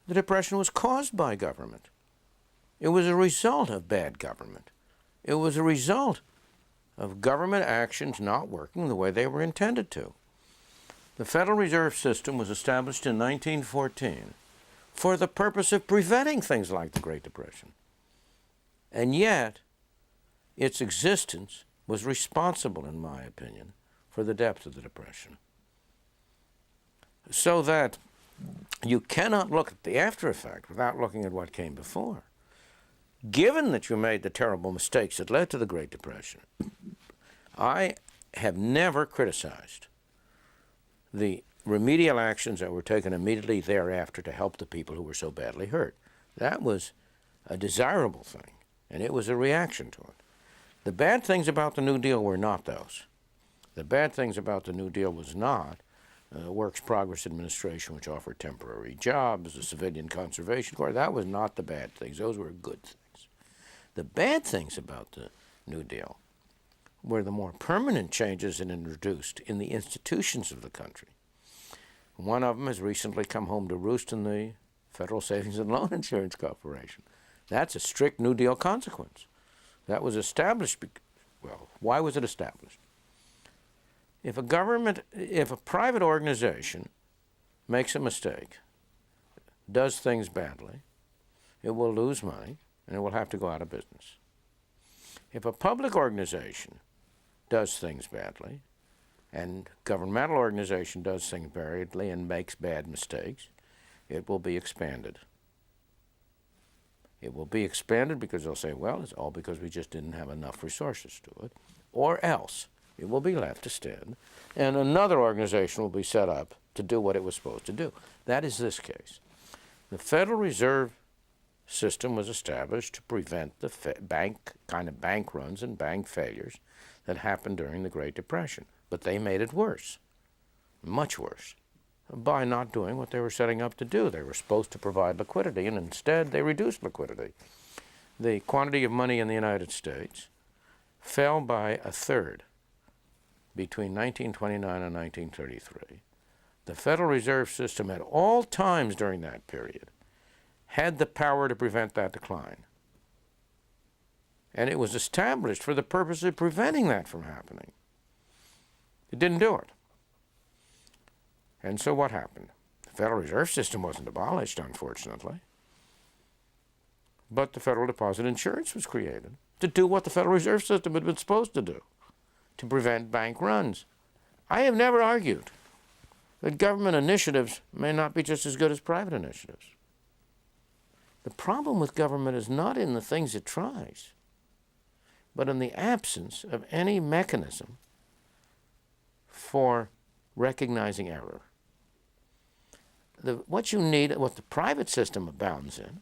The Depression was caused by government. It was a result of bad government. It was a result of government actions not working the way they were intended to. The Federal Reserve System was established in 1914 for the purpose of preventing things like the Great Depression. And yet, its existence was responsible, in my opinion, for the depth of the Depression. So that you cannot look at the after effect without looking at what came before. Given that you made the terrible mistakes that led to the Great Depression, I have never criticized the remedial actions that were taken immediately thereafter to help the people who were so badly hurt. That was a desirable thing, and it was a reaction to it. The bad things about the New Deal were not those. The bad things about the New Deal was not Works Progress Administration, which offered temporary jobs, the Civilian Conservation Corps. That was not the bad things. Those were good things. The bad things about the New Deal were the more permanent changes it introduced in the institutions of the country. One of them has recently come home to roost in the Federal Savings and Loan Insurance Corporation. That's a strict New Deal consequence. That was established. Well, why was it established? If a private organization makes a mistake, does things badly, it will lose money and it will have to go out of business. If a public organization does things badly and governmental organization does things badly and makes bad mistakes, it will be expanded. It will be expanded because they'll say, well, it's all because we just didn't have enough resources to it, or else it will be left to stand, and another organization will be set up to do what it was supposed to do. That is this case. The Federal Reserve System was established to prevent the bank runs and bank failures that happened during the Great Depression. But they made it worse, much worse, by not doing what they were setting up to do. They were supposed to provide liquidity, and instead they reduced liquidity. The quantity of money in the United States fell by a third between 1929 and 1933. The Federal Reserve System at all times during that period had the power to prevent that decline. And it was established for the purpose of preventing that from happening. It didn't do it. And so what happened? The Federal Reserve System wasn't abolished, unfortunately, but the Federal Deposit Insurance was created to do what the Federal Reserve System had been supposed to do, to prevent bank runs. I have never argued that government initiatives may not be just as good as private initiatives. The problem with government is not in the things it tries, but in the absence of any mechanism for recognizing error. What you need, what the private system abounds in,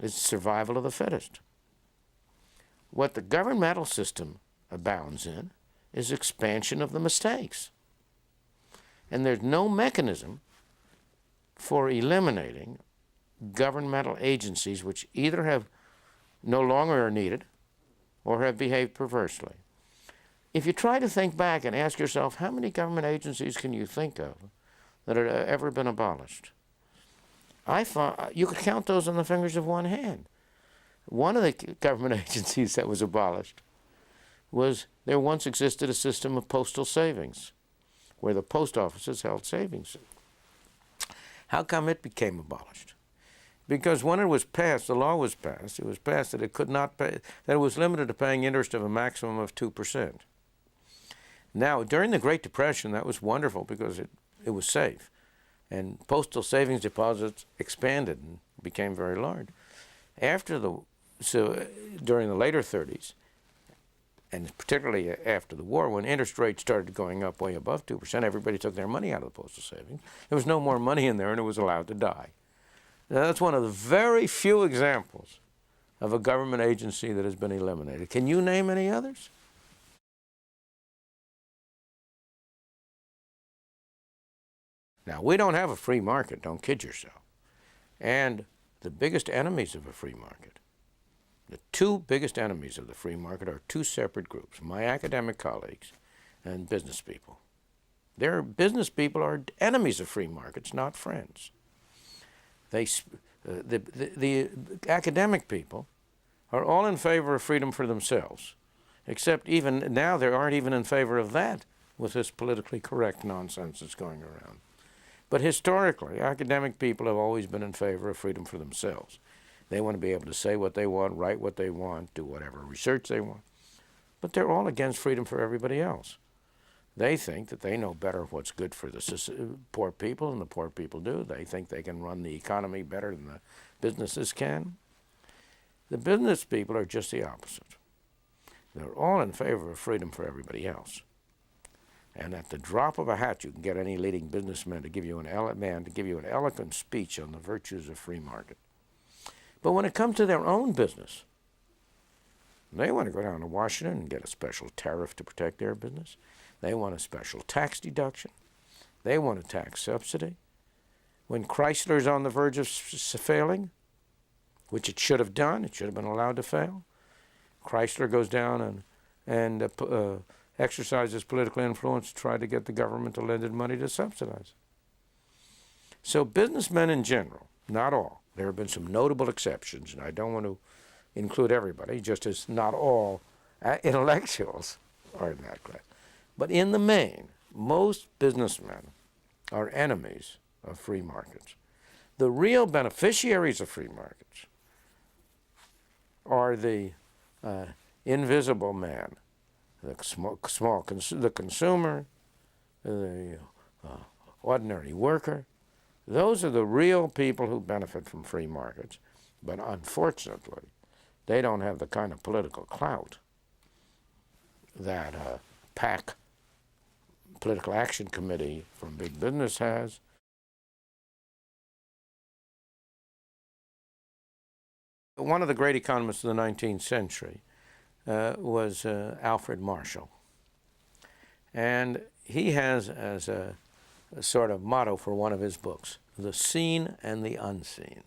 is survival of the fittest. What the governmental system abounds in is expansion of the mistakes. And there's no mechanism for eliminating governmental agencies which either have no longer are needed or have behaved perversely. If you try to think back and ask yourself, how many government agencies can you think of that have ever been abolished? I thought you could count those on the fingers of one hand. One of the government agencies that was abolished was there once existed a system of postal savings where the post offices held savings. How come it became abolished? Because when it was passed, the law was passed, it was passed that it could not pay, that it was limited to paying interest of a maximum of 2%. Now, during the Great Depression, that was wonderful because it was safe. And postal savings deposits expanded and became very large. During the later 30s, and particularly after the war, when interest rates started going up way above 2%, everybody took their money out of the postal savings. There was no more money in there, and it was allowed to die. Now, that's one of the very few examples of a government agency that has been eliminated. Can you name any others? Now, we don't have a free market, don't kid yourself. And the biggest enemies of a free market, the two biggest enemies of the free market are two separate groups, my academic colleagues and business people. Business people are enemies of free markets, not friends. The academic people are all in favor of freedom for themselves, except even now they aren't even in favor of that with this politically correct nonsense that's going around. But historically, academic people have always been in favor of freedom for themselves. They want to be able to say what they want, write what they want, do whatever research they want. But they're all against freedom for everybody else. They think that they know better what's good for the poor people than the poor people do. They think they can run the economy better than the businesses can. The business people are just the opposite. They're all in favor of freedom for everybody else. And at the drop of a hat, you can get any leading businessman to give you an eloquent speech on the virtues of free market. But when it comes to their own business, they want to go down to Washington and get a special tariff to protect their business. They want a special tax deduction. They want a tax subsidy. When Chrysler's on the verge of failing, which it should have done, it should have been allowed to fail, Chrysler goes down and exercises political influence to try to get the government to lend it money to subsidize. So businessmen in general, not all, there have been some notable exceptions, and I don't want to include everybody, just as not all intellectuals are in that class. But in the main, most businessmen are enemies of free markets. The real beneficiaries of free markets are the invisible man, the the consumer, the ordinary worker. Those are the real people who benefit from free markets. But unfortunately, they don't have the kind of political clout that a PAC, Political Action Committee from big business has. One of the great economists of the 19th century was Alfred Marshall. And he has as a sort of motto for one of his books, the seen and the unseen.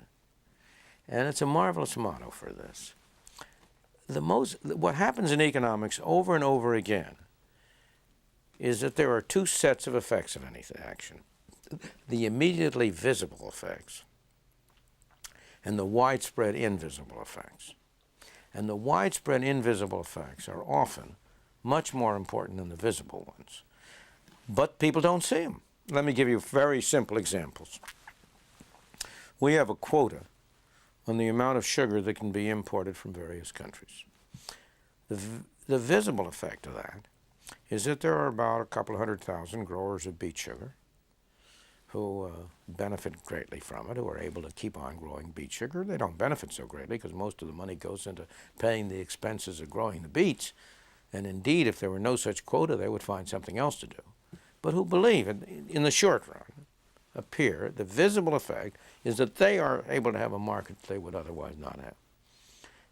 And it's a marvelous motto for this. What happens in economics over and over again is that there are two sets of effects of any action. The immediately visible effects and the widespread invisible effects. And the widespread invisible effects are often much more important than the visible ones. But people don't see them. Let me give you very simple examples. We have a quota on the amount of sugar that can be imported from various countries. The visible effect of that is that there are about a couple of 100,000 growers of beet sugar who benefit greatly from it, who are able to keep on growing beet sugar. They don't benefit so greatly because most of the money goes into paying the expenses of growing the beets. And indeed, if there were no such quota, they would find something else to do. But who believe, in the short run, appear, the visible effect is that they are able to have a market they would otherwise not have.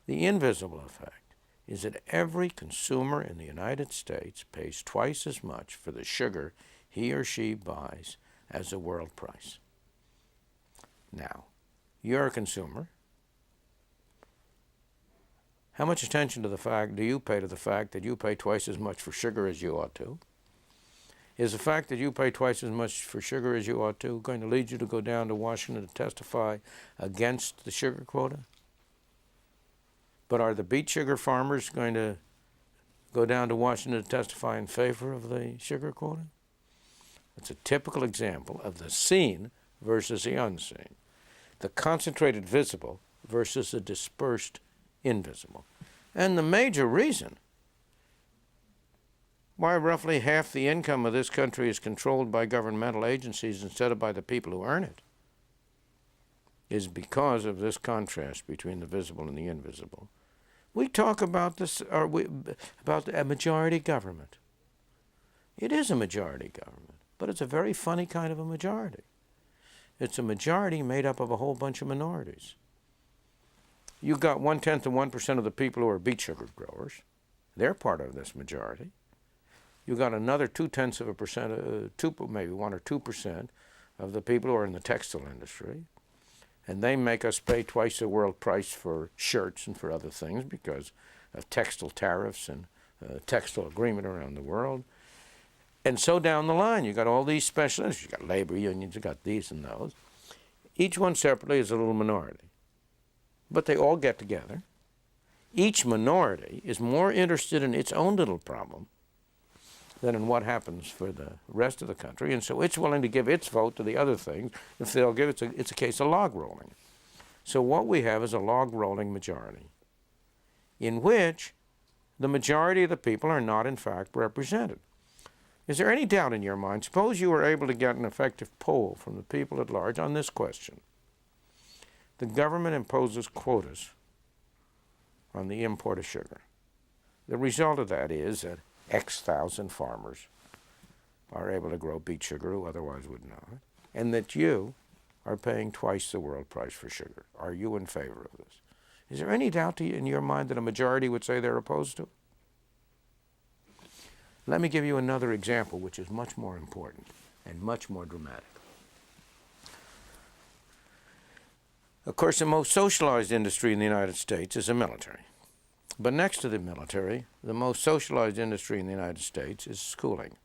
The invisible effect is that every consumer in the United States pays twice as much for the sugar he or she buys as the world price. Now, you're a consumer. How much attention do you pay to the fact that you pay twice as much for sugar as you ought to? Is the fact that you pay twice as much for sugar as you ought to going to lead you to go down to Washington to testify against the sugar quota? But are the beet sugar farmers going to go down to Washington to testify in favor of the sugar quota? It's a typical example of the seen versus the unseen, the concentrated visible versus the dispersed invisible. And the major reason why roughly half the income of this country is controlled by governmental agencies instead of by the people who earn it is because of this contrast between the visible and the invisible. We talk about this, about a majority government. It is a majority government, but it's a very funny kind of a majority. It's a majority made up of a whole bunch of minorities. You've got 1/10 of 1% of the people who are beet sugar growers. They're part of this majority. You've got another 0.2%, maybe 1 or 2% of the people who are in the textile industry. And they make us pay twice the world price for shirts and for other things because of textile tariffs and textile agreement around the world. And so down the line, you've got all these special interests. You've got labor unions, you've got these and those. Each one separately is a little minority. But they all get together. Each minority is more interested in its own little problem than in what happens for the rest of the country, and so it's willing to give its vote to the other things. If they'll give it, it's a case of log rolling. So what we have is a log rolling majority in which the majority of the people are not in fact represented. Is there any doubt in your mind? Suppose you were able to get an effective poll from the people at large on this question. The government imposes quotas on the import of sugar. The result of that is that X thousand farmers are able to grow beet sugar who otherwise would not, and that you are paying twice the world price for sugar. Are you in favor of this? Is there any doubt in your mind that a majority would say they're opposed to it? Let me give you another example which is much more important and much more dramatic. Of course, the most socialized industry in the United States is the military. But next to the military, the most socialized industry in the United States is schooling.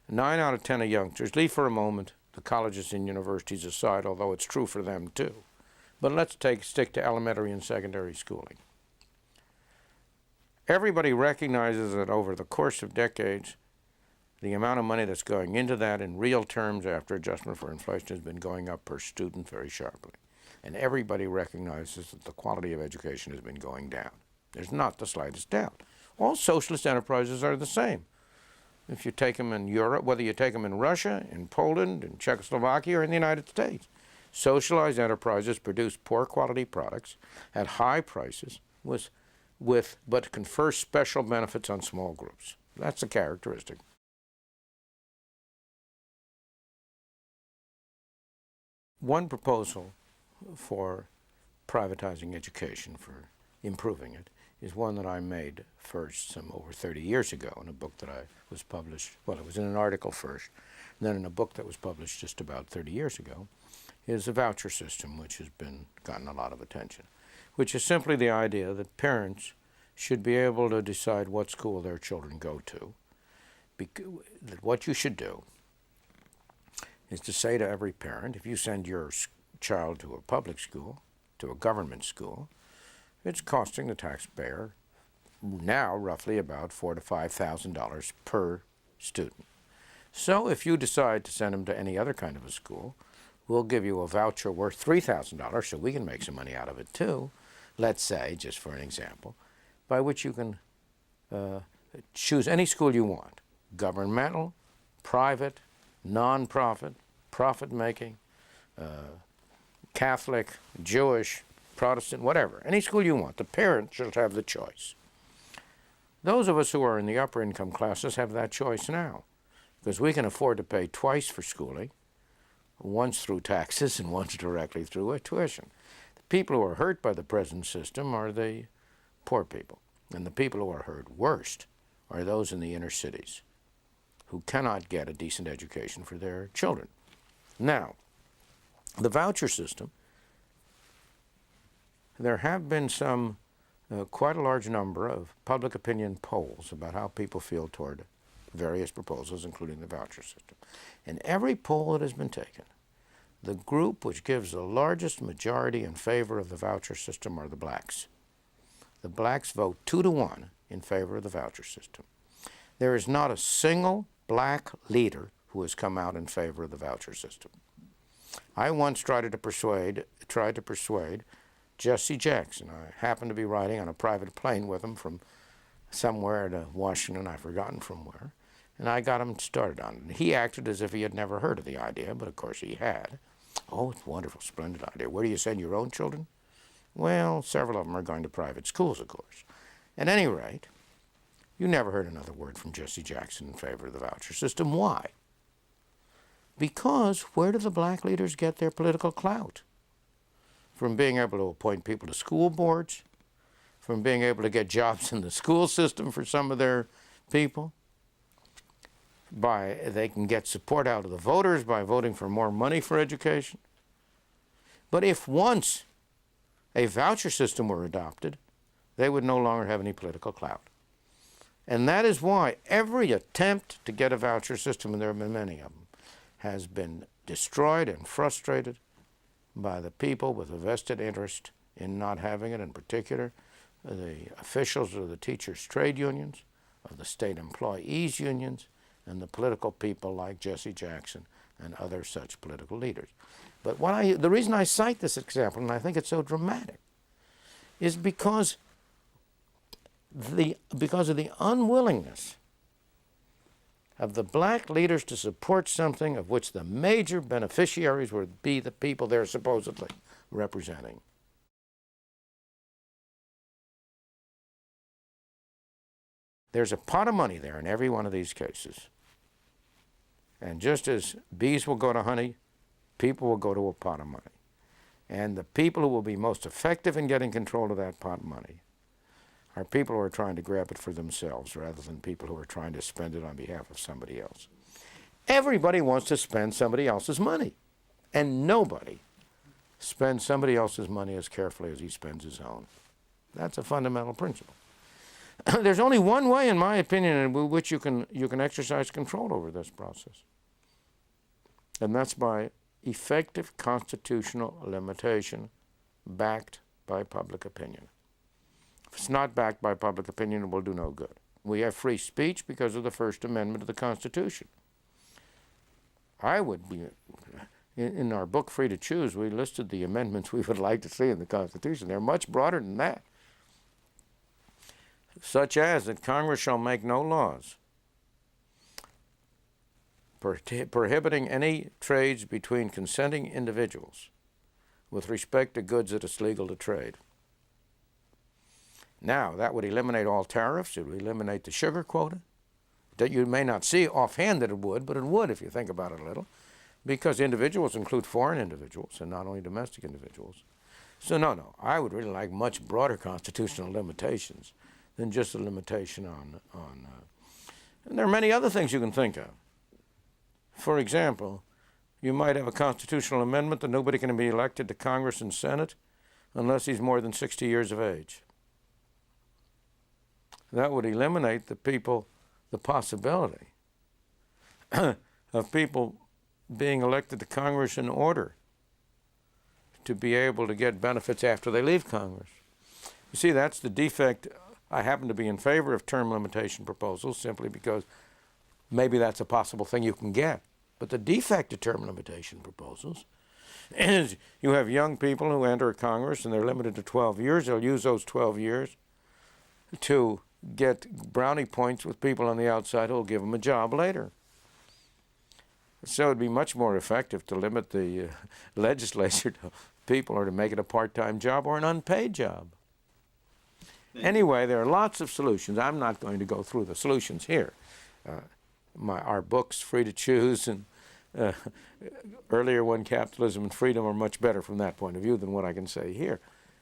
9 out of 10 of youngsters, leave for a moment the colleges and universities aside, although it's true for them too. But let's stick to elementary and secondary schooling. Everybody recognizes that over the course of decades, the amount of money that's going into that in real terms after adjustment for inflation has been going up per student very sharply. And everybody recognizes that the quality of education has been going down. There's not the slightest doubt. All socialist enterprises are the same. If you take them in Europe, whether you take them in Russia, in Poland, in Czechoslovakia, or in the United States, socialized enterprises produce poor quality products at high prices but confer special benefits on small groups. That's a characteristic. One proposal for privatizing education, for improving it, is one that I made first some over 30 years ago in a book that I was published, well, it was in an article first, and then in a book that was published just about 30 years ago, is a voucher system which has gotten a lot of attention, which is simply the idea that parents should be able to decide what school their children go to. That what you should do is to say to every parent, if you send your child to a public school, to a government school, it's costing the taxpayer now roughly about $4,000 to $5,000 per student. So if you decide to send them to any other kind of a school, we'll give you a voucher worth $3,000 so we can make some money out of it too, let's say, just for an example, by which you can choose any school you want, governmental, private, non-profit, profit-making, Catholic, Jewish, Protestant, whatever, any school you want. The parent should have the choice. Those of us who are in the upper income classes have that choice now, because we can afford to pay twice for schooling, once through taxes and once directly through tuition. The people who are hurt by the present system are the poor people, and the people who are hurt worst are those in the inner cities who cannot get a decent education for their children. Now, the voucher system, there have been quite a large number of public opinion polls about how people feel toward various proposals, including the voucher system. In every poll that has been taken, the group which gives the largest majority in favor of the voucher system are the blacks. The blacks vote 2 to 1 in favor of the voucher system. There is not a single black leader who has come out in favor of the voucher system. I once tried to persuade Jesse Jackson. I happened to be riding on a private plane with him from somewhere to Washington, I've forgotten from where, and I got him started on it. He acted as if he had never heard of the idea, but of course he had. Oh, it's a wonderful, splendid idea. Where do you send your own children? Well, several of them are going to private schools, of course. At any rate, you never heard another word from Jesse Jackson in favor of the voucher system. Why? Because where do the black leaders get their political clout? From being able to appoint people to school boards, from being able to get jobs in the school system for some of their people. They can get support out of the voters by voting for more money for education. But if once a voucher system were adopted, they would no longer have any political clout. And that is why every attempt to get a voucher system, and there have been many of them, has been destroyed and frustrated by the people with a vested interest in not having it, in particular the officials of the teachers' trade unions, of the state employees' unions, and the political people like Jesse Jackson and other such political leaders. But the reason I cite this example, and I think it's so dramatic, is because of the unwillingness of the black leaders to support something of which the major beneficiaries would be the people they're supposedly representing. There's a pot of money there in every one of these cases. And just as bees will go to honey, people will go to a pot of money. And the people who will be most effective in getting control of that pot of money are people who are trying to grab it for themselves rather than people who are trying to spend it on behalf of somebody else. Everybody wants to spend somebody else's money, and nobody spends somebody else's money as carefully as he spends his own. That's a fundamental principle. There's only one way, in my opinion, in which you can exercise control over this process, and that's by effective constitutional limitation backed by public opinion. If it's not backed by public opinion, it will do no good. We have free speech because of the First Amendment of the Constitution. I would be, in our book, Free to Choose, we listed the amendments we would like to see in the Constitution. They're much broader than that. Such as that Congress shall make no laws prohibiting any trades between consenting individuals with respect to goods that it's legal to trade. Now, that would eliminate all tariffs. It would eliminate the sugar quota. That you may not see offhand that it would, but it would if you think about it a little, because individuals include foreign individuals and not only domestic individuals. So no, I would really like much broader constitutional limitations than just a limitation on and there are many other things you can think of. For example, you might have a constitutional amendment that nobody can be elected to Congress and Senate unless he's more than 60 years of age. That would eliminate the possibility of people being elected to Congress in order to be able to get benefits after they leave Congress. You see, that's the defect. I happen to be in favor of term limitation proposals simply because maybe that's a possible thing you can get. But the defect of term limitation proposals is you have young people who enter Congress and they're limited to 12 years. They'll use those 12 years to get brownie points with people on the outside who will give them a job later. So it would be much more effective to limit the legislature to people or to make it a part-time job or an unpaid job. Anyway, there are lots of solutions. I'm not going to go through the solutions here. Our books, Free to Choose, and earlier one, Capitalism and Freedom, are much better from that point of view than what I can say here.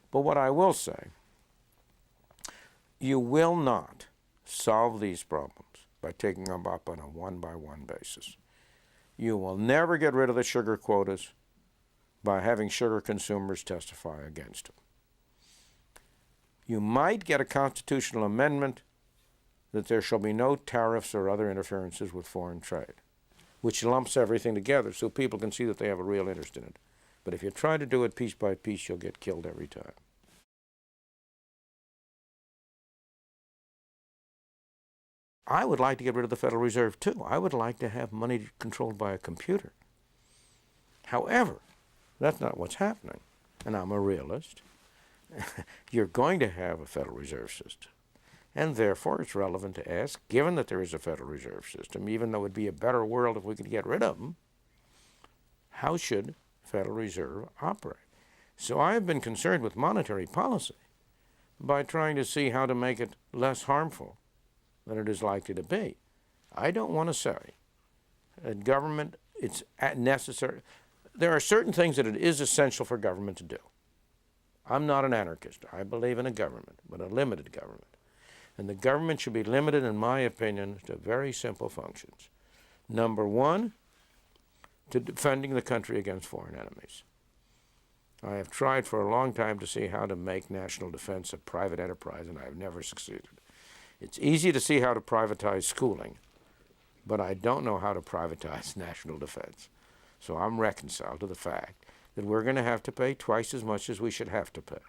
But what I will say, you will not solve these problems by taking them up on a one-by-one basis. You will never get rid of the sugar quotas by having sugar consumers testify against them. You might get a constitutional amendment that there shall be no tariffs or other interferences with foreign trade, which lumps everything together so people can see that they have a real interest in it. But if you try to do it piece by piece, you'll get killed every time. I would like to get rid of the Federal Reserve too. I would like to have money controlled by a computer. However, that's not what's happening, and I'm a realist. You're going to have a Federal Reserve System, and therefore it's relevant to ask, given that there is a Federal Reserve System, even though it would be a better world if we could get rid of them, how should Federal Reserve operate? So I have been concerned with monetary policy by trying to see how to make it less harmful than it is likely to be. I don't want to say that government, it's necessary. There are certain things that it is essential for government to do. I'm not an anarchist. I believe in a government, but a limited government. And the government should be limited, in my opinion, to very simple functions. Number one, to defending the country against foreign enemies. I have tried for a long time to see how to make national defense a private enterprise, and I have never succeeded. It's easy to see how to privatize schooling, but I don't know how to privatize national defense. So I'm reconciled to the fact that we're going to have to pay twice as much as we should have to pay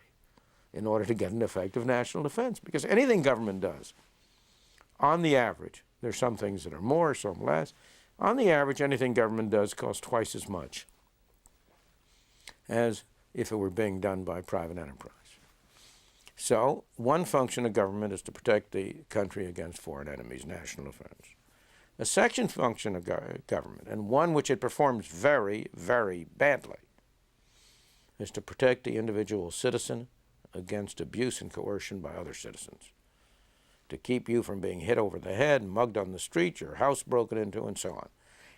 in order to get an effective national defense. Because anything government does, on the average, there's some things that are more, some less. On the average, anything government does costs twice as much as if it were being done by private enterprise. So one function of government is to protect the country against foreign enemies, national defense. A second function of government, and one which it performs very, very badly, is to protect the individual citizen against abuse and coercion by other citizens, to keep you from being hit over the head, mugged on the street, your house broken into, and so on.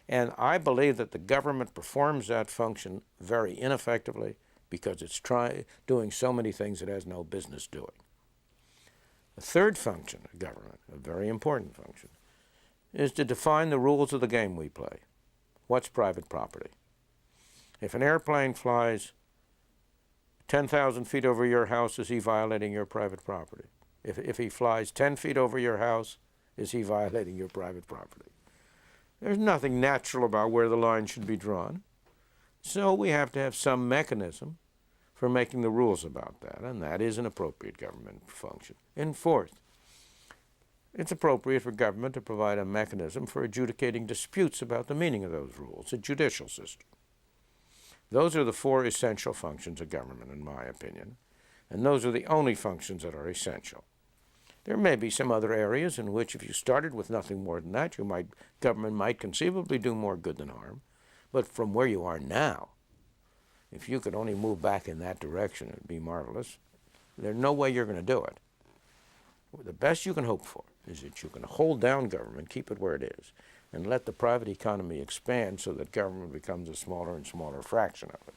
And I believe that the government performs that function very ineffectively because it's doing so many things it has no business doing. The third function of government, a very important function, is to define the rules of the game we play. What's private property? If an airplane flies 10,000 feet over your house, is he violating your private property? If he flies 10 feet over your house, is he violating your private property? There's nothing natural about where the line should be drawn. So we have to have some mechanism for making the rules about that, and that is an appropriate government function. And fourth, it's appropriate for government to provide a mechanism for adjudicating disputes about the meaning of those rules, a judicial system. Those are the four essential functions of government, in my opinion, and those are the only functions that are essential. There may be some other areas in which, if you started with nothing more than that, government might conceivably do more good than harm. But from where you are now, if you could only move back in that direction, it would be marvelous. There's no way you're going to do it. The best you can hope for is that you can hold down government, keep it where it is, and let the private economy expand so that government becomes a smaller and smaller fraction of it.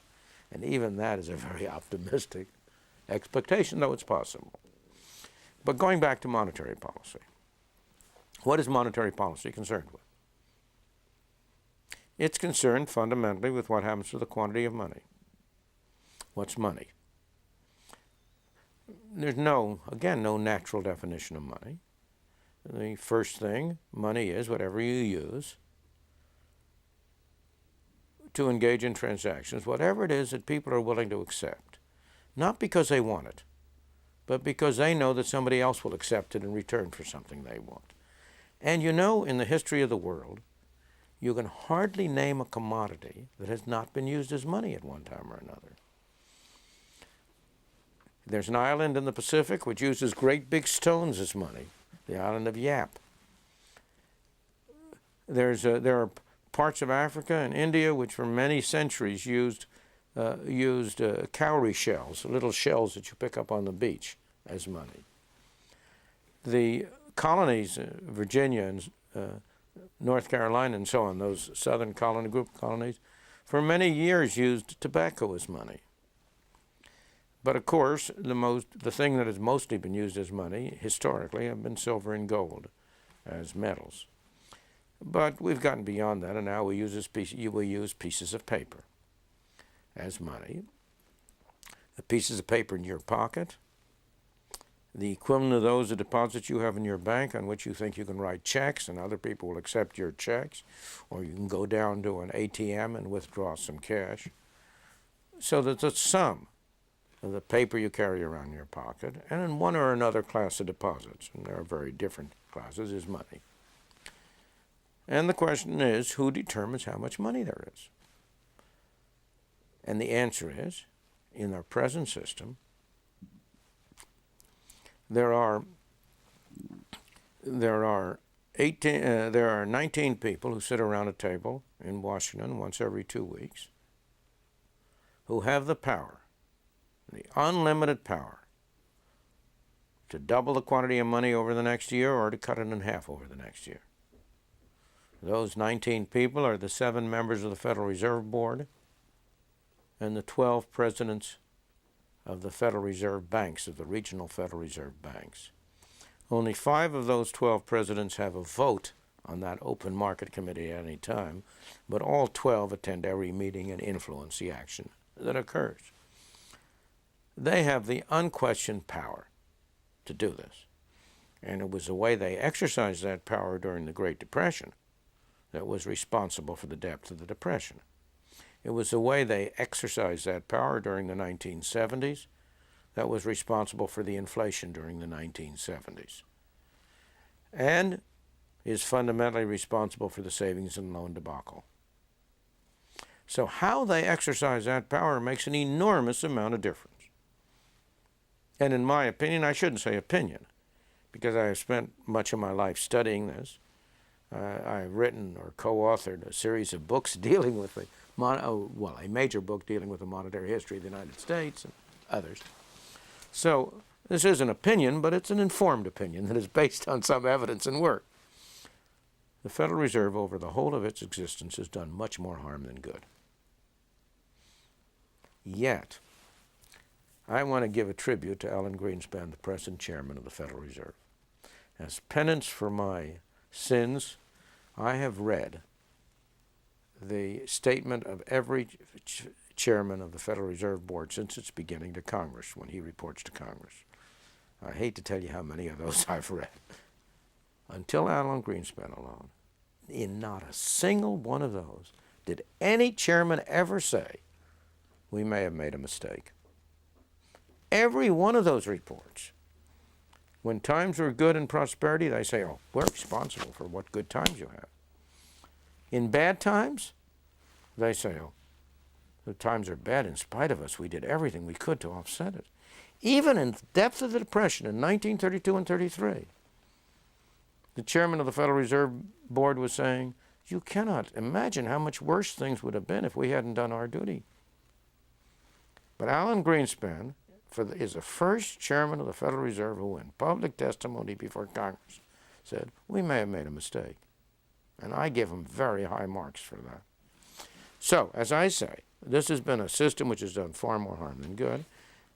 And even that is a very optimistic expectation, though it's possible. But going back to monetary policy, what is monetary policy concerned with? It's concerned fundamentally with what happens to the quantity of money. What's money? There's no natural definition of money. The first thing, money is whatever you use to engage in transactions, whatever it is that people are willing to accept. Not because they want it, but because they know that somebody else will accept it in return for something they want. And you know, in the history of the world, you can hardly name a commodity that has not been used as money at one time or another. There's an island in the Pacific which uses great big stones as money, the island of Yap. There are parts of Africa and India which for many centuries used cowrie shells, little shells that you pick up on the beach, as money. The colonies, Virginia and North Carolina and so on, those southern group colonies, for many years used tobacco as money. But of course, the thing that has mostly been used as money historically have been silver and gold as metals. But we've gotten beyond that, and now we use pieces of paper as money. The pieces of paper in your pocket, the equivalent of those are deposits you have in your bank on which you think you can write checks and other people will accept your checks, or you can go down to an ATM and withdraw some cash. So that the sum of the paper you carry around in your pocket and in one or another class of deposits, and there are very different classes, is money. And the question is, who determines how much money there is? And the answer is, in our present system, there are 19 people who sit around a table in Washington once every 2 weeks who have the power, the unlimited power, to double the quantity of money over the next year or to cut it in half over the next year. Those 19 people are the 7 members of the Federal Reserve Board and the 12 presidents of the Federal Reserve Banks, of the regional Federal Reserve Banks. Only 5 of those 12 presidents have a vote on that open market committee at any time, but all 12 attend every meeting and influence the action that occurs. They have the unquestioned power to do this. And it was the way they exercised that power during the Great Depression that was responsible for the depth of the Depression. It was the way they exercised that power during the 1970s that was responsible for the inflation during the 1970s, and is fundamentally responsible for the savings and loan debacle. So how they exercise that power makes an enormous amount of difference. And in my opinion, I shouldn't say opinion, because I have spent much of my life studying this. I've written or co-authored a series of books dealing with a major book dealing with the monetary history of the United States and others. So this is an opinion, but it's an informed opinion that is based on some evidence and work. The Federal Reserve, over the whole of its existence, has done much more harm than good. Yet, I want to give a tribute to Alan Greenspan, the present chairman of the Federal Reserve. As penance for my sins, I have read the statement of every chairman of the Federal Reserve Board since its beginning to Congress, when he reports to Congress. I hate to tell you how many of those I've read. Until Alan Greenspan alone, in not a single one of those did any chairman ever say, we may have made a mistake. Every one of those reports, when times were good and prosperity, they say, oh, we're responsible for what good times you have. In bad times, they say, oh, the times are bad in spite of us. We did everything we could to offset it. Even in the depth of the Depression in 1932 and 33, the chairman of the Federal Reserve Board was saying, you cannot imagine how much worse things would have been if we hadn't done our duty. But Alan Greenspan is the first chairman of the Federal Reserve who, in public testimony before Congress, said, we may have made a mistake. And I give him very high marks for that. So, as I say, this has been a system which has done far more harm than good,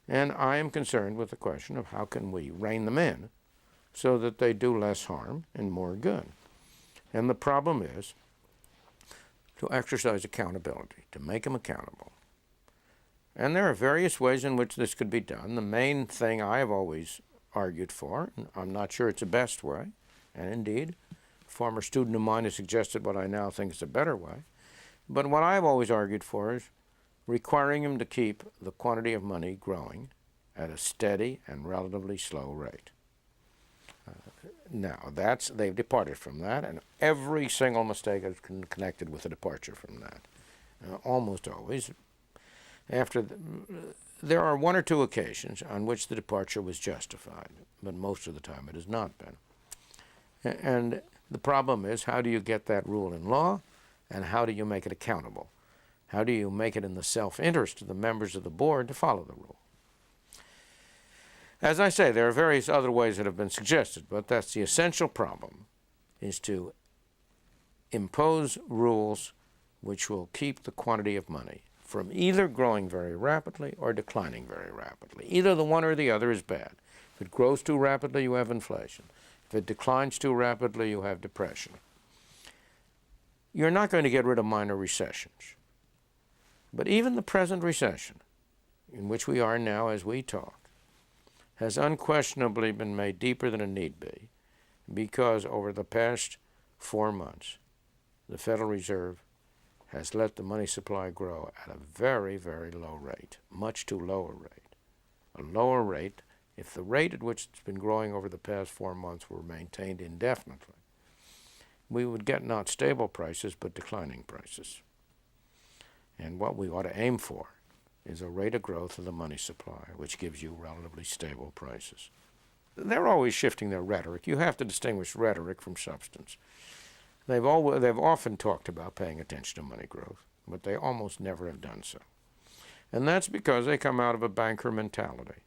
and I am concerned with the question of how can we rein them in so that they do less harm and more good. And the problem is to exercise accountability, to make them accountable. And there are various ways in which this could be done. The main thing I have always argued for, and I'm not sure it's the best way, and indeed, a former student of mine has suggested what I now think is a better way, but what I've always argued for is requiring them to keep the quantity of money growing at a steady and relatively slow rate. Now, they've departed from that, and every single mistake is connected with a departure from that. Almost always. There are one or two occasions on which the departure was justified, but most of the time it has not been. And the problem is, how do you get that rule in law, and how do you make it accountable? How do you make it in the self-interest of the members of the board to follow the rule? As I say, there are various other ways that have been suggested, but that's the essential problem, is to impose rules which will keep the quantity of money from either growing very rapidly or declining very rapidly. Either the one or the other is bad. If it grows too rapidly, you have inflation. If it declines too rapidly, you have depression. You're not going to get rid of minor recessions. But even the present recession, in which we are now as we talk, has unquestionably been made deeper than it need be, because over the past 4 months, the Federal Reserve has let the money supply grow at a very, very low rate, much too low a rate. A lower rate, if the rate at which it's been growing over the past 4 months were maintained indefinitely, we would get not stable prices, but declining prices. And what we ought to aim for is a rate of growth of the money supply, which gives you relatively stable prices. They're always shifting their rhetoric. You have to distinguish rhetoric from substance. They've often talked about paying attention to money growth, but they almost never have done so. And that's because they come out of a banker mentality.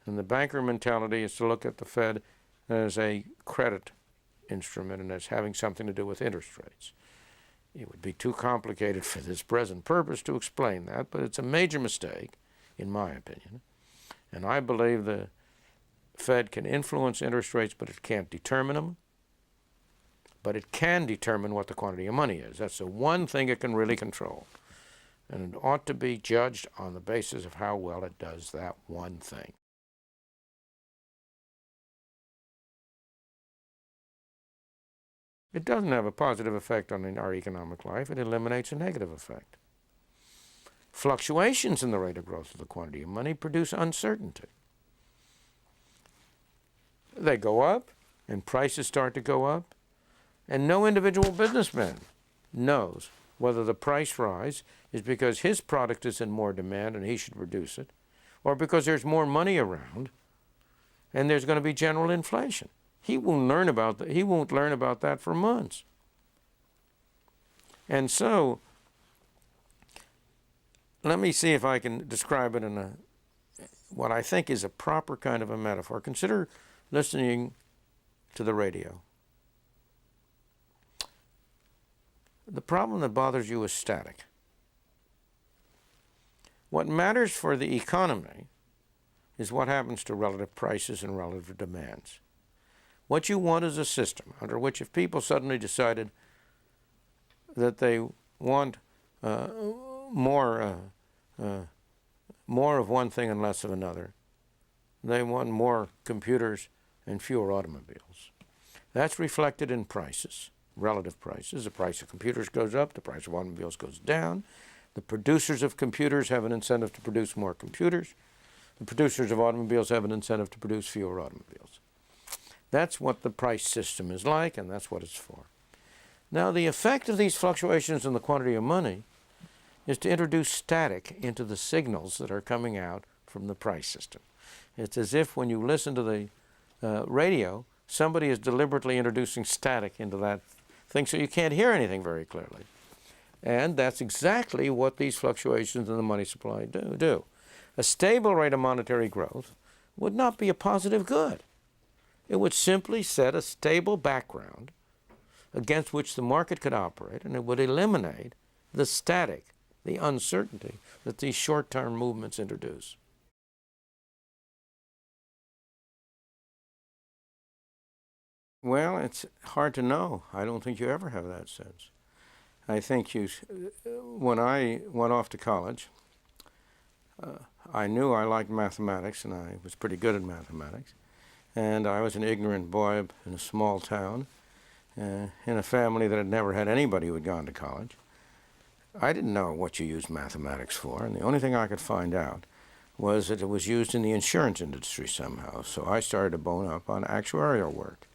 And the banker mentality is to look at the Fed as a credit instrument and as having something to do with interest rates. It would be too complicated for this present purpose to explain that, but it's a major mistake, in my opinion. And I believe the Fed can influence interest rates, but it can't determine them. But it can determine what the quantity of money is. That's the one thing it can really control. And it ought to be judged on the basis of how well it does that one thing. It doesn't have a positive effect on our economic life. It eliminates a negative effect. Fluctuations in the rate of growth of the quantity of money produce uncertainty. They go up, and prices start to go up, and no individual businessman knows whether the price rise is because his product is in more demand and he should reduce it, or because there's more money around and there's going to be general inflation. He won't learn about that for months. And so, let me see if I can describe it in what I think is a proper kind of a metaphor. Consider listening to the radio. The problem that bothers you is static. What matters for the economy is what happens to relative prices and relative demands. What you want is a system under which if people suddenly decided that they want more of one thing and less of another, they want more computers and fewer automobiles. That's reflected in prices, relative prices. The price of computers goes up, the price of automobiles goes down. The producers of computers have an incentive to produce more computers. The producers of automobiles have an incentive to produce fewer automobiles. That's what the price system is like, and that's what it's for. Now, the effect of these fluctuations in the quantity of money is to introduce static into the signals that are coming out from the price system. It's as if when you listen to the radio, somebody is deliberately introducing static into that thing so you can't hear anything very clearly. And that's exactly what these fluctuations in the money supply do. A stable rate of monetary growth would not be a positive good. It would simply set a stable background against which the market could operate, and it would eliminate the static, the uncertainty that these short-term movements introduce. Well, it's hard to know. I don't think you ever have that sense. I think when I went off to college, I knew I liked mathematics, and I was pretty good at mathematics. And I was an ignorant boy in a small town, in a family that had never had anybody who had gone to college. I didn't know what you used mathematics for, and the only thing I could find out was that it was used in the insurance industry somehow. So I started to bone up on actuarial work,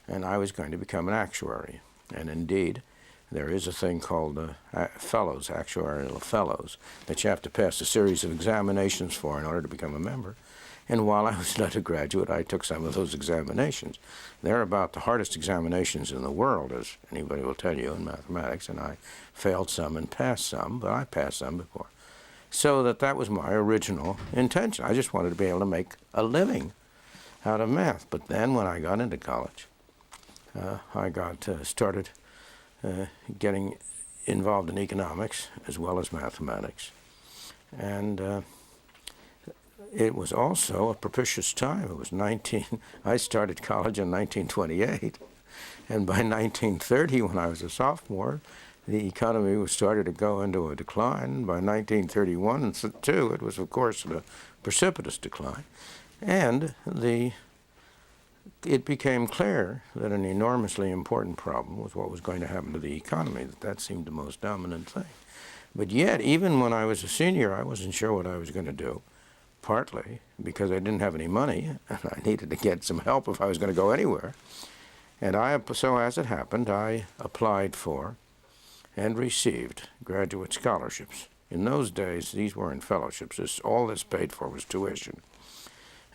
and I was going to become an actuary. And indeed, there is a thing called fellows, actuarial fellows, that you have to pass a series of examinations for in order to become a member. And while I was not a graduate, I took some of those examinations. They're about the hardest examinations in the world, as anybody will tell you in mathematics, and I failed some and passed some, but I passed some before. So that was my original intention. I just wanted to be able to make a living out of math. But then when I got into college, I started getting involved in economics as well as mathematics. And it was also a propitious time. It was I started college in 1928, and by 1930, when I was a sophomore, the economy was started to go into a decline. By 1931 and 2, it was, of course, a precipitous decline. And it became clear that an enormously important problem was what was going to happen to the economy. That seemed the most dominant thing. But yet, even when I was a senior, I wasn't sure what I was going to do, partly because I didn't have any money, and I needed to get some help if I was going to go anywhere. And so as it happened, I applied for and received graduate scholarships. In those days, these weren't fellowships. All this paid for was tuition.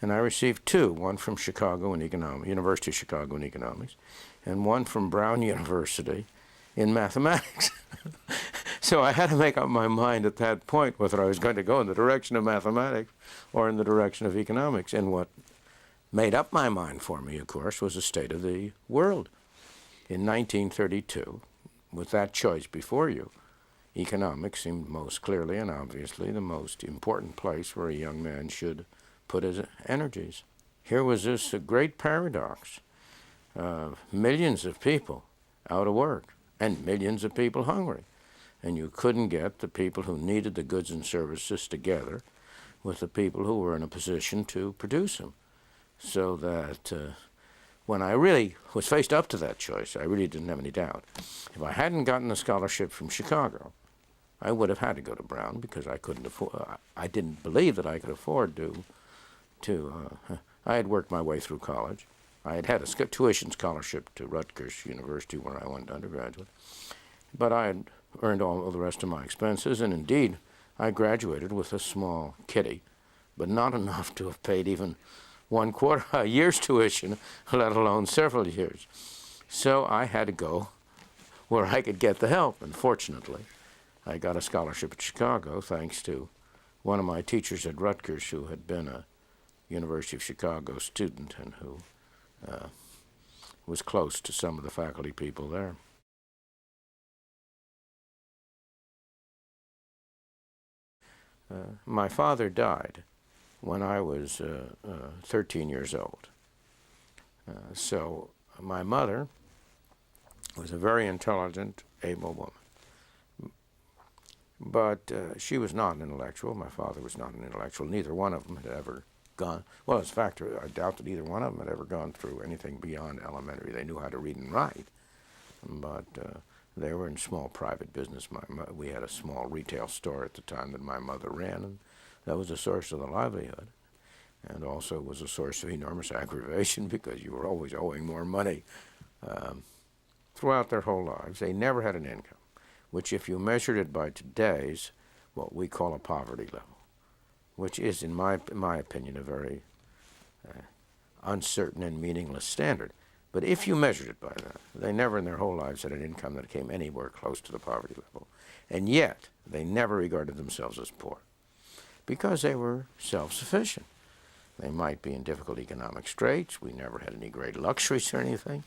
And I received two, one from Chicago in economics, University of Chicago in economics, and one from Brown University in mathematics. So I had to make up my mind at that point whether I was going to go in the direction of mathematics or in the direction of economics. And what made up my mind for me, of course, was the state of the world. In 1932, with that choice before you, economics seemed most clearly and obviously the most important place where a young man should put his energies. Here was this great paradox of millions of people out of work and millions of people hungry. And you couldn't get the people who needed the goods and services together with the people who were in a position to produce them. So that when I really was faced up to that choice, I really didn't have any doubt. If I hadn't gotten a scholarship from Chicago, I would have had to go to Brown because I couldn't afford. I didn't believe that I could afford to. I had worked my way through college. I had had a tuition scholarship to Rutgers University where I went undergraduate, but I had earned all of the rest of my expenses, and indeed, I graduated with a small kitty, but not enough to have paid even 1/4 a year's tuition, let alone several years. So I had to go where I could get the help, and fortunately, I got a scholarship at Chicago thanks to one of my teachers at Rutgers who had been a University of Chicago student and who was close to some of the faculty people there. My father died when I was 13 years old. So my mother was a very intelligent, able woman. But she was not an intellectual. My father was not an intellectual. Neither one of them had ever gone, well, as a fact, I doubt that either one of them had ever gone through anything beyond elementary. They knew how to read and write, but they were in small private business. We had a small retail store at the time that my mother ran, and that was a source of the livelihood, and also was a source of enormous aggravation because you were always owing more money. Throughout their whole lives, they never had an income, which if you measured it by today's, what we call a poverty level, which is, in my opinion, a very uncertain and meaningless standard. But if you measured it by that, they never in their whole lives had an income that came anywhere close to the poverty level. And yet, they never regarded themselves as poor because they were self-sufficient. They might be in difficult economic straits. We never had any great luxuries or anything.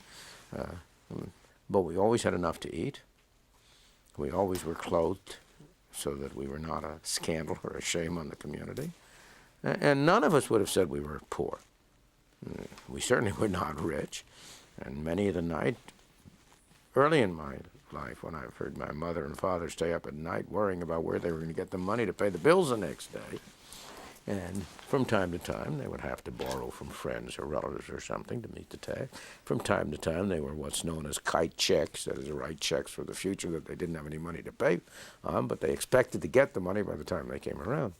But we always had enough to eat. We always were clothed so that we were not a scandal or a shame on the community. And none of us would have said we were poor. We certainly were not rich. And many of the night, early in my life, when I've heard my mother and father stay up at night worrying about where they were going to get the money to pay the bills the next day, and from time to time, they would have to borrow from friends or relatives or something to meet the tax. From time to time, they were what's known as kite checks, that is, write checks for the future that they didn't have any money to pay on, but they expected to get the money by the time they came around.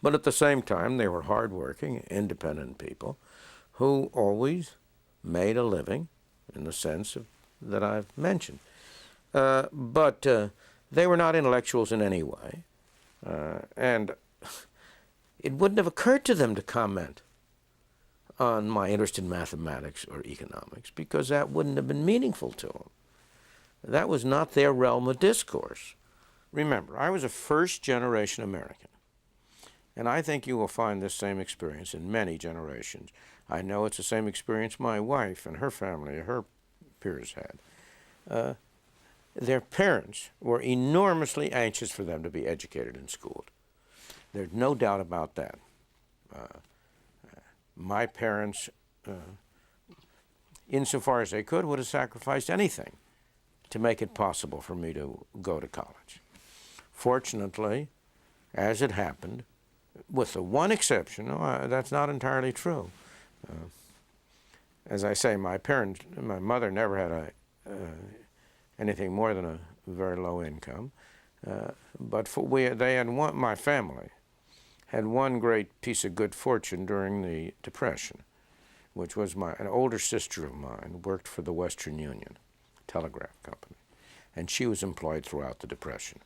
But at the same time, they were hardworking, independent people who always made a living in the sense that I've mentioned. But they were not intellectuals in any way, and it wouldn't have occurred to them to comment on my interest in mathematics or economics because that wouldn't have been meaningful to them. That was not their realm of discourse. Remember, I was a first-generation American, and I think you will find this same experience in many generations. I know it's the same experience my wife and her family, her peers had. Their parents were enormously anxious for them to be educated and schooled. There's no doubt about that. My parents, insofar as they could, would have sacrificed anything to make it possible for me to go to college. Fortunately, as it happened, with the one exception, that's not entirely true. As I say, my mother never had anything more than a very low income, but my family had one great piece of good fortune during the Depression, which was an older sister of mine worked for the Western Union Telegraph Company, and she was employed throughout the Depression,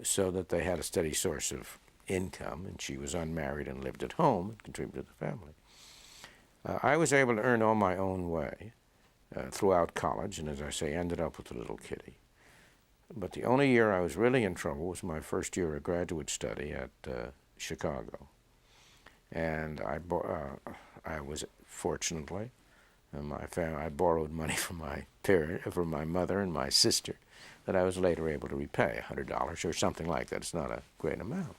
so that they had a steady source of income, and she was unmarried and lived at home and contributed to the family. I was able to earn on my own way throughout college, and as I say, ended up with a little kitty. But the only year I was really in trouble was my first year of graduate study at Chicago. And I was, fortunately, I borrowed money from my mother and my sister that I was later able to repay, $100 or something like that. It's not a great amount.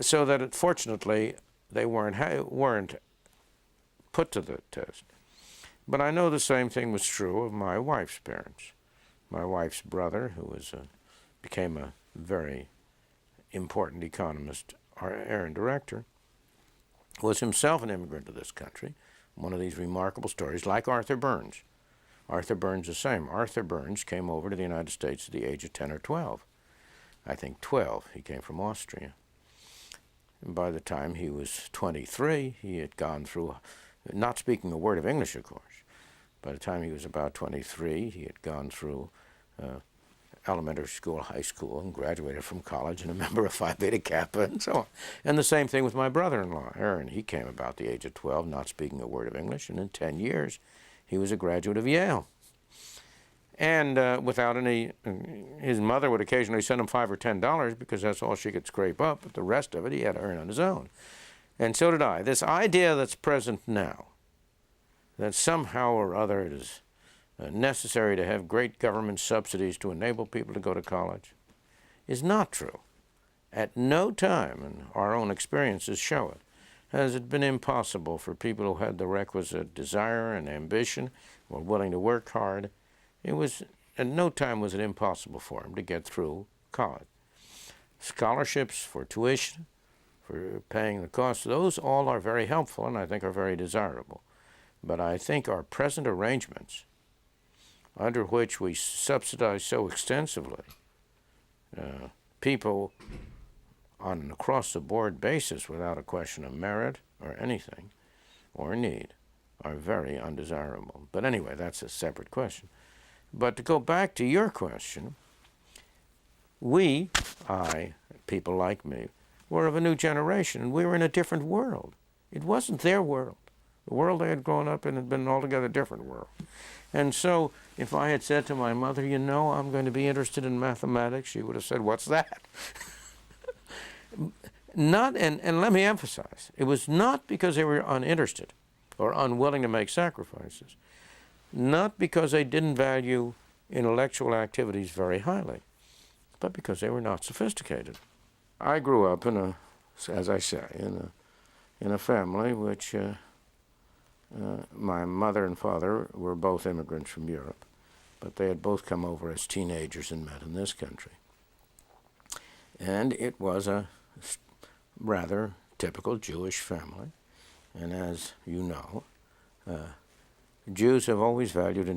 So that, fortunately, they weren't put to the test. But I know the same thing was true of my wife's parents. My wife's brother, who became a very important economist, and director, was himself an immigrant to this country. One of these remarkable stories, like Arthur Burns. Arthur Burns the same. Arthur Burns came over to the United States at the age of 10 or 12. I think, 12. He came from Austria. And by the time he was 23, he had gone through, not speaking a word of English, of course. By the time he was about 23, he had gone through elementary school, high school, and graduated from college, and a member of Phi Beta Kappa, and so on. And the same thing with my brother-in-law, Aaron. He came about the age of 12, not speaking a word of English, and in 10 years, he was a graduate of Yale. And without any, his mother would occasionally send him $5 or $10 because that's all she could scrape up, but the rest of it he had to earn on his own. And so did I. This idea that's present now, that somehow or other it is necessary to have great government subsidies to enable people to go to college, is not true. At no time, and our own experiences show it, has it been impossible for people who had the requisite desire and ambition, were willing to work hard. At no time was it impossible for them to get through college. Scholarships for tuition, for paying the cost, those all are very helpful and I think are very desirable. But I think our present arrangements, under which we subsidize so extensively people on an across-the-board basis without a question of merit or anything or need, are very undesirable. But anyway, that's a separate question. But to go back to your question, people like me, were of a new generation, and we were in a different world. It wasn't their world. The world they had grown up in had been an altogether different world. And so if I had said to my mother, you know, I'm going to be interested in mathematics, she would have said, what's that? And let me emphasize, it was not because they were uninterested or unwilling to make sacrifices, not because they didn't value intellectual activities very highly, but because they were not sophisticated. I grew up as I say, in a family which my mother and father were both immigrants from Europe, but they had both come over as teenagers and met in this country. And it was a rather typical Jewish family, and as you know, Jews have always valued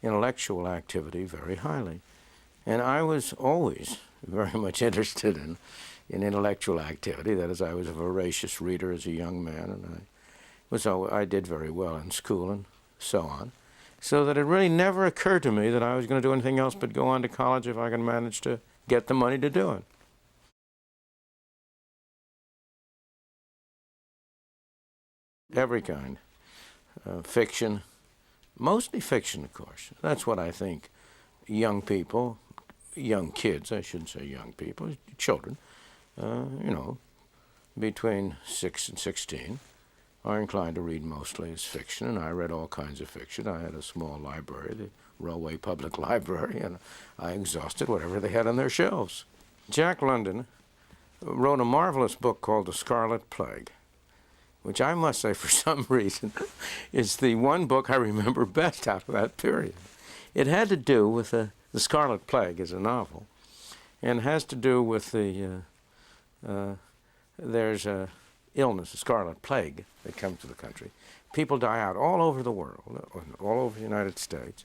intellectual activity very highly. And I was always very much interested in intellectual activity. That is, I was a voracious reader as a young man, and I did very well in school and so on. So that it really never occurred to me that I was going to do anything else but go on to college if I could manage to get the money to do it. Every kind. Fiction, mostly fiction, of course. That's what I think young people, young kids, I shouldn't say young people, children, between 6 and 16, are inclined to read mostly as fiction, and I read all kinds of fiction. I had a small library, the Railway Public Library, and I exhausted whatever they had on their shelves. Jack London wrote a marvelous book called The Scarlet Plague, which I must say for some reason is the one book I remember best out of that period. It had to do with the Scarlet Plague is a novel, and has to do with there's a illness, a scarlet plague, that comes to the country. People die out all over the world, all over the United States,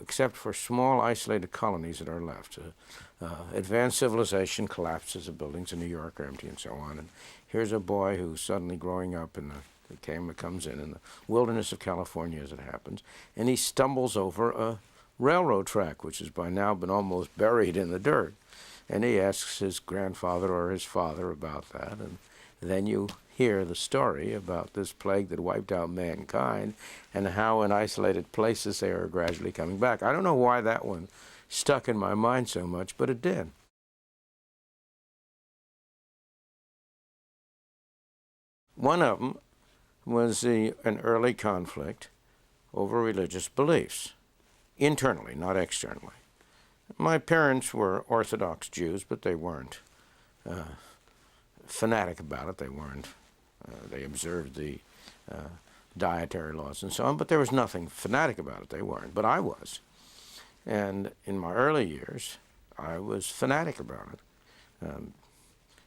except for small isolated colonies that are left. Advanced civilization collapses, the buildings in New York are empty and so on. And here's a boy who's suddenly growing up comes in the wilderness of California as it happens, and he stumbles over a railroad track, which has by now been almost buried in the dirt. And he asks his grandfather or his father about that, and then you hear the story about this plague that wiped out mankind and how in isolated places they are gradually coming back. I don't know why that one stuck in my mind so much, but it did. One of them was an early conflict over religious beliefs, internally, not externally. My parents were Orthodox Jews, but they weren't fanatic about it. They weren't. They observed the dietary laws and so on, but there was nothing fanatic about it. They weren't, but I was. And in my early years, I was fanatic about it.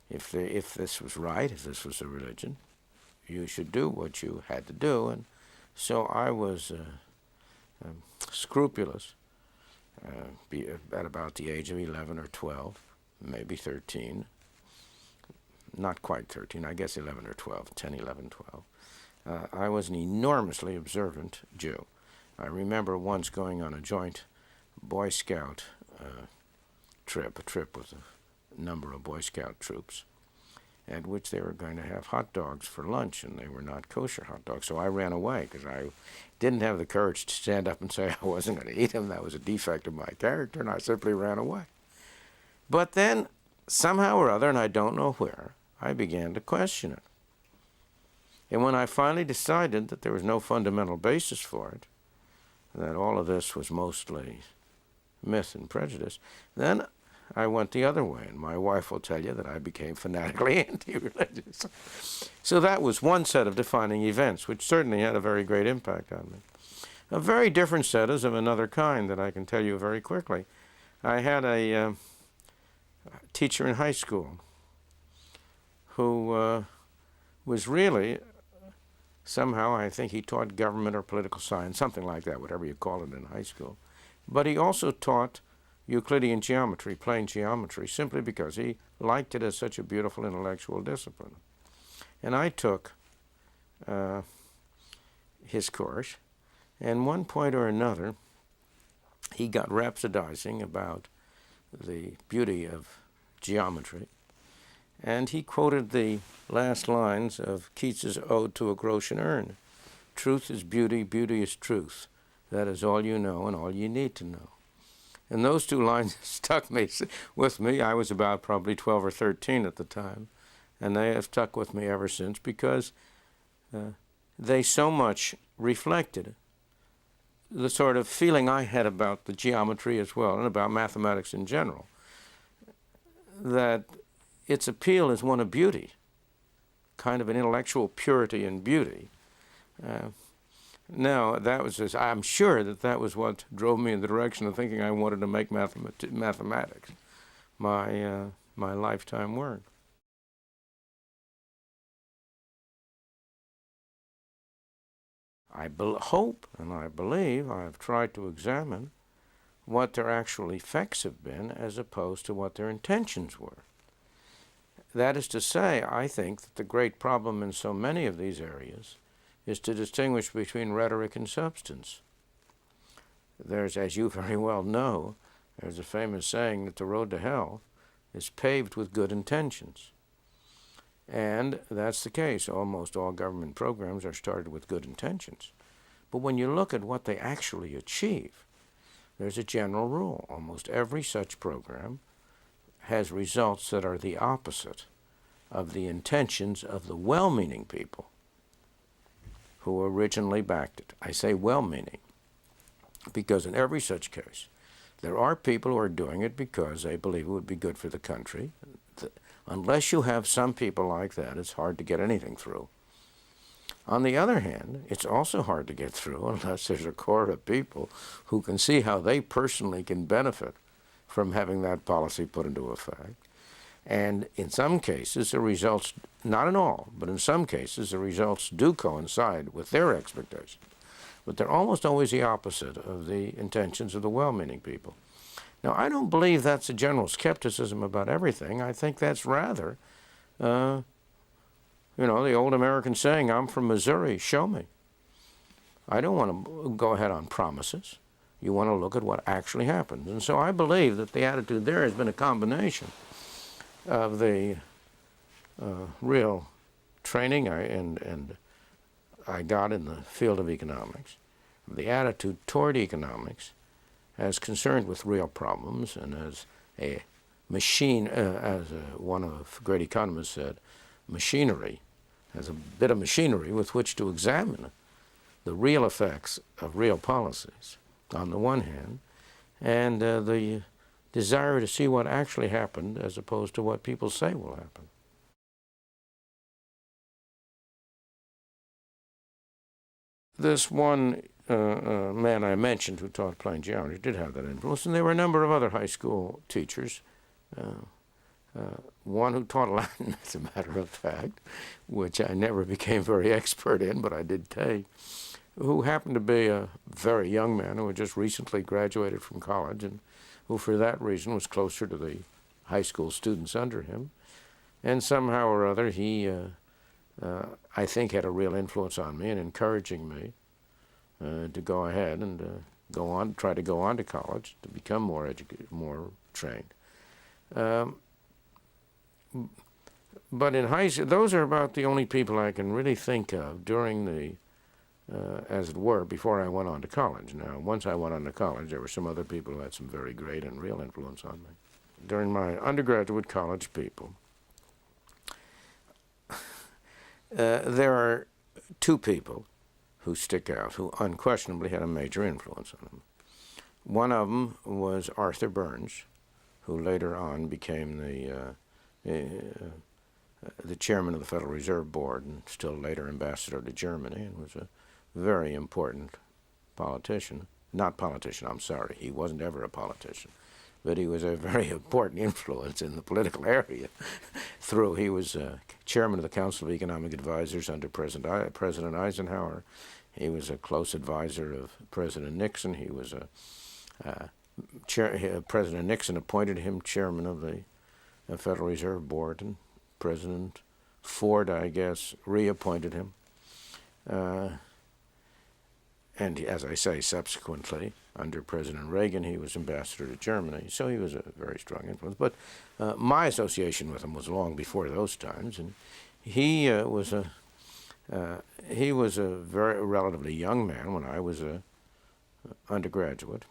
If this was right, if this was a religion, you should do what you had to do. And so I was scrupulous be at about the age of 11 or 12, maybe 13. Not quite 13, I guess 11 or 12, 10, 11, 12. I was an enormously observant Jew. I remember once going on a joint Boy Scout trip, a trip with a number of Boy Scout troops, at which they were going to have hot dogs for lunch, and they were not kosher hot dogs. So I ran away because I didn't have the courage to stand up and say I wasn't going to eat them. That was a defect of my character, and I simply ran away. But then, somehow or other, and I don't know where, I began to question it. And when I finally decided that there was no fundamental basis for it, that all of this was mostly myth and prejudice, then I went the other way, and my wife will tell you that I became fanatically anti-religious. So that was one set of defining events, which certainly had a very great impact on me. A very different set is of another kind that I can tell you very quickly. I had a teacher in high school who was really, somehow, I think he taught government or political science, something like that, whatever you call it in high school. But he also taught Euclidean geometry, plane geometry, simply because he liked it as such a beautiful intellectual discipline. And I took his course, and one point or another, he got rhapsodizing about the beauty of geometry, and he quoted the last lines of Keats's Ode to a Groschen Urn. Truth is beauty, beauty is truth. That is all you know and all you need to know. And those two lines stuck with me. I was about probably 12 or 13 at the time, and they have stuck with me ever since because they so much reflected the sort of feeling I had about the geometry as well, and about mathematics in general, that its appeal is one of beauty, kind of an intellectual purity and beauty. Now, that was I'm sure that was what drove me in the direction of thinking I wanted to make mathematics my lifetime work. I hope and I believe I've tried to examine what their actual effects have been as opposed to what their intentions were. That is to say, I think that the great problem in so many of these areas is to distinguish between rhetoric and substance. There's, as you very well know, there's a famous saying that the road to hell is paved with good intentions. And that's the case. Almost all government programs are started with good intentions. But when you look at what they actually achieve, there's a general rule. Almost every such program has results that are the opposite of the intentions of the well-meaning people who originally backed it. I say well-meaning because in every such case, there are people who are doing it because they believe it would be good for the country. Unless you have some people like that, it's hard to get anything through. On the other hand, it's also hard to get through unless there's a core of people who can see how they personally can benefit from having that policy put into effect. And in some cases, the results, not in all, but in some cases, the results do coincide with their expectations. But they're almost always the opposite of the intentions of the well-meaning people. Now, I don't believe that's a general skepticism about everything. I think that's rather, the old American saying, I'm from Missouri, show me. I don't want to go ahead on promises. You want to look at what actually happens. And so I believe that the attitude there has been a combination of the real training I got in the field of economics, the attitude toward economics as concerned with real problems and as a machine, one of the great economists said, machinery, as a bit of machinery with which to examine the real effects of real policies on the one hand, and the desire to see what actually happened as opposed to what people say will happen. This one man I mentioned who taught plane geometry did have that influence, and there were a number of other high school teachers. One who taught Latin, as a matter of fact, which I never became very expert in, but I did take. who happened to be a very young man who had just recently graduated from college and who for that reason was closer to the high school students under him. And somehow or other he, I think, had a real influence on me in encouraging me to go ahead and try to go on to college, to become more educated, more trained. But in high school, those are about the only people I can really think of during the, as it were, before I went on to college. Now, once I went on to college, there were some other people who had some very great and real influence on me. During my undergraduate college people, there are two people who stick out, who unquestionably had a major influence on them. One of them was Arthur Burns, who later on became the chairman of the Federal Reserve Board and still later ambassador to Germany, and was a very important politician. Not politician, I'm sorry, he wasn't ever a politician, but he was a very important influence in the political area. He was chairman of the Council of Economic Advisors under President Eisenhower. He was a close advisor of President Nixon. He was President Nixon appointed him chairman of the Federal Reserve Board, and President Ford, I guess, reappointed him. And as I say, subsequently, under President Reagan, he was ambassador to Germany, so he was a very strong influence. But my association with him was long before those times, and he was a very relatively young man when I was an undergraduate.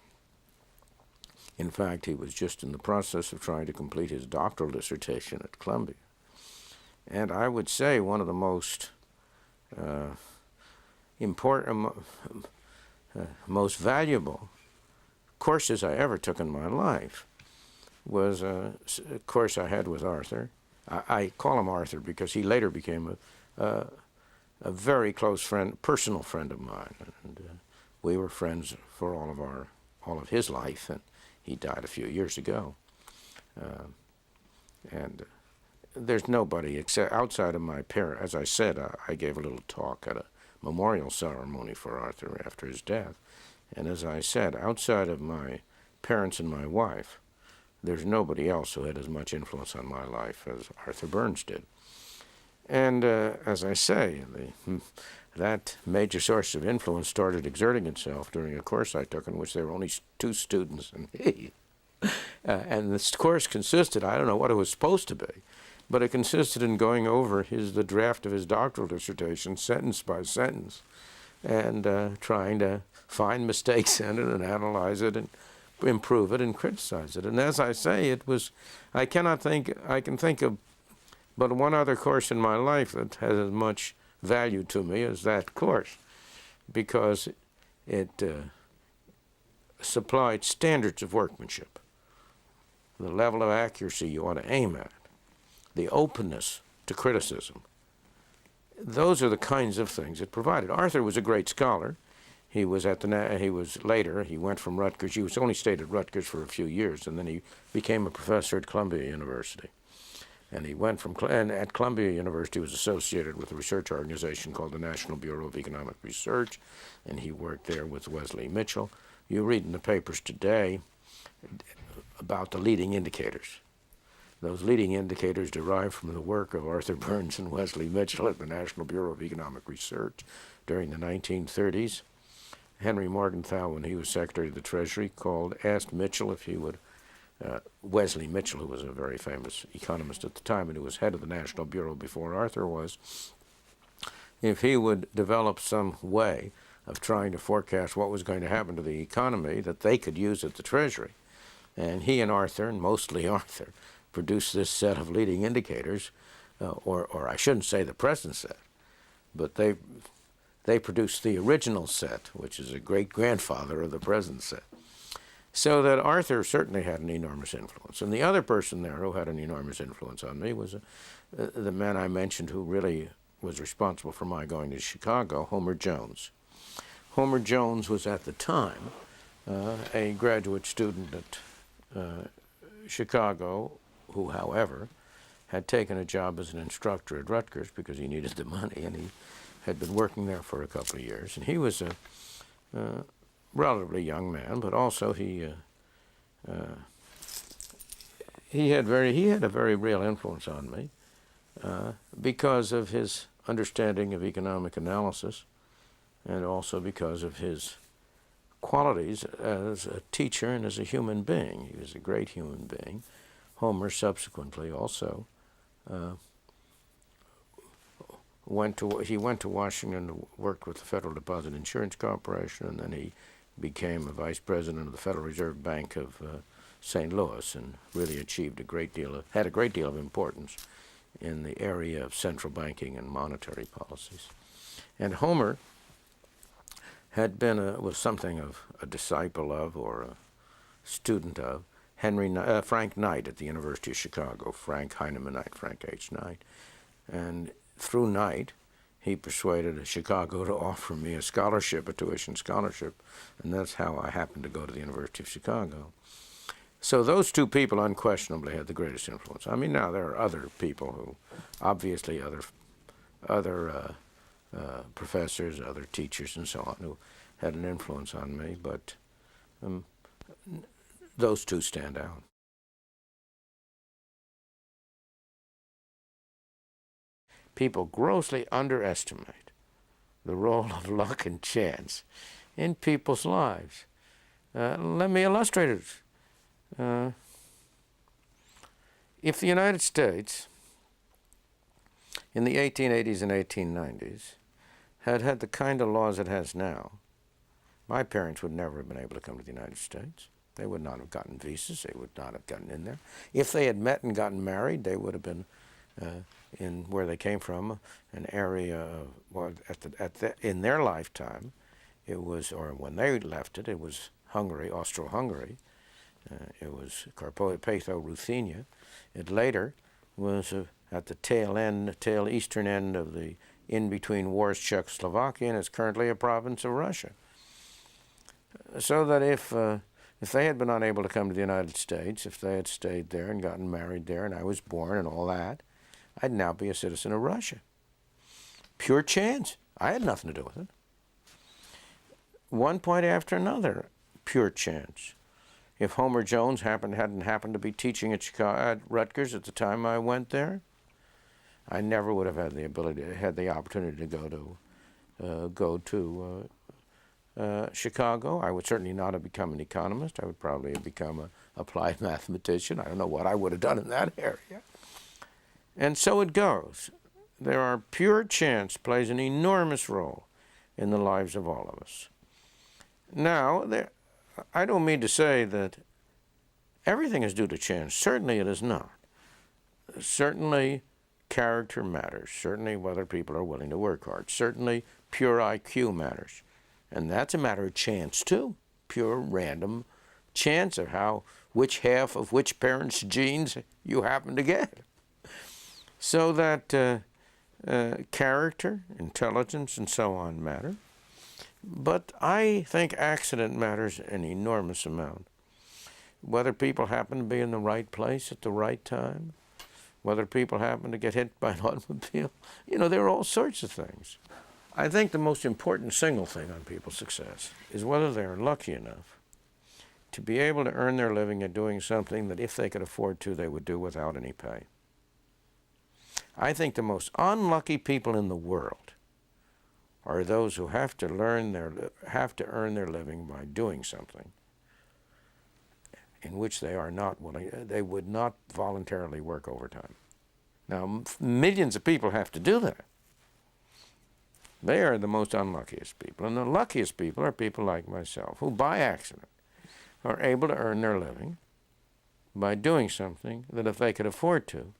In fact, he was just in the process of trying to complete his doctoral dissertation at Columbia. And I would say one of the most important, most valuable courses I ever took in my life was a course I had with Arthur. I call him Arthur because he later became a very close friend, personal friend of mine, and we were friends for all of his life, and he died a few years ago. And there's nobody except outside of my parents. As I said, I gave a little talk at a memorial ceremony for Arthur after his death. And as I said, outside of my parents and my wife, there's nobody else who had as much influence on my life as Arthur Burns did. And as I say, that major source of influence started exerting itself during a course I took in which there were only 2 students and me. And this course consisted, I don't know what it was supposed to be, but it consisted in going over the draft of his doctoral dissertation sentence by sentence and trying to find mistakes in it and analyze it and improve it and criticize it. And as I say, I can think of but one other course in my life that has as much value to me as that course, because it supplied standards of workmanship, the level of accuracy you ought to aim at, the openness to criticism. Those are the kinds of things it provided. Arthur was a great scholar. He went from Rutgers. He only stayed at Rutgers for a few years, and then he became a professor at Columbia University. And he went and at Columbia University was associated with a research organization called the National Bureau of Economic Research, and he worked there with Wesley Mitchell. You read in the papers today about the leading indicators. Those leading indicators derived from the work of Arthur Burns and Wesley Mitchell at the National Bureau of Economic Research during the 1930s. Henry Morgenthau, when he was Secretary of the Treasury, asked Mitchell if he would Wesley Mitchell, who was a very famous economist at the time and who was head of the National Bureau before Arthur was, if he would develop some way of trying to forecast what was going to happen to the economy that they could use at the Treasury. And he and Arthur, and mostly Arthur, produced this set of leading indicators, or I shouldn't say the present set, but they produced the original set, which is a great-grandfather of the present set. So that Arthur certainly had an enormous influence. And the other person there who had an enormous influence on me was the man I mentioned who really was responsible for my going to Chicago, Homer Jones. Homer Jones was at the time a graduate student at Chicago who, however, had taken a job as an instructor at Rutgers because he needed the money, and had been working there for a couple of years, and he was a relatively young man, but also he had a very real influence on me because of his understanding of economic analysis, and also because of his qualities as a teacher and as a human being. He was a great human being. Homer subsequently also went to Washington to work with the Federal Deposit Insurance Corporation, and then he became a vice president of the Federal Reserve Bank of St. Louis, and really had a great deal of importance in the area of central banking and monetary policies. And Homer had been was something of a disciple of, or a student of, Frank Knight at the University of Chicago, Frank Heinemann Knight, Frank H. Knight. And through Knight, he persuaded Chicago to offer me a scholarship, a tuition scholarship, and that's how I happened to go to the University of Chicago. So those two people unquestionably had the greatest influence. I mean, now there are other people who, obviously other professors, other teachers, and so on, who had an influence on me, but those two stand out. People grossly underestimate the role of luck and chance in people's lives. Let me illustrate it. If the United States in the 1880s and 1890s had had the kind of laws it has now, my parents would never have been able to come to the United States. They would not have gotten visas. They would not have gotten in there. If they had met and gotten married, they would have been in where they came from, an area, well, in their lifetime, it was, or when they left it, it was Hungary, Austro-Hungary. It was Carpatho-Ruthenia. It later was at the tail eastern end of the in-between wars Czechoslovakia, and it's currently a province of Russia. So that if they had been unable to come to the United States, if they had stayed there and gotten married there, and I was born and all that, I'd now be a citizen of Russia. Pure chance. I had nothing to do with it. One point after another, pure chance. If Homer Jones hadn't happened to be teaching at Rutgers at the time I went there, I never would have had the opportunity to go to Chicago. I would certainly not have become an economist. I would probably have become an applied mathematician. I don't know what I would have done in that area. And so it goes. Pure chance plays an enormous role in the lives of all of us. Now, I don't mean to say that everything is due to chance. Certainly it is not. Certainly character matters. Certainly whether people are willing to work hard. Certainly pure IQ matters. And that's a matter of chance too. Pure random chance of which half of which parent's genes you happen to get. So that character, intelligence, and so on matter. But I think accident matters an enormous amount. Whether people happen to be in the right place at the right time, whether people happen to get hit by an automobile, there are all sorts of things. I think the most important single thing on people's success is whether they're lucky enough to be able to earn their living at doing something that if they could afford to, they would do without any pay. I think the most unlucky people in the world are those who have to earn their living by doing something in which they would not voluntarily work overtime. Now, millions of people have to do that. They are the most unluckiest people. And the luckiest people are people like myself, who by accident are able to earn their living by doing something that if they could afford to,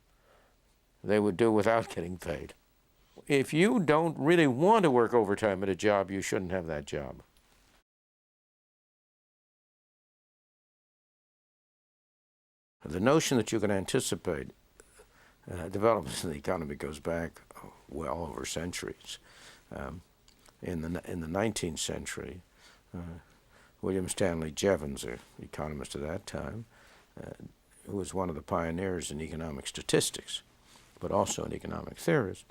they would do without getting paid. If you don't really want to work overtime at a job, you shouldn't have that job. The notion that you can anticipate developments in the economy goes back well over centuries. In the 19th century, William Stanley Jevons, an economist at that time, who was one of the pioneers in economic statistics, but also an economic theorist,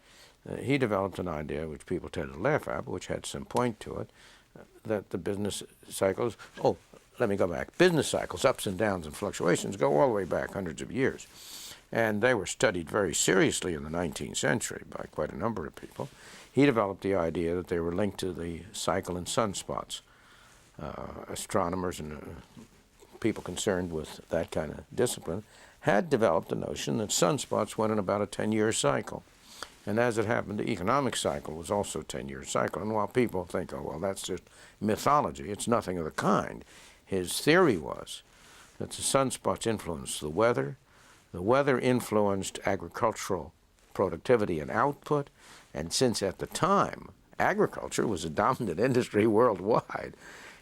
he developed an idea which people tend to laugh at, but which had some point to it, that the business cycles, oh, let me go back. Business cycles, ups and downs and fluctuations, go all the way back hundreds of years. And they were studied very seriously in the 19th century by quite a number of people. He developed the idea that they were linked to the cycle in sunspots. Astronomers and people concerned with that kind of discipline had developed the notion that sunspots went in about a 10-year cycle. And as it happened, the economic cycle was also a 10-year cycle. And while people think, oh, well, that's just mythology, it's nothing of the kind. His theory was that the sunspots influenced the weather influenced agricultural productivity and output, and since at the time agriculture was a dominant industry worldwide,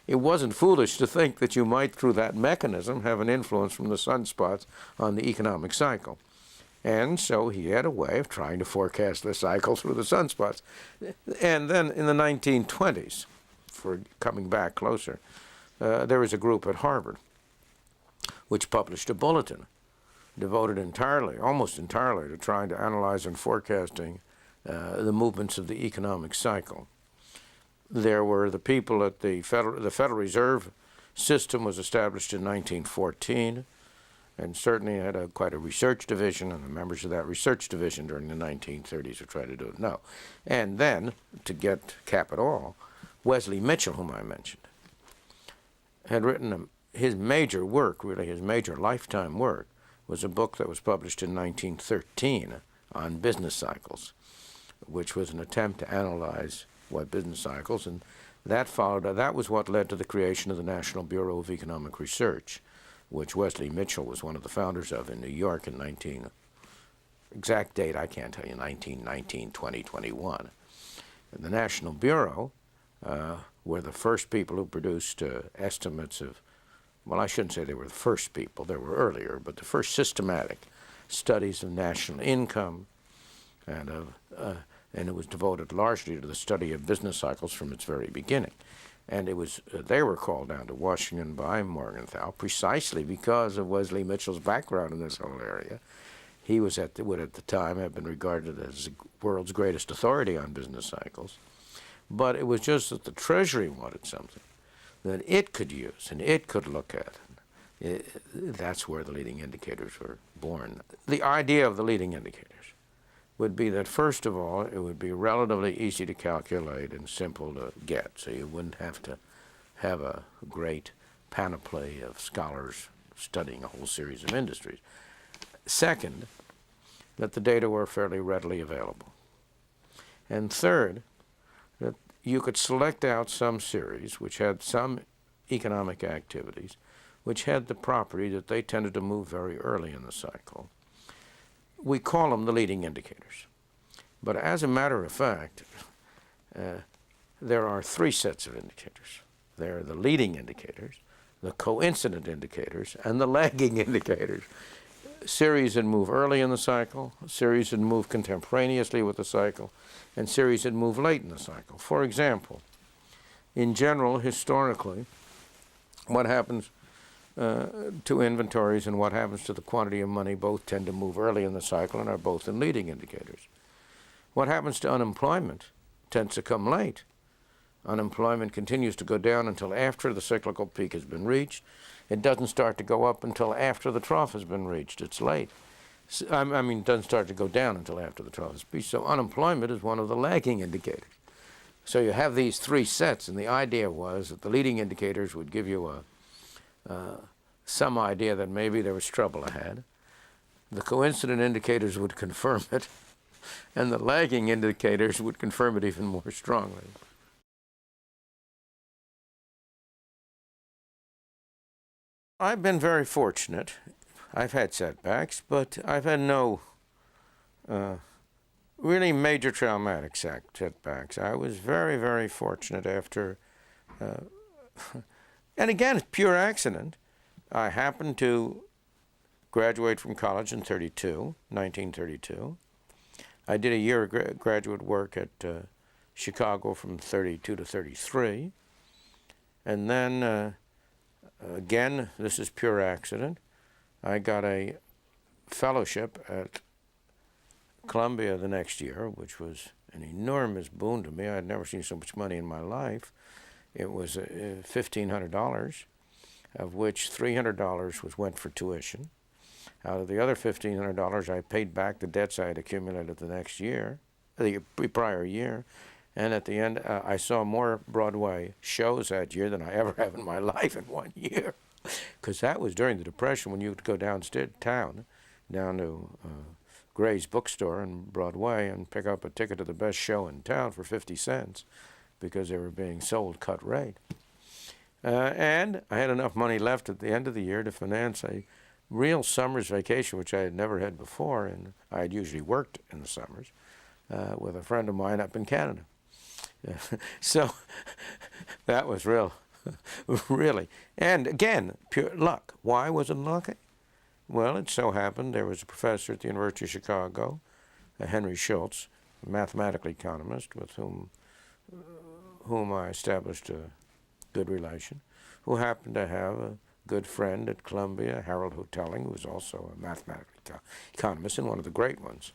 it wasn't foolish to think that you might, through that mechanism, have an influence from the sunspots on the economic cycle. And so he had a way of trying to forecast the cycle through the sunspots. And then in the 1920s, for coming back closer, there was a group at Harvard which published a bulletin devoted entirely, almost entirely, to trying to analyze and forecasting the movements of the economic cycle. There were the people at the Federal Reserve System was established in 1914, and certainly had quite a research division, and the members of that research division during the 1930s were trying to do it now. And then, to cap it all, Wesley Mitchell, whom I mentioned, had written his major work, really his major lifetime work, was a book that was published in 1913 on business cycles, which was an attempt to analyze what business cycles, and that was what led to the creation of the National Bureau of Economic Research, which Wesley Mitchell was one of the founders of in New York in exact date I can't tell you, 1919, 2021. And the National Bureau were the first people who produced estimates of, well, I shouldn't say they were the first people, there were earlier, but the first systematic studies of national income, and it was devoted largely to the study of business cycles from its very beginning. And they were called down to Washington by Morgenthau precisely because of Wesley Mitchell's background in this whole area. He would at the time have been regarded as the world's greatest authority on business cycles. But it was just that the Treasury wanted something that it could use and it could look at. That's where the leading indicators were born. The idea of the leading indicators would be that, first of all, it would be relatively easy to calculate and simple to get, so you wouldn't have to have a great panoply of scholars studying a whole series of industries. Second, that the data were fairly readily available. And third, that you could select out some series which had some economic activities which had the property that they tended to move very early in the cycle. We call them the leading indicators. But as a matter of fact, there are three sets of indicators. There are the leading indicators, the coincident indicators, and the lagging indicators. Series that move early in the cycle, series that move contemporaneously with the cycle, and series that move late in the cycle. For example, in general, historically, what happens to inventories and what happens to the quantity of money both tend to move early in the cycle and are both in leading indicators. What happens to unemployment tends to come late. Unemployment continues to go down until after the cyclical peak has been reached. It doesn't start to go up until after the trough has been reached. It's late. It doesn't start to go down until after the trough is reached. So unemployment is one of the lagging indicators. So you have these three sets, and the idea was that the leading indicators would give you some idea that maybe there was trouble ahead. The coincident indicators would confirm it, and the lagging indicators would confirm it even more strongly. I've been very fortunate. I've had setbacks, but I've had no really major traumatic setbacks. I was very, very fortunate after, and again, it's pure accident. I happened to graduate from college in 1932. I did a year of graduate work at Chicago from 32 to 33. And then, again, this is pure accident. I got a fellowship at Columbia the next year, which was an enormous boon to me. I had never seen so much money in my life. It was $1,500, of which $300 went for tuition. Out of the other $1,500, I paid back the debts I had accumulated the next year, the prior year. And at the end, I saw more Broadway shows that year than I ever have in my life in 1 year. Because that was during the Depression, when you would go downtown, down to Gray's bookstore in Broadway and pick up a ticket to the best show in town for 50 cents because they were being sold cut rate. And I had enough money left at the end of the year to finance a real summer's vacation, which I had never had before, and I had usually worked in the summers, with a friend of mine up in Canada. So that was real, really. And again, pure luck. Why was it lucky? Well, it so happened there was a professor at the University of Chicago, Henry Schultz, a mathematical economist with whom I established a good relation, who happened to have a good friend at Columbia, Harold Hotelling, who was also a mathematical economist and one of the great ones.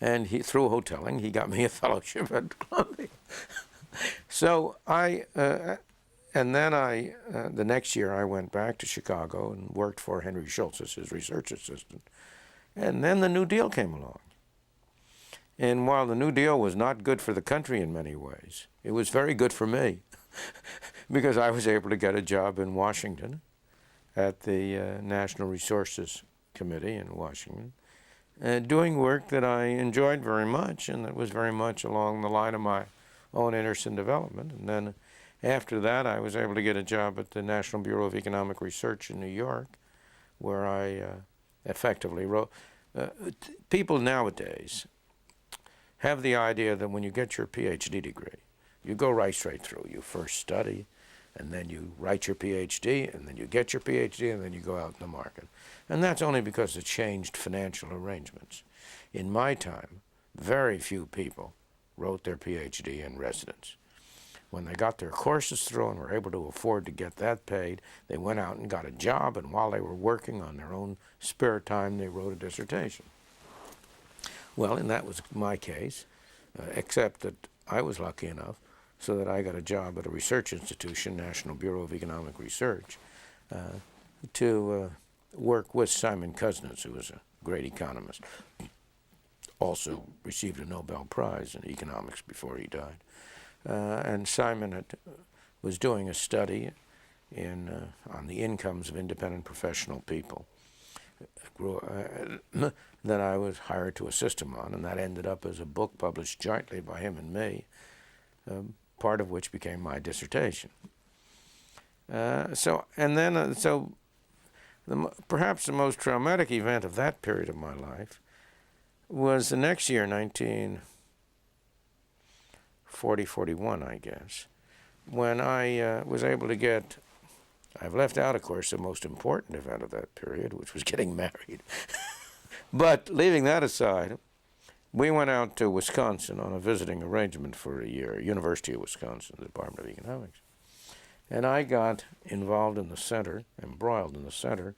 And through Hotelling, he got me a fellowship at Columbia. So the next year I went back to Chicago and worked for Henry Schultz as his research assistant. And then the New Deal came along. And while the New Deal was not good for the country in many ways, it was very good for me because I was able to get a job in Washington at the National Resources Committee in Washington, doing work that I enjoyed very much and that was very much along the line of my own interest in development. And then after that, I was able to get a job at the National Bureau of Economic Research in New York, where I effectively wrote. People nowadays have the idea that when you get your PhD degree, you go right straight through. You first study, and then you write your PhD, and then you get your PhD, and then you go out in the market. And that's only because of changed financial arrangements. In my time, very few people wrote their PhD in residence. When they got their courses through and were able to afford to get that paid, they went out and got a job, and while they were working on their own spare time, they wrote a dissertation. Well, and that was my case, except that I was lucky enough so that I got a job at a research institution, National Bureau of Economic Research, to work with Simon Kuznets, who was a great economist. Also received a Nobel Prize in economics before he died. And Simon was doing a study on the incomes of independent professional people that I was hired to assist him on, and that ended up as a book published jointly by him and me, part of which became my dissertation. Perhaps the most traumatic event of that period of my life was the next year, 1940-41, I guess, when I was able to get, I've left out, of course, the most important event of that period, which was getting married. But leaving that aside, we went out to Wisconsin on a visiting arrangement for a year, University of Wisconsin, the Department of Economics. And I got involved in the center, embroiled in the center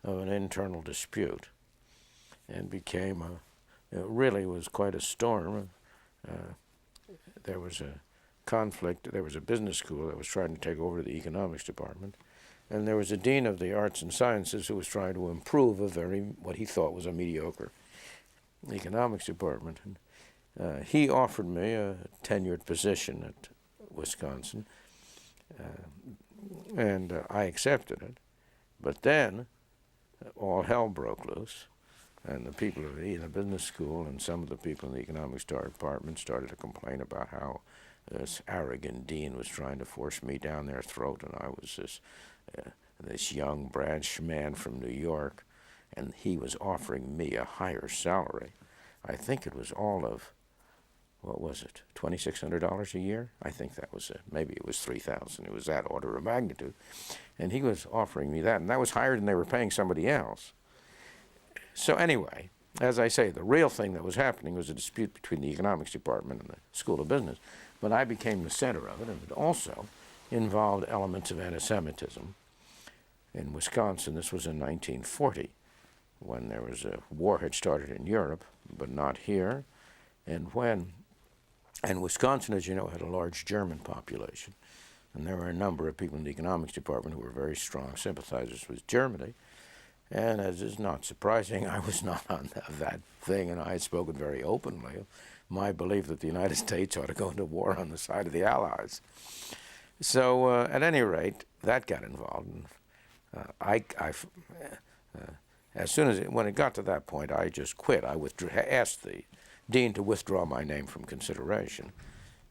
of an internal dispute, and became it really was quite a storm. There was a conflict. There was a business school that was trying to take over the economics department, and there was a dean of the arts and sciences who was trying to improve what he thought was a mediocre economics department. And he offered me a tenured position at Wisconsin, and I accepted it. But then all hell broke loose, and the people of the business school and some of the people in the economics department started to complain about how this arrogant dean was trying to force me down their throat, and I was this young brash man from New York, and he was offering me a higher salary. I think it was all of, what was it, $2,600 a year? I think that was it. Maybe it was $3,000. It was that order of magnitude. And he was offering me that, and that was higher than they were paying somebody else. So anyway, as I say, the real thing that was happening was a dispute between the economics department and the School of Business, but I became the center of it, and it also involved elements of anti-Semitism. In Wisconsin, this was in 1940, when there was a war had started in Europe, but not here, and Wisconsin, as you know, had a large German population, and there were a number of people in the economics department who were very strong sympathizers with Germany. And as is not surprising, I was not on that thing, and I had spoken very openly of my belief that the United States ought to go into war on the side of the Allies. So at any rate, that got involved. And as soon as when it got to that point, I just quit. I asked the dean to withdraw my name from consideration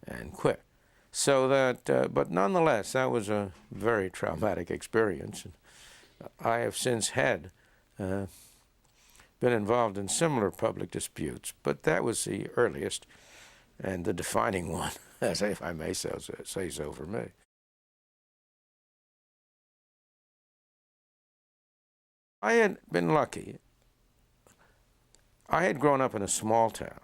and quit. So that, but nonetheless, that was a very traumatic experience. I have since had been involved in similar public disputes, but that was the earliest and the defining one, as if I may say so for me. I had been lucky. I had grown up in a small town,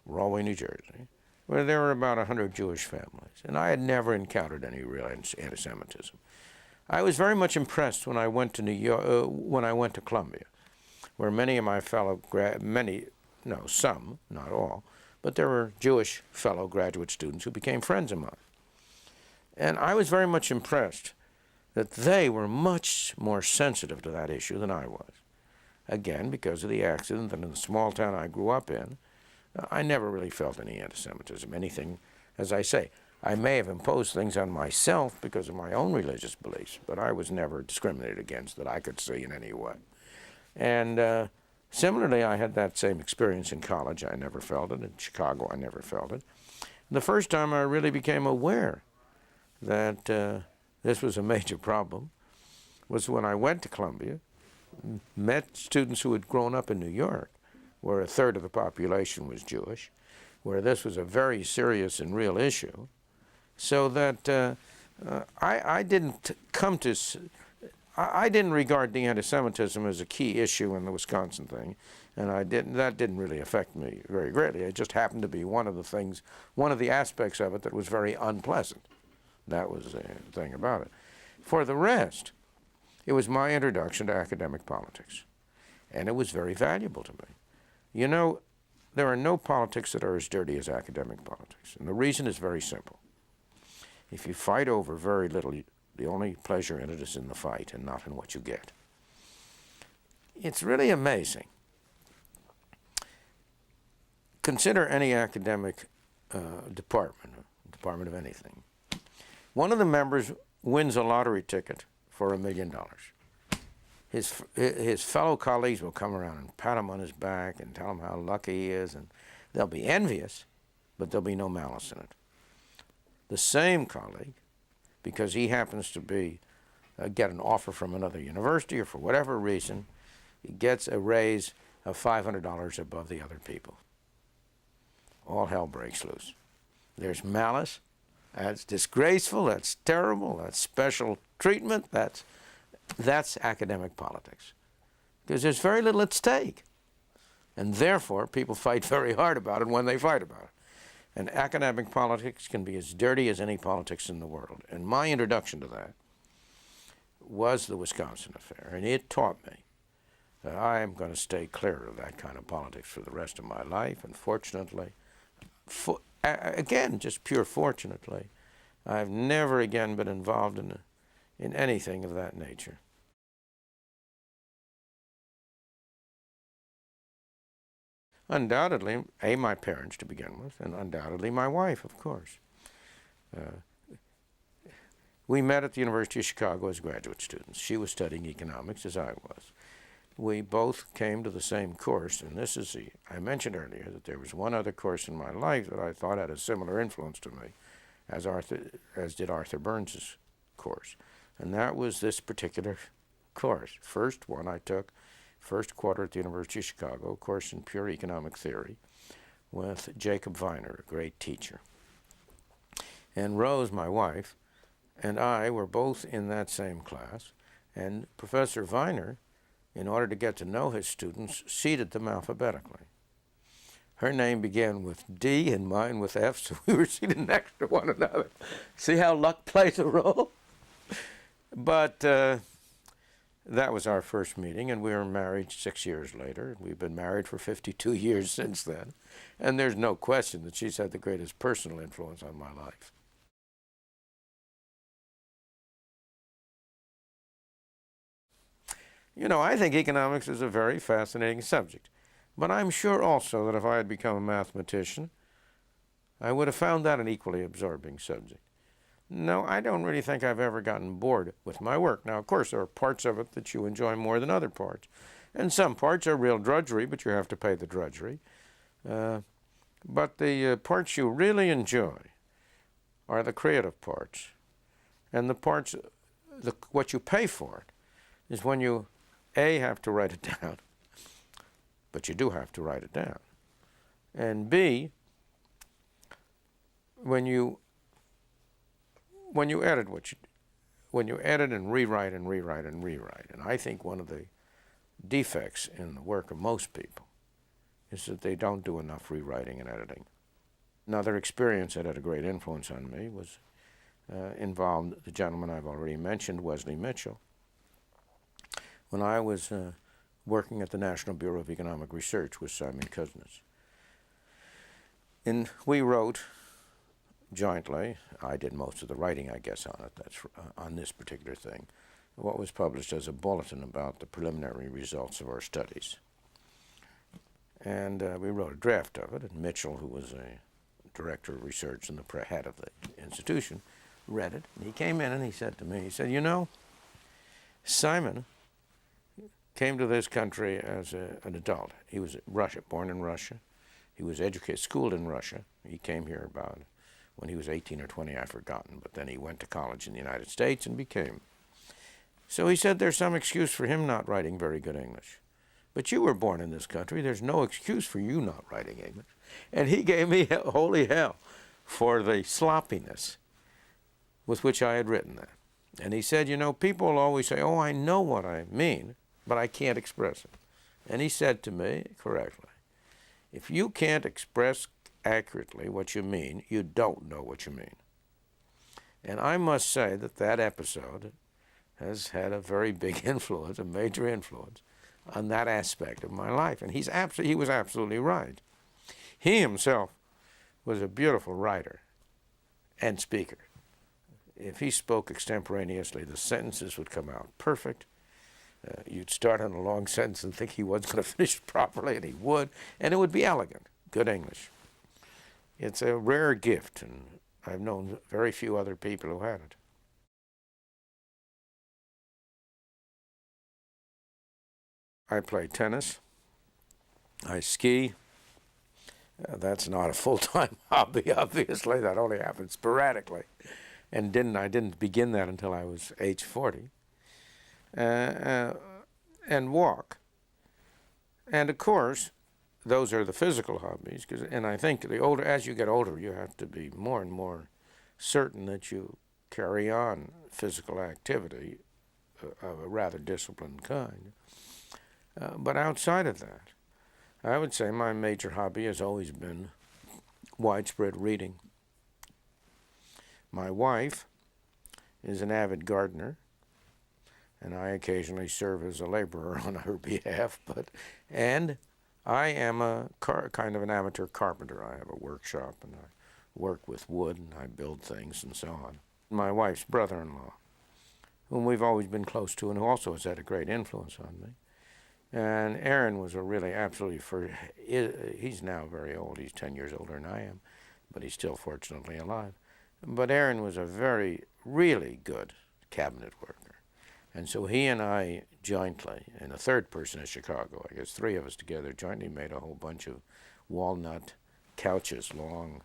Rahway, New Jersey, where there were about 100 Jewish families, and I had never encountered any real anti-Semitism. I was very much impressed when I went to New York, when I went to Columbia, where many of my some, not all, but there were Jewish fellow graduate students who became friends of mine. And I was very much impressed that they were much more sensitive to that issue than I was. Again, because of the accident, and in the small town I grew up in, I never really felt any anti-Semitism, anything, as I say. I may have imposed things on myself because of my own religious beliefs, but I was never discriminated against that I could see in any way. And similarly, I had that same experience in college. I never felt it. In Chicago, I never felt it. The first time I really became aware that this was a major problem was when I went to Columbia, met students who had grown up in New York, where a third of the population was Jewish, where this was a very serious and real issue, so that I didn't regard the anti-Semitism as a key issue in the Wisconsin thing, and that didn't really affect me very greatly. It just happened to be one of the aspects of it that was very unpleasant. That was the thing about it. For the rest, it was my introduction to academic politics, and it was very valuable to me. You know, there are no politics that are as dirty as academic politics, and the reason is very simple. If you fight over very little, the only pleasure in it is in the fight and not in what you get. It's really amazing. Consider any academic department of anything. One of the members wins a lottery ticket for $1 million. His fellow colleagues will come around and pat him on his back and tell him how lucky he is, and they'll be envious, but there'll be no malice in it. The same colleague, because he happens to get an offer from another university or for whatever reason, he gets a raise of $500 above the other people. All hell breaks loose. There's malice. That's disgraceful, that's terrible, that's special treatment, that's academic politics. Because there's very little at stake. And therefore, people fight very hard about it when they fight about it. And academic politics can be as dirty as any politics in the world. And my introduction to that was the Wisconsin affair. And it taught me that I am going to stay clear of that kind of politics for the rest of my life. And fortunately, again, just pure fortunately, I've never again been involved in anything of that nature. Undoubtedly, my parents to begin with, and undoubtedly my wife, of course. We met at the University of Chicago as graduate students. She was studying economics as I was. We both came to the same course, and this is I mentioned earlier that there was one other course in my life that I thought had a similar influence to me, as did Arthur Burns's course, and that was this particular course. First one I took, first quarter at the University of Chicago, a course in pure economic theory with Jacob Viner, a great teacher. And Rose, my wife, and I were both in that same class, and Professor Viner, in order to get to know his students, seated them alphabetically. Her name began with D and mine with F, so we were seated next to one another. See how luck plays a role? But that was our first meeting, and we were married 6 years later. We've been married for 52 years since then, and there's no question that she's had the greatest personal influence on my life. You know, I think economics is a very fascinating subject, but I'm sure also that if I had become a mathematician, I would have found that an equally absorbing subject. No, I don't really think I've ever gotten bored with my work. Now, of course, there are parts of it that you enjoy more than other parts. And some parts are real drudgery, but you have to pay the drudgery. But the parts you really enjoy are the creative parts. And the parts, what you pay for it, is when you, A, have to write it down, but you do have to write it down. And B, when you edit when you edit and rewrite and rewrite and rewrite, and I think one of the defects in the work of most people is that they don't do enough rewriting and editing. Another experience that had a great influence on me was involved the gentleman I've already mentioned, Wesley Mitchell. When I was working at the National Bureau of Economic Research with Simon Kuznets, and we wrote jointly, I did most of the writing, I guess, on it, that's on this particular thing, what was published as a bulletin about the preliminary results of our studies. And we wrote a draft of it, and Mitchell, who was a director of research and the head of the institution, read it, and he came in and he said to me, he said, you know, Simon came to this country as an adult. He was born in Russia. He was schooled in Russia. He came here about when he was 18 or 20, I've forgotten, but then he went to college in the United States and became. So he said there's some excuse for him not writing very good English. But you were born in this country. There's no excuse for you not writing English. And he gave me holy hell for the sloppiness with which I had written that. And he said, you know, people will always say, oh, I know what I mean, but I can't express it. And he said to me correctly, if you can't express accurately what you mean, you don't know what you mean. And I must say that that episode has had a very big influence, a major influence, on that aspect of my life. And he was absolutely right. He himself was a beautiful writer and speaker. If he spoke extemporaneously, the sentences would come out perfect. You'd start on a long sentence and think he wasn't going to finish it properly, and he would, and it would be elegant, good English. It's a rare gift, and I've known very few other people who had it. I play tennis. I ski. That's not a full-time hobby, obviously. That only happens sporadically. And I didn't begin that until I was age 40. And walk. And of course, those are the physical hobbies. And I think as you get older, you have to be more and more certain that you carry on physical activity of a rather disciplined kind. But outside of that, I would say my major hobby has always been widespread reading. My wife is an avid gardener, and I occasionally serve as a laborer on her behalf. And I am a kind of an amateur carpenter. I have a workshop, and I work with wood, and I build things, and so on. My wife's brother-in-law, whom we've always been close to, and who also has had a great influence on me. And Aaron was a really he's now very old. He's 10 years older than I am, but he's still fortunately alive. But Aaron was a really good cabinet worker. And so he and I jointly, and a third person in Chicago, I guess 3 of us together, jointly made a whole bunch of walnut couches, long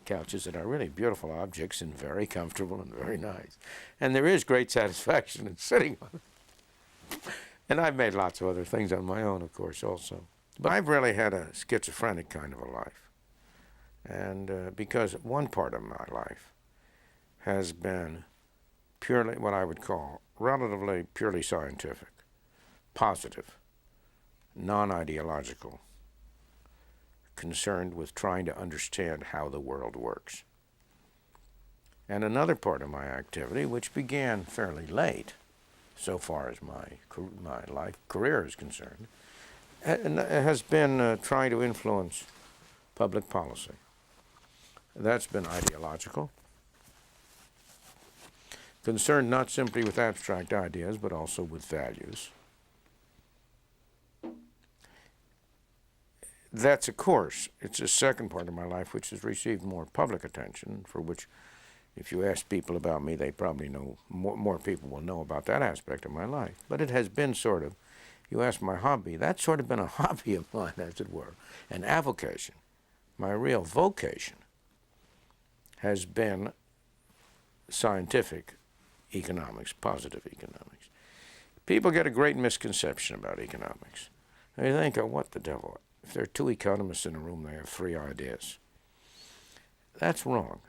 couches that are really beautiful objects and very comfortable and very nice. And there is great satisfaction in sitting on them. And I've made lots of other things on my own, of course, also. But I've really had a schizophrenic kind of a life. And because one part of my life has been purely what I would call relatively purely scientific, positive, non-ideological, concerned with trying to understand how the world works. And another part of my activity, which began fairly late, so far as my life career is concerned, has been trying to influence public policy. That's been ideological, concerned not simply with abstract ideas, but also with values. That's a course. It's a second part of my life which has received more public attention, for which, if you ask people about me, they probably know, more people will know about that aspect of my life. But it has been sort of, you ask my hobby, that's sort of been a hobby of mine, as it were, an avocation. My real vocation has been scientific economics, positive economics. People get a great misconception about economics. They think, oh, what the devil? If there are two economists in a room, they have three ideas. That's wrong.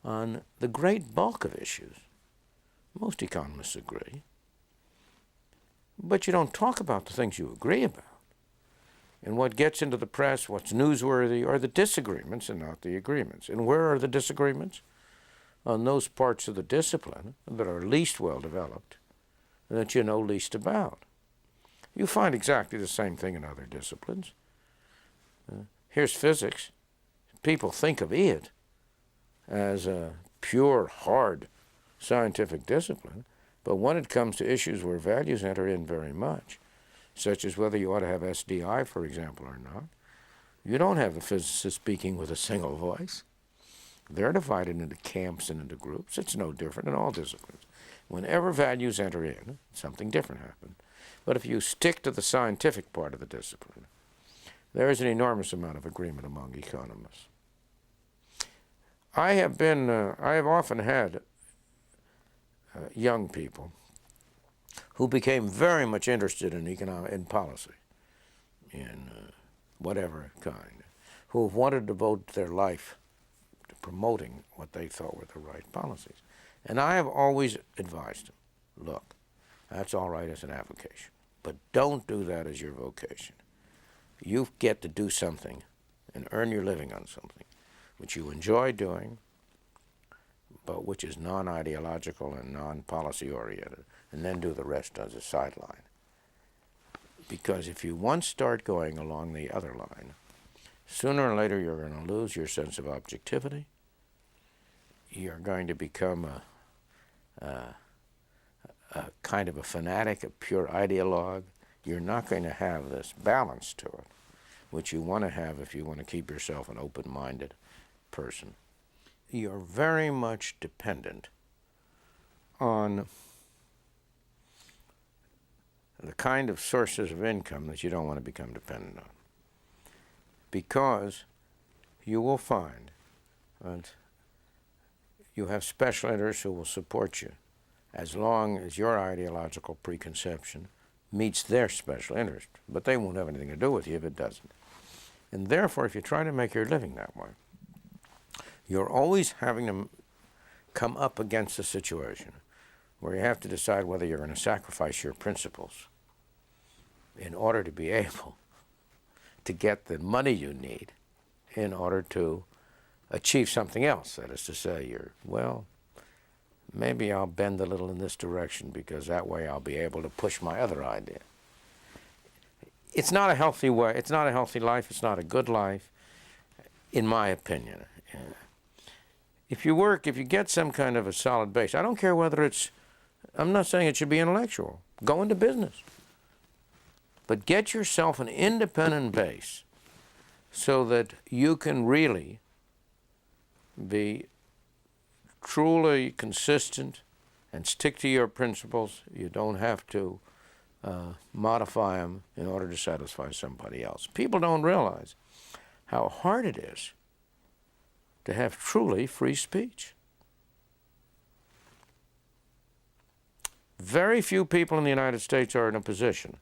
On the great bulk of issues, most economists agree. But you don't talk about the things you agree about. And what gets into the press, what's newsworthy, are the disagreements and not the agreements. And where are the disagreements? On those parts of the discipline that are least well developed and that you know least about. You find exactly the same thing in other disciplines. Here's physics. People think of it as a pure, hard scientific discipline, but when it comes to issues where values enter in very much, such as whether you ought to have SDI, for example, or not, you don't have the physicists speaking with a single voice. They're divided into camps and into groups. It's no different in all disciplines. Whenever values enter in, something different happens. But if you stick to the scientific part of the discipline, there is an enormous amount of agreement among economists. I have often had young people who became very much interested in policy, in whatever kind, who have wanted to devote their life to promoting what they thought were the right policies. And I have always advised them, look, that's all right as an avocation, but don't do that as your vocation. You get to do something and earn your living on something which you enjoy doing, but which is non-ideological and non-policy oriented, and then do the rest as a sideline. Because if you once start going along the other line, sooner or later you're going to lose your sense of objectivity. You're going to become a kind of a fanatic, a pure ideologue. You're not going to have this balance to it, which you want to have if you want to keep yourself an open-minded person. You're very much dependent on the kind of sources of income that you don't want to become dependent on. Because you will find that you have special interests who will support you as long as your ideological preconception meets their special interest. But they won't have anything to do with you if it doesn't. And therefore, if you try to make your living that way, you're always having to come up against a situation where you have to decide whether you're going to sacrifice your principles in order to be able to get the money you need in order to achieve something else. That is to say, maybe I'll bend a little in this direction because that way I'll be able to push my other idea. It's not a healthy way. It's not a healthy life. It's not a good life, in my opinion. If you get some kind of a solid base, I don't care whether I'm not saying it should be intellectual. Go into business. But get yourself an independent base so that you can really be truly consistent and stick to your principles. You don't have to modify them in order to satisfy somebody else. People don't realize how hard it is to have truly free speech. Very few people in the United States are in a position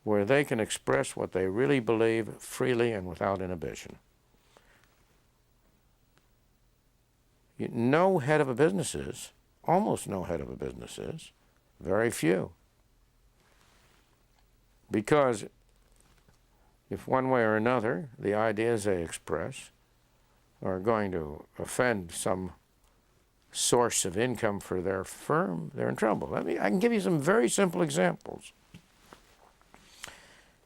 where they can express what they really believe freely and without inhibition. No head of a business is, almost no head of a business is, very few. Because if one way or another the ideas they express are going to offend some source of income for their firm, they're in trouble. I can give you some very simple examples.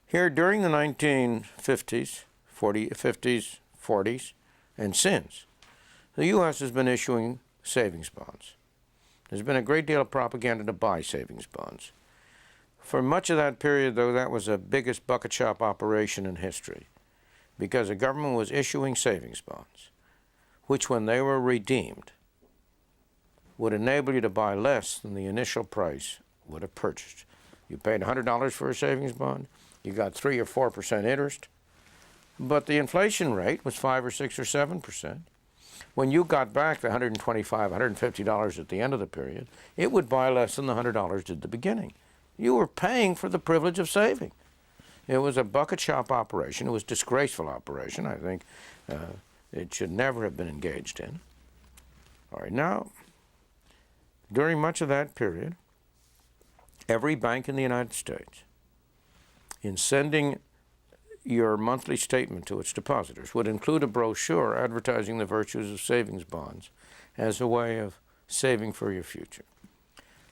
Here, during the 1950s, 50s, 40s, and since, the U.S. has been issuing savings bonds. There's been a great deal of propaganda to buy savings bonds. For much of that period, though, that was the biggest bucket shop operation in history, because the government was issuing savings bonds, which, when they were redeemed, would enable you to buy less than the initial price would have purchased. You paid $100 for a savings bond, you got 3 or 4% interest, but the inflation rate was 5 or 6 or 7%. When you got back the $125, $150 at the end of the period, it would buy less than the $100 did at the beginning. You were paying for the privilege of saving. It was a bucket shop operation. It was a disgraceful operation. I think it should never have been engaged in. All right, now, during much of that period, every bank in the United States, in sending your monthly statement to its depositors, would include a brochure advertising the virtues of savings bonds as a way of saving for your future.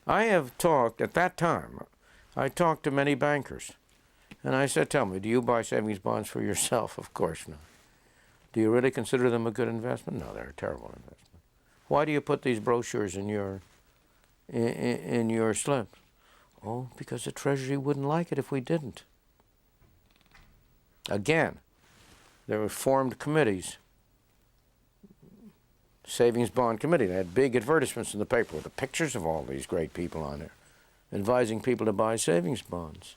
I have talked, at that time, I talked to many bankers, and I said, tell me, do you buy savings bonds for yourself? Of course not. Do you really consider them a good investment? No, they're a terrible investment. Why do you put these brochures in your slips? Oh, because the Treasury wouldn't like it if we didn't. Again, there were formed committees, savings bond committee. They had big advertisements in the paper with the pictures of all these great people on there, advising people to buy savings bonds.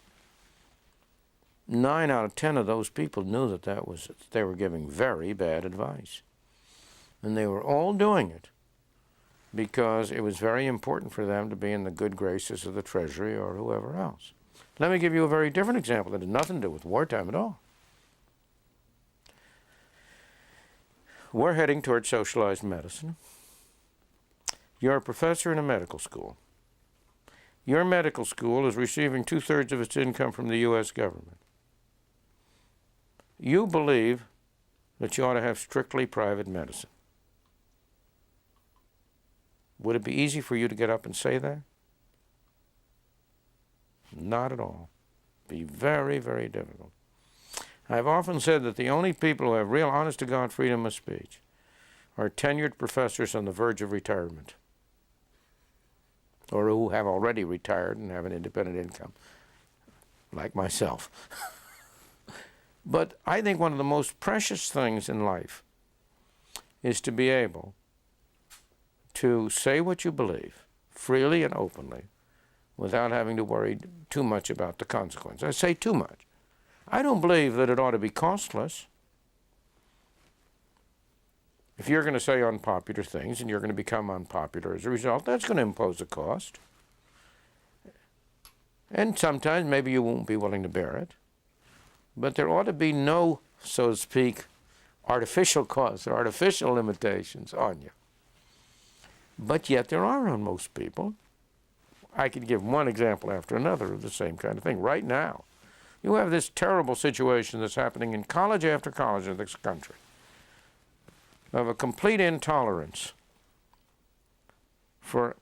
9 out of 10 of those people knew that they were giving very bad advice. And they were all doing it because it was very important for them to be in the good graces of the Treasury or whoever else. Let me give you a very different example that had nothing to do with wartime at all. We're heading toward socialized medicine. You're a professor in a medical school. Your medical school is receiving 2/3 of its income from the U.S. government. You believe that you ought to have strictly private medicine. Would it be easy for you to get up and say that? Not at all. It'd be very, very difficult. I've often said that the only people who have real honest-to-God freedom of speech are tenured professors on the verge of retirement, or who have already retired and have an independent income, like myself. But I think one of the most precious things in life is to be able to say what you believe freely and openly without having to worry too much about the consequence. I say too much. I don't believe that it ought to be costless. If you're going to say unpopular things and you're going to become unpopular as a result, that's going to impose a cost. And sometimes maybe you won't be willing to bear it. But there ought to be no, so to speak, artificial costs or artificial limitations on you. But yet there are on most people. I could give one example after another of the same kind of thing. Right now, you have this terrible situation that's happening in college after college in this country of a complete intolerance for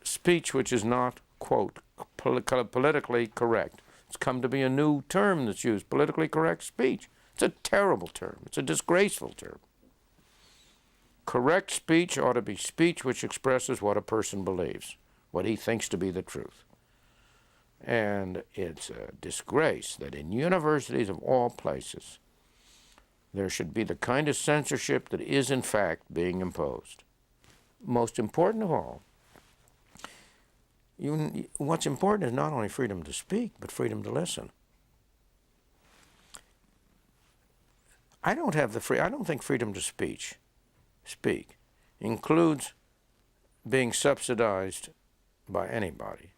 speech which is not, quote, politically correct. It's come to be a new term that's used, politically correct speech. It's a terrible term. It's a disgraceful term. Correct speech ought to be speech which expresses what a person believes, what he thinks to be the truth. And it's a disgrace that in universities of all places, there should be the kind of censorship that is in fact being imposed. Most important of all, what's important is not only freedom to speak, but freedom to listen. I don't think freedom to speak includes being subsidized by anybody.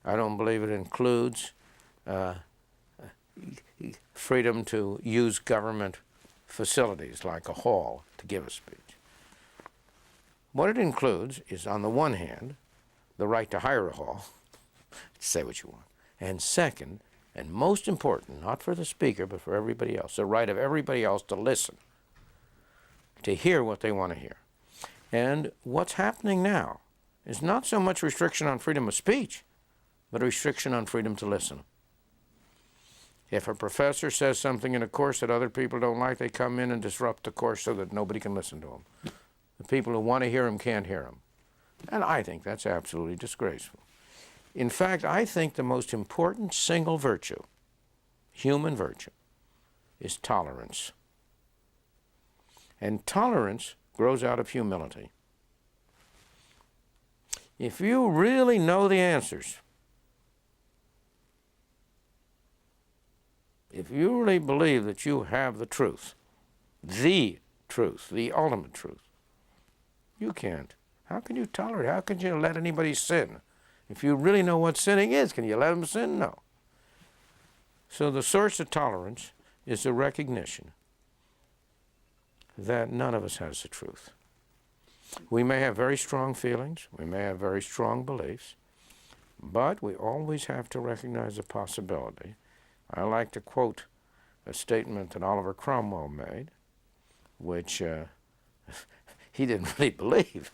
I don't believe it includes freedom to use government facilities like a hall to give a speech. What it includes is, on the one hand, the right to hire a hall, to say what you want. And second, and most important, not for the speaker, but for everybody else, the right of everybody else to listen, to hear what they want to hear. And what's happening now is not so much restriction on freedom of speech, but a restriction on freedom to listen. If a professor says something in a course that other people don't like, they come in and disrupt the course so that nobody can listen to him. The people who want to hear him can't hear him. And I think that's absolutely disgraceful. In fact, I think the most important single virtue, human virtue, is tolerance. And tolerance grows out of humility. If you really know the answers, if you really believe that you have the truth, the ultimate truth, you can't. How can you tolerate? How can you let anybody sin? If you really know what sinning is, can you let them sin? No. So the source of tolerance is the recognition that none of us has the truth. We may have very strong feelings, we may have very strong beliefs, but we always have to recognize the possibility. I like to quote a statement that Oliver Cromwell made, which he didn't really believe,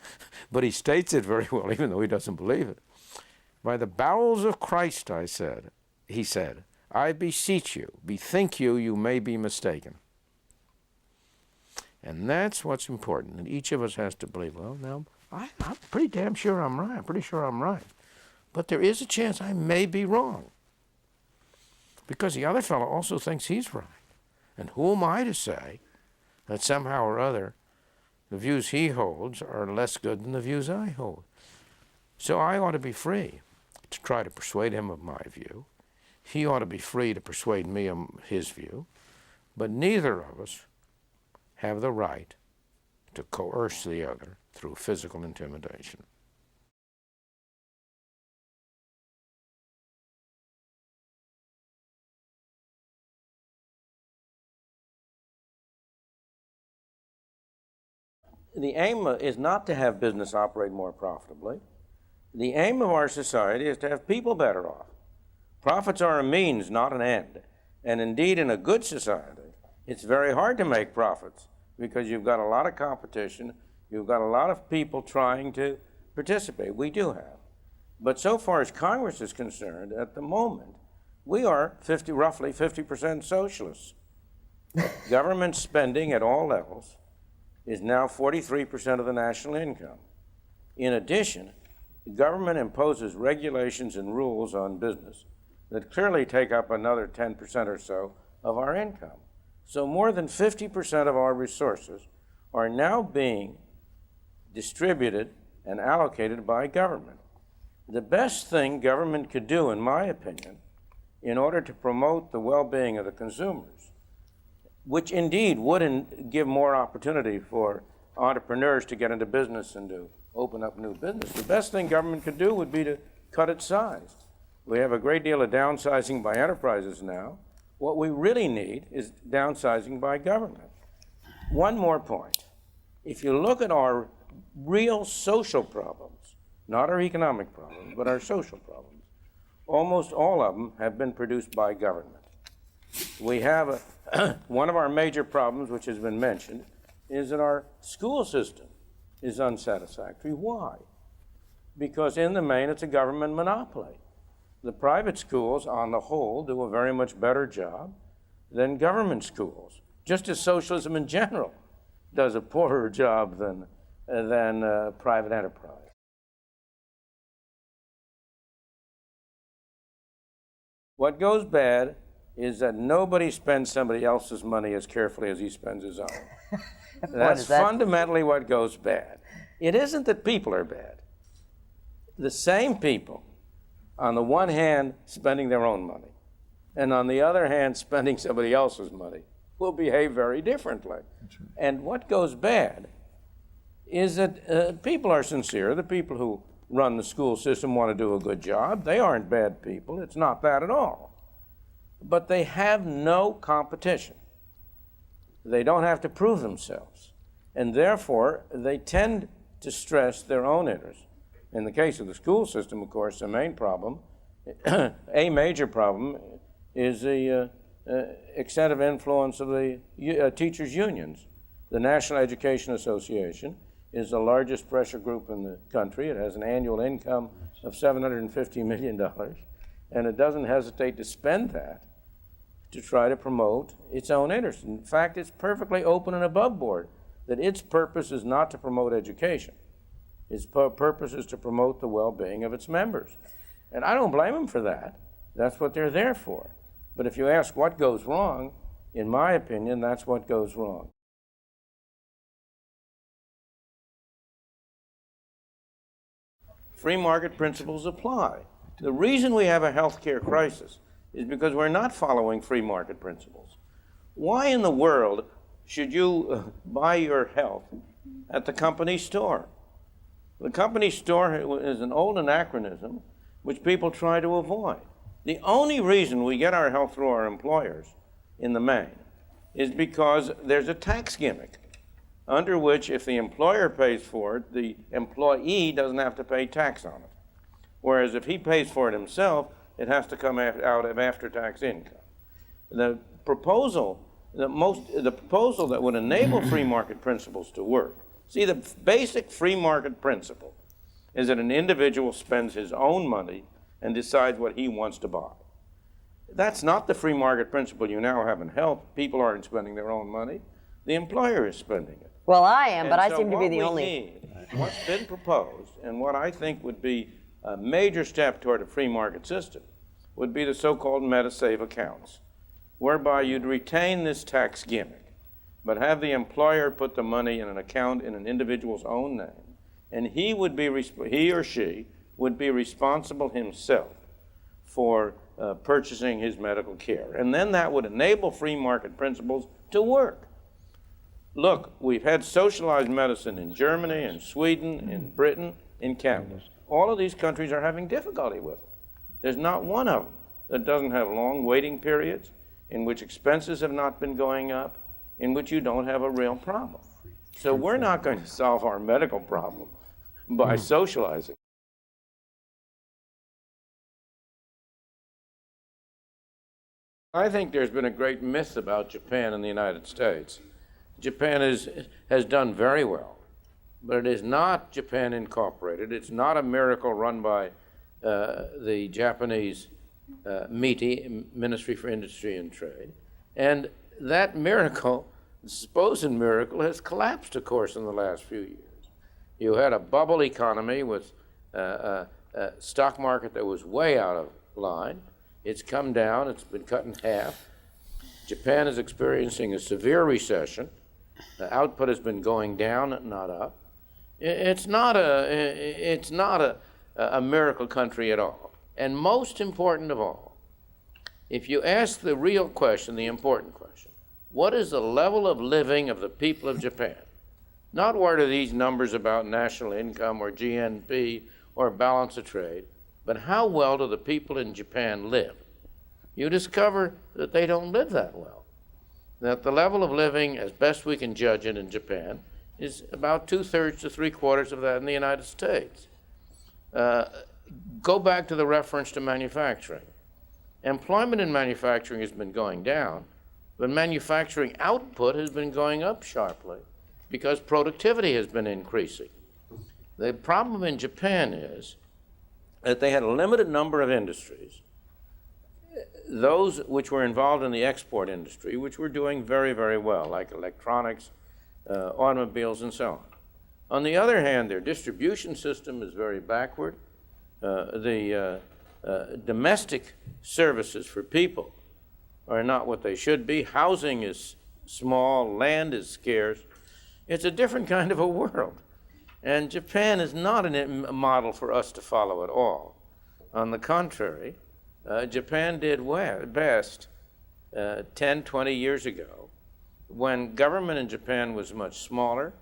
but he states it very well, even though he doesn't believe it. By the bowels of Christ, he said, I beseech you, bethink you, you may be mistaken. And that's what's important, and each of us has to believe, well, now, I'm pretty damn sure I'm right. I'm pretty sure I'm right. But there is a chance I may be wrong, because the other fellow also thinks he's right. And who am I to say that somehow or other the views he holds are less good than the views I hold? So I ought to be free to try to persuade him of my view. He ought to be free to persuade me of his view. But neither of us have the right to coerce the other through physical intimidation. The aim is not to have business operate more profitably. The aim of our society is to have people better off. Profits are a means, not an end. And indeed, in a good society, it's very hard to make profits because you've got a lot of competition, you've got a lot of people trying to participate. We do have. But so far as Congress is concerned, at the moment, we are roughly 50% socialists. Government spending at all levels is now 43% of the national income. In addition, the government imposes regulations and rules on business that clearly take up another 10% or so of our income. So more than 50% of our resources are now being distributed and allocated by government. The best thing government could do, in my opinion, in order to promote the well-being of the consumers, which indeed would give more opportunity for entrepreneurs to get into business and to open up new business. The best thing government could do would be to cut its size. We have a great deal of downsizing by enterprises now. What we really need is downsizing by government. One more point. If you look at our real social problems, not our economic problems, but our social problems, almost all of them have been produced by government. We have one of our major problems, which has been mentioned, is that our school system is unsatisfactory. Why? Because in the main, it's a government monopoly. The private schools, on the whole, do a very much better job than government schools, just as socialism in general does a poorer job than private enterprise. What goes bad is that nobody spends somebody else's money as carefully as he spends his own. That's fundamentally what goes bad. It isn't that people are bad. The same people, on the one hand, spending their own money, and on the other hand, spending somebody else's money, will behave very differently. And what goes bad is that people are sincere. The people who run the school system want to do a good job. They aren't bad people. It's not that at all. But they have no competition. They don't have to prove themselves. And therefore, they tend to stress their own interests. In the case of the school system, of course, the main problem, a major problem, is the extent of influence of the teachers' unions. The National Education Association is the largest pressure group in the country. It has an annual income of $750 million, and it doesn't hesitate to spend that to try to promote its own interests. In fact, it's perfectly open and above board that its purpose is not to promote education. Its purpose is to promote the well-being of its members. And I don't blame them for that. That's what they're there for. But if you ask what goes wrong, in my opinion, that's what goes wrong. Free market principles apply. The reason we have a healthcare crisis is because we're not following free market principles. Why in the world should you buy your health at the company store? The company store is an old anachronism which people try to avoid. The only reason we get our health through our employers in the main is because there's a tax gimmick under which if the employer pays for it, the employee doesn't have to pay tax on it. Whereas if he pays for it himself, it has to come out of after-tax income. The proposal that would enable free market principles to work, see, the basic free market principle is that an individual spends his own money and decides what he wants to buy. That's not the free market principle you now have in health. People aren't spending their own money. The employer is spending it. Well, I am, but I so seem to be the what only. we need, what's been proposed, and what I think would be a major step toward a free market system, would be the so-called Medi-Save accounts, whereby you'd retain this tax gimmick, but have the employer put the money in an account in an individual's own name, and he or she would be responsible himself for purchasing his medical care. And then that would enable free market principles to work. Look, we've had socialized medicine in Germany, in Sweden, in Britain, in Canada. All of these countries are having difficulty with it. There's not one of them that doesn't have long waiting periods, in which expenses have not been going up, in which you don't have a real problem. So we're not going to solve our medical problem by socializing. I think there's been a great myth about Japan and the United States. Japan has done very well, but it is not Japan Incorporated. It's not a miracle run by the Japanese MITI, Ministry for Industry and Trade. And that miracle, the supposed miracle, has collapsed, of course, in the last few years. You had a bubble economy with a stock market that was way out of line. It's come down. It's been cut in half. Japan is experiencing a severe recession. The output has been going down, not up. It's not a miracle country at all. And most important of all, if you ask the real question, the important question, what is the level of living of the people of Japan? Not what are these numbers about national income or GNP or balance of trade, but how well do the people in Japan live? You discover that they don't live that well. That the level of living, as best we can judge it in Japan, is about 2/3 to 3/4 of that in the United States. Go back to the reference to manufacturing. Employment in manufacturing has been going down, but manufacturing output has been going up sharply because productivity has been increasing. The problem in Japan is that they had a limited number of industries, those which were involved in the export industry, which were doing very, very well, like electronics, automobiles, and so on. On the other hand, their distribution system is very backward. The domestic services for people are not what they should be. Housing is small, land is scarce. It's a different kind of a world. And Japan is not a model for us to follow at all. On the contrary, Japan did best 10, 20 years ago when government in Japan was much smaller.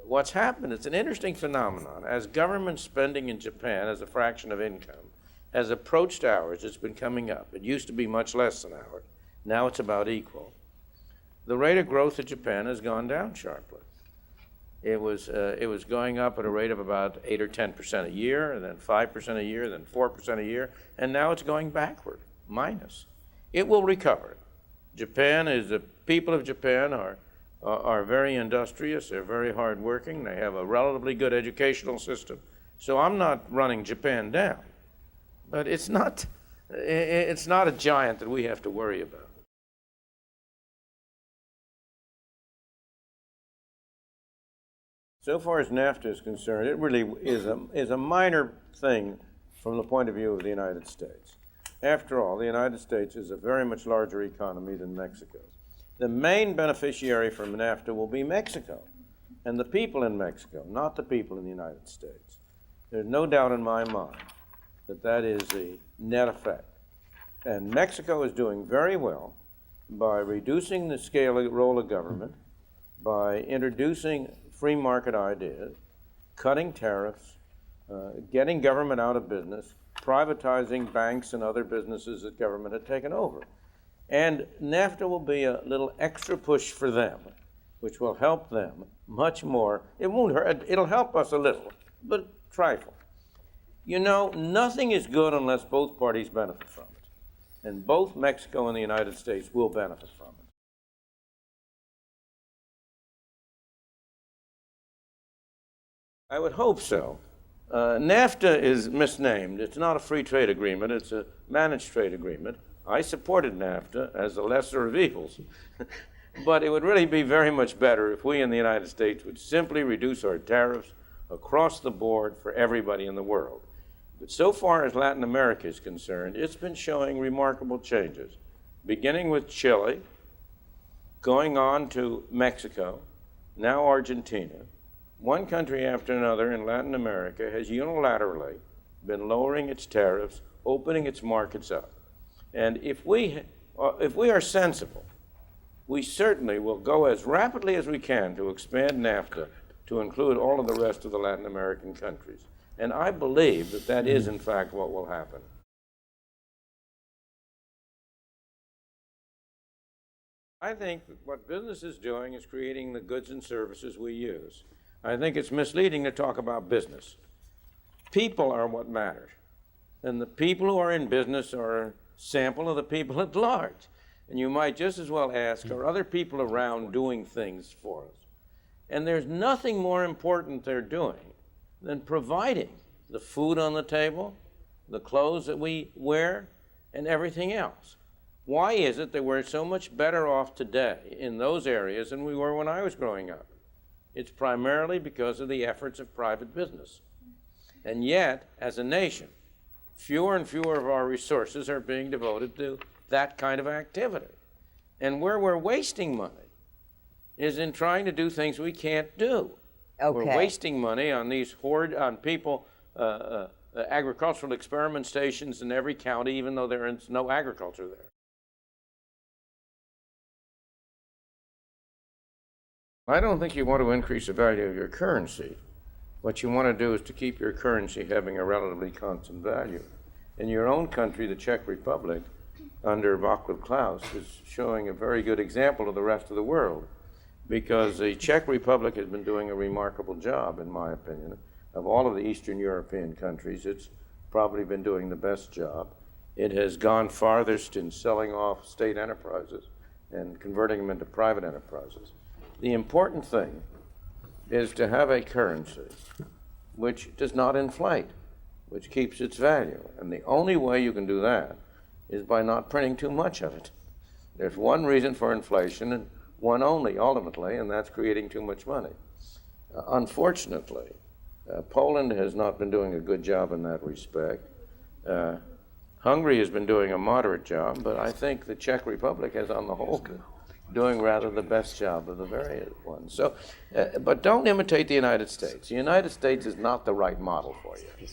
What's happened, it's an interesting phenomenon. As government spending in Japan as a fraction of income has approached ours, it's been coming up. It used to be much less than ours. Now it's about equal. The rate of growth of Japan has gone down sharply. It was going up at a rate of about 8 or 10% a year, and then 5% a year, then 4% a year, and now it's going backward, minus. It will recover. The people of Japan are are very industrious, they're very hardworking, they have a relatively good educational system. So I'm not running Japan down, but it's not a giant that we have to worry about. So far as NAFTA is concerned, it really is a minor thing from the point of view of the United States. After all, the United States is a very much larger economy than Mexico. The main beneficiary from NAFTA will be Mexico and the people in Mexico, not the people in the United States. There's no doubt in my mind that that is the net effect. And Mexico is doing very well by reducing the scale and role of government, by introducing free market ideas, cutting tariffs, getting government out of business, privatizing banks and other businesses that government had taken over. And NAFTA will be a little extra push for them, which will help them much more. It won't hurt, it'll help us a little, but trifle. You know, nothing is good unless both parties benefit from it. And both Mexico and the United States will benefit from it. I would hope so. NAFTA is misnamed. It's not a free trade agreement, it's a managed trade agreement. I supported NAFTA as the lesser of evils. But it would really be very much better if we in the United States would simply reduce our tariffs across the board for everybody in the world. But so far as Latin America is concerned, it's been showing remarkable changes, beginning with Chile, going on to Mexico, now Argentina. One country after another in Latin America has unilaterally been lowering its tariffs, opening its markets up. And if we are sensible, we certainly will go as rapidly as we can to expand NAFTA to include all of the rest of the Latin American countries. And I believe that that is, in fact, what will happen. I think that what business is doing is creating the goods and services we use. I think it's misleading to talk about business. People are what matters. And the people who are in business are a sample of the people at large. And you might just as well ask, are other people around doing things for us? And there's nothing more important they're doing than providing the food on the table, the clothes that we wear, and everything else. Why is it that we're so much better off today in those areas than we were when I was growing up? It's primarily because of the efforts of private business. And yet, as a nation, fewer and fewer of our resources are being devoted to that kind of activity. And where we're wasting money is in trying to do things we can't do. Okay. We're wasting money on these agricultural experiment stations in every county, even though there is no agriculture there. I don't think you want to increase the value of your currency. What you want to do is to keep your currency having a relatively constant value. In your own country, the Czech Republic, under Václav Klaus, is showing a very good example to the rest of the world, because the Czech Republic has been doing a remarkable job, in my opinion. Of all of the Eastern European countries, it's probably been doing the best job. It has gone farthest in selling off state enterprises and converting them into private enterprises. The important thing is to have a currency which does not inflate, which keeps its value. And the only way you can do that is by not printing too much of it. There's one reason for inflation, and one only, ultimately, and that's creating too much money. Unfortunately, Poland has not been doing a good job in that respect. Hungary has been doing a moderate job, but I think the Czech Republic has, on the whole, been doing rather the best job of the various ones. So, but don't imitate the United States. The United States is not the right model for you.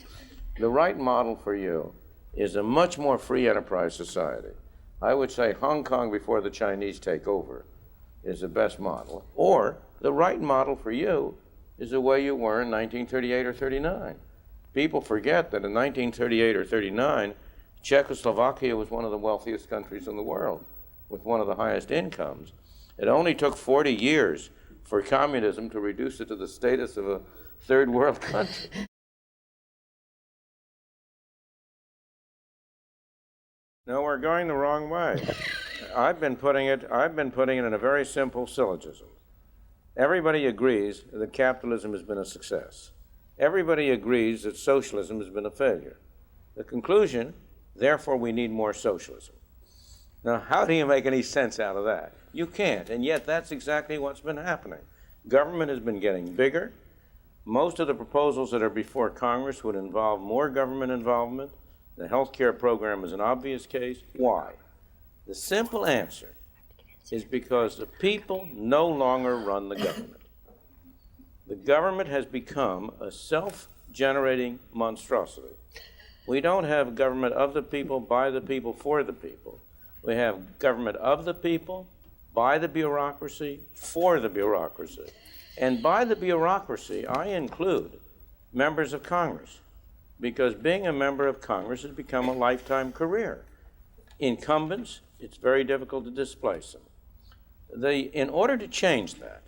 The right model for you is a much more free enterprise society. I would say Hong Kong before the Chinese take over is the best model. Or the right model for you is the way you were in 1938 or 39. People forget that in 1938 or 39, Czechoslovakia was one of the wealthiest countries in the world, with one of the highest incomes. It only took 40 years for communism to reduce it to the status of a third world country. No, we're going the wrong way. I've been putting it in a very simple syllogism. Everybody agrees that capitalism has been a success. Everybody agrees that socialism has been a failure. The conclusion, therefore, we need more socialism. Now, how do you make any sense out of that? You can't, and yet that's exactly what's been happening. Government has been getting bigger. Most of the proposals that are before Congress would involve more government involvement. The health care program is an obvious case. Why? The simple answer is because the people no longer run the government. The government has become a self-generating monstrosity. We don't have government of the people, by the people, for the people. We have government of the people, by the bureaucracy, for the bureaucracy. And by the bureaucracy, I include members of Congress, because being a member of Congress has become a lifetime career. Incumbents, it's very difficult to displace them. In order to change that,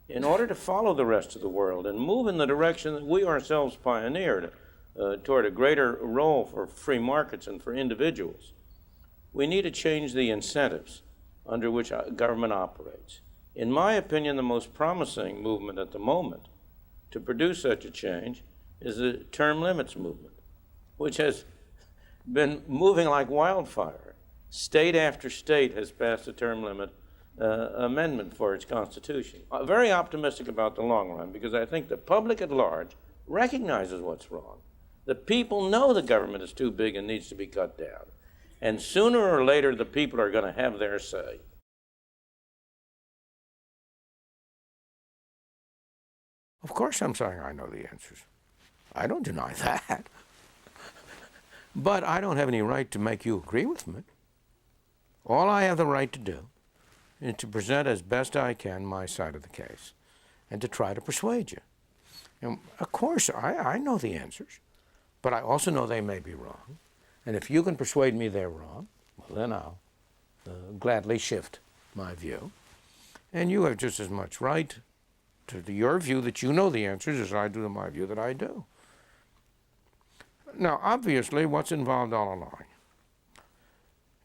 in order to follow the rest of the world and move in the direction that we ourselves pioneered toward a greater role for free markets and for individuals, we need to change the incentives under which government operates. In my opinion, the most promising movement at the moment to produce such a change is the term limits movement, which has been moving like wildfire. State after state has passed a term limit amendment for its constitution. I'm very optimistic about the long run because I think the public at large recognizes what's wrong. The people know the government is too big and needs to be cut down. And sooner or later, the people are going to have their say. Of course I'm saying I know the answers. I don't deny that. But I don't have any right to make you agree with me. All I have the right to do is to present as best I can my side of the case and to try to persuade you. And of course, I know the answers, but I also know they may be wrong. And if you can persuade me they're wrong, well, then I'll gladly shift my view. And you have just as much right to your view that you know the answers as I do to my view that I do. Now, obviously, what's involved all along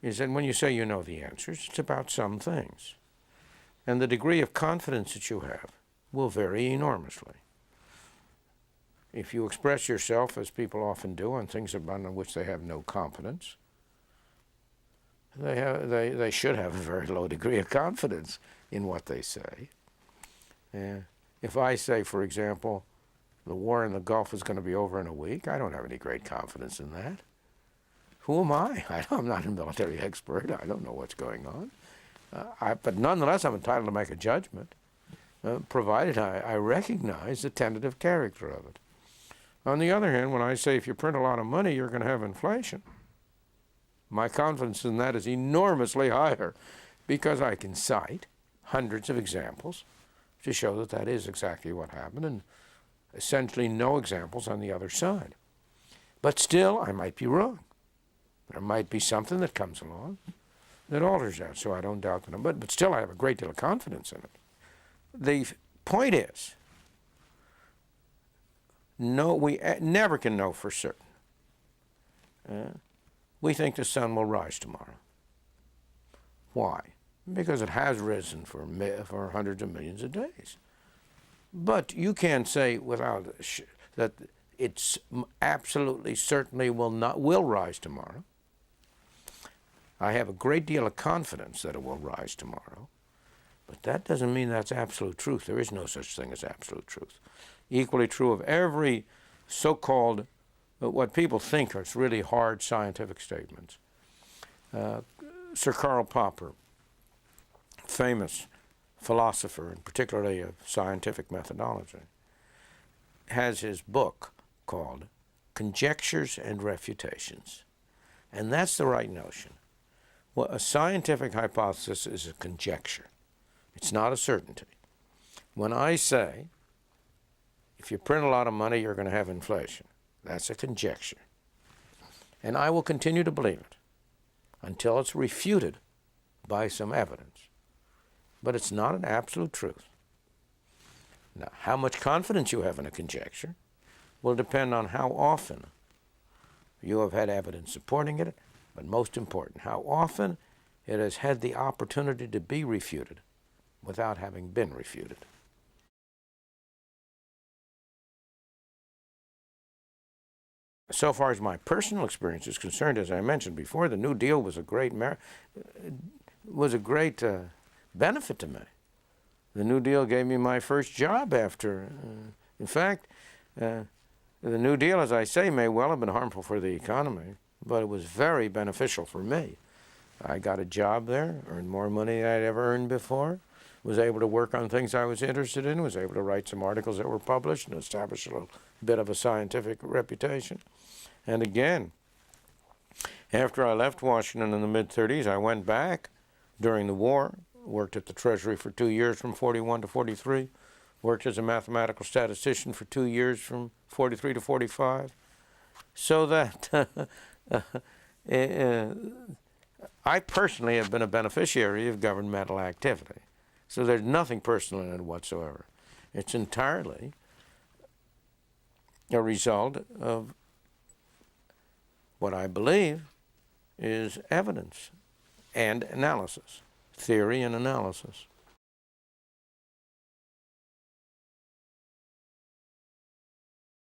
is that when you say you know the answers, it's about some things. And the degree of confidence that you have will vary enormously. If you express yourself, as people often do, on things on which they have no confidence, they should have a very low degree of confidence in what they say. If I say, for example, the war in the Gulf is going to be over in a week, I don't have any great confidence in that. Who am I? I'm not a military expert. I don't know what's going on. But nonetheless, I'm entitled to make a judgment, provided I recognize the tentative character of it. On the other hand, when I say if you print a lot of money, you're going to have inflation, my confidence in that is enormously higher because I can cite hundreds of examples to show that that is exactly what happened and essentially no examples on the other side. But still, I might be wrong. There might be something that comes along that alters that, so I don't doubt them. But still, I have a great deal of confidence in it. The point is, no, we never can know for certain. We think the sun will rise tomorrow. Why? Because it has risen for hundreds of millions of days. But you can't say without that it's absolutely certainly will rise tomorrow. I have a great deal of confidence that it will rise tomorrow, but that doesn't mean that's absolute truth. There is no such thing as absolute truth. Equally true of every so-called, what people think are really hard scientific statements. Sir Karl Popper, famous philosopher, and particularly of scientific methodology, has his book called Conjectures and Refutations. And that's the right notion. Well, a scientific hypothesis is a conjecture. It's not a certainty. When I say, if you print a lot of money, you're going to have inflation, that's a conjecture. And I will continue to believe it until it's refuted by some evidence. But it's not an absolute truth. Now, how much confidence you have in a conjecture will depend on how often you have had evidence supporting it, but most important, how often it has had the opportunity to be refuted without having been refuted. so far as my personal experience is concerned, as I mentioned before, the New Deal was a great benefit to me. The New Deal gave me my first job after. In fact, the New Deal, as I say, may well have been harmful for the economy, but it was very beneficial for me. I got a job there, earned more money than I'd ever earned before, was able to work on things I was interested in, was able to write some articles that were published and establish a little bit of a scientific reputation. And again, after I left Washington in the mid-30s, I went back during the war, worked at the Treasury for 2 years from 41 to 43, worked as a mathematical statistician for 2 years from 43 to 45, so that I personally have been a beneficiary of governmental activity. So there's nothing personal in it whatsoever. It's entirely a result of what I believe is evidence and analysis, theory and analysis.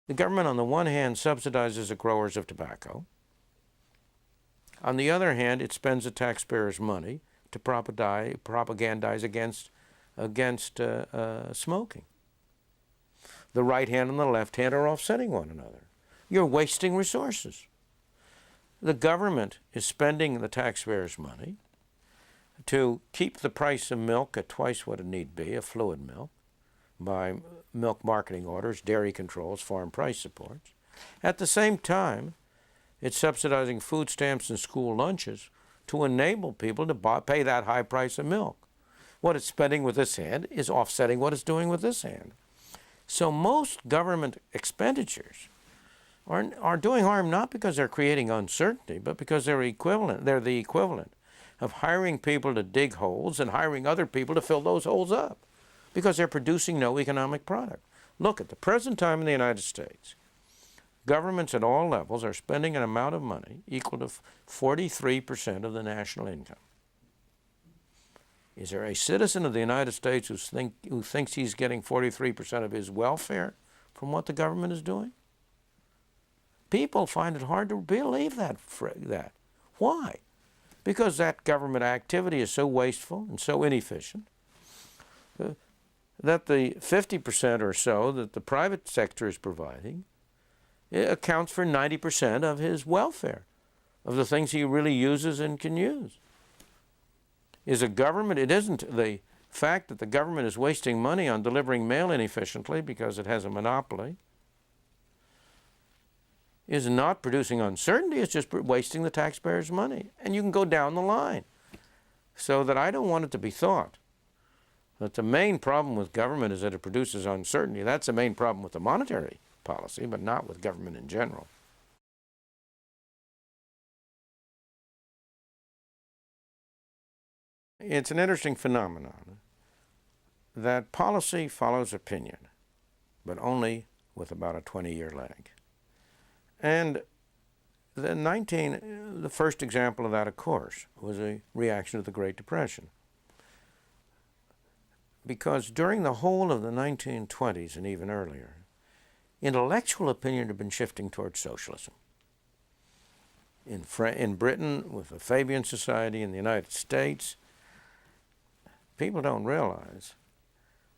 The government, on the one hand, subsidizes the growers of tobacco. On the other hand, it spends the taxpayers' money to propagandize against smoking. The right hand and the left hand are offsetting one another. You're wasting resources. The government is spending the taxpayers' money to keep the price of milk at twice what it need be, of fluid milk, by milk marketing orders, dairy controls, farm price supports. At the same time, it's subsidizing food stamps and school lunches to enable people to pay that high price of milk. What it's spending with this hand is offsetting what it's doing with this hand. So most government expenditures are doing harm not because they're creating uncertainty, but because they're the equivalent of hiring people to dig holes and hiring other people to fill those holes up, because they're producing no economic product. Look, at the present time in the United States, governments at all levels are spending an amount of money equal to 43% of the national income. Is there a citizen of the United States who thinks he's getting 43% of his welfare from what the government is doing? People find it hard to believe that. Why? Because that government activity is so wasteful and so inefficient that the 50% or so that the private sector is providing, it accounts for 90% of his welfare, of the things he really uses and can use. Is a government, it isn't the fact that the government is wasting money on delivering mail inefficiently because it has a monopoly, is not producing uncertainty, it's just wasting the taxpayers' money. And you can go down the line. So that I don't want it to be thought that the main problem with government is that it produces uncertainty. That's the main problem with the monetary policy, but not with government in general. It's an interesting phenomenon that policy follows opinion, but only with about a 20-year lag. And the first example of that, of course, was a reaction to the Great Depression. Because during the whole of the 1920s and even earlier, intellectual opinion had been shifting towards socialism. In Britain, with the Fabian Society, in the United States, people don't realize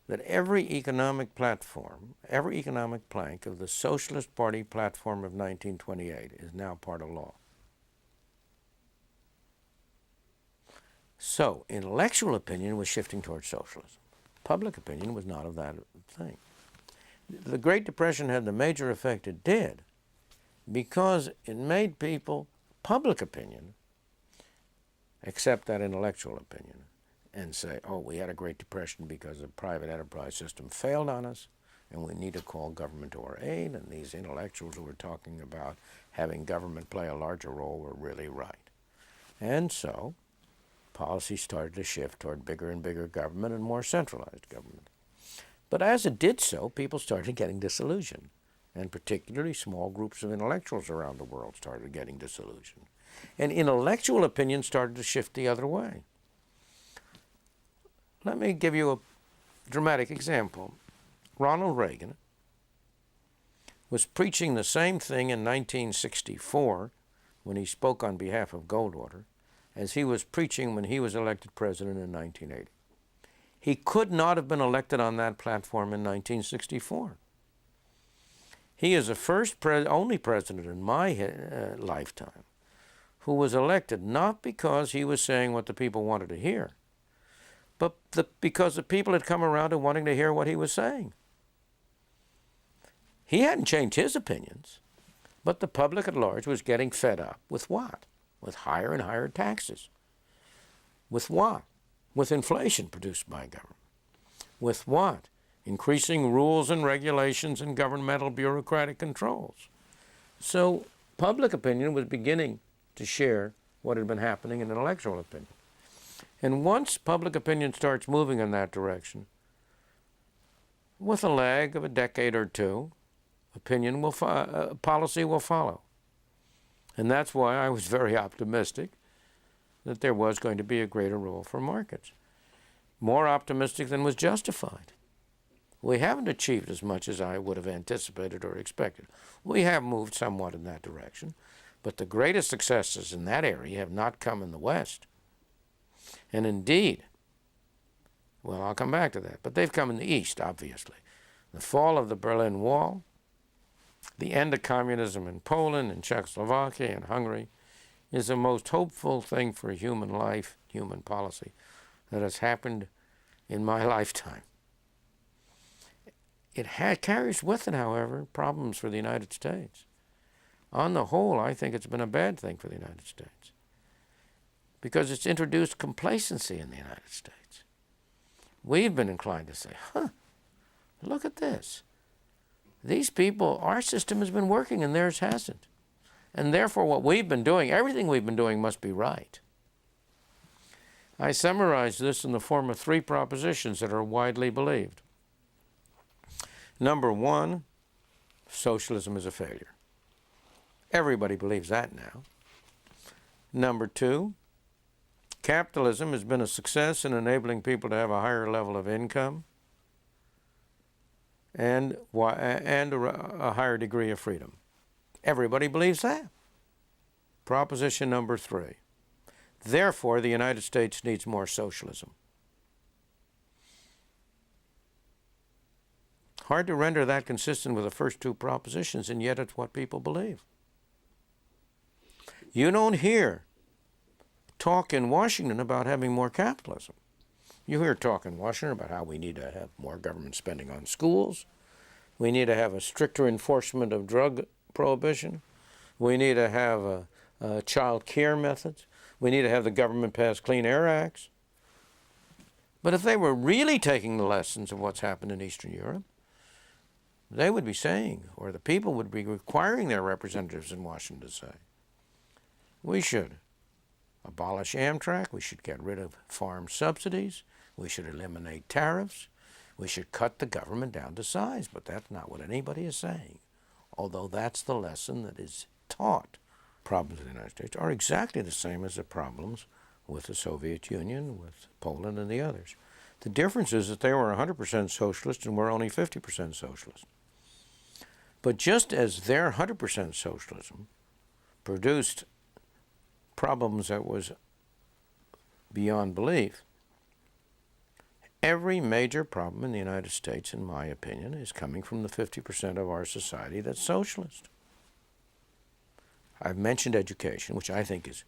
that every economic platform, every economic plank of the Socialist Party platform of 1928 is now part of law. So, intellectual opinion was shifting towards socialism. Public opinion was not of that thing. The Great Depression had the major effect it did because it made people, public opinion, accept that intellectual opinion and say, oh, we had a Great Depression because the private enterprise system failed on us, and we need to call government to our aid, and these intellectuals who were talking about having government play a larger role were really right. And so policy started to shift toward bigger and bigger government and more centralized government. But as it did so, people started getting disillusioned, and particularly small groups of intellectuals around the world started getting disillusioned. And intellectual opinion started to shift the other way. Let me give you a dramatic example. Ronald Reagan was preaching the same thing in 1964 when he spoke on behalf of Goldwater as he was preaching when he was elected president in 1980. He could not have been elected on that platform in 1964. He is the only president in my lifetime who was elected not because he was saying what the people wanted to hear, but because the people had come around to wanting to hear what he was saying. He hadn't changed his opinions, but the public at large was getting fed up with what? With higher and higher taxes. With what? With inflation produced by government. With what? Increasing rules and regulations and governmental bureaucratic controls. So public opinion was beginning to share what had been happening in intellectual opinion. And once public opinion starts moving in that direction, with a lag of a decade or two, policy will follow. And that's why I was very optimistic that there was going to be a greater role for markets. More optimistic than was justified. We haven't achieved as much as I would have anticipated or expected. We have moved somewhat in that direction, but the greatest successes in that area have not come in the West. And indeed, well, I'll come back to that, but they've come in the East, obviously. The fall of the Berlin Wall, the end of communism in Poland and Czechoslovakia and Hungary is the most hopeful thing for human life, human policy, that has happened in my lifetime. It carries with it, however, problems for the United States. On the whole, I think it's been a bad thing for the United States because it's introduced complacency in the United States. We've been inclined to say, look at this. These people, our system has been working and theirs hasn't. And therefore what we've been doing, everything we've been doing must be right. I summarize this in the form of 3 propositions that are widely believed. Number 1, socialism is a failure. Everybody believes that now. Number 2, capitalism has been a success in enabling people to have a higher level of income and a higher degree of freedom. Everybody believes that. Proposition number 3. Therefore, the United States needs more socialism. Hard to render that consistent with the first 2 propositions, and yet it's what people believe. You don't hear talk in Washington about having more capitalism. You hear talk in Washington about how we need to have more government spending on schools. We need to have a stricter enforcement of drug prohibition. We need to have child care methods. We need to have the government pass Clean Air Acts. But if they were really taking the lessons of what's happened in Eastern Europe, they would be saying, or the people would be requiring their representatives in Washington to say, we should abolish Amtrak, we should get rid of farm subsidies, we should eliminate tariffs, we should cut the government down to size. But that's not what anybody is saying, although that's the lesson that is taught. Problems in the United States are exactly the same as the problems with the Soviet Union, with Poland and the others. The difference is that they were 100% socialist and we're only 50% socialist. But just as their 100% socialism produced problems that was beyond belief, every major problem in the United States, in my opinion, is coming from the 50% of our society that's socialist. I've mentioned education, which I think is,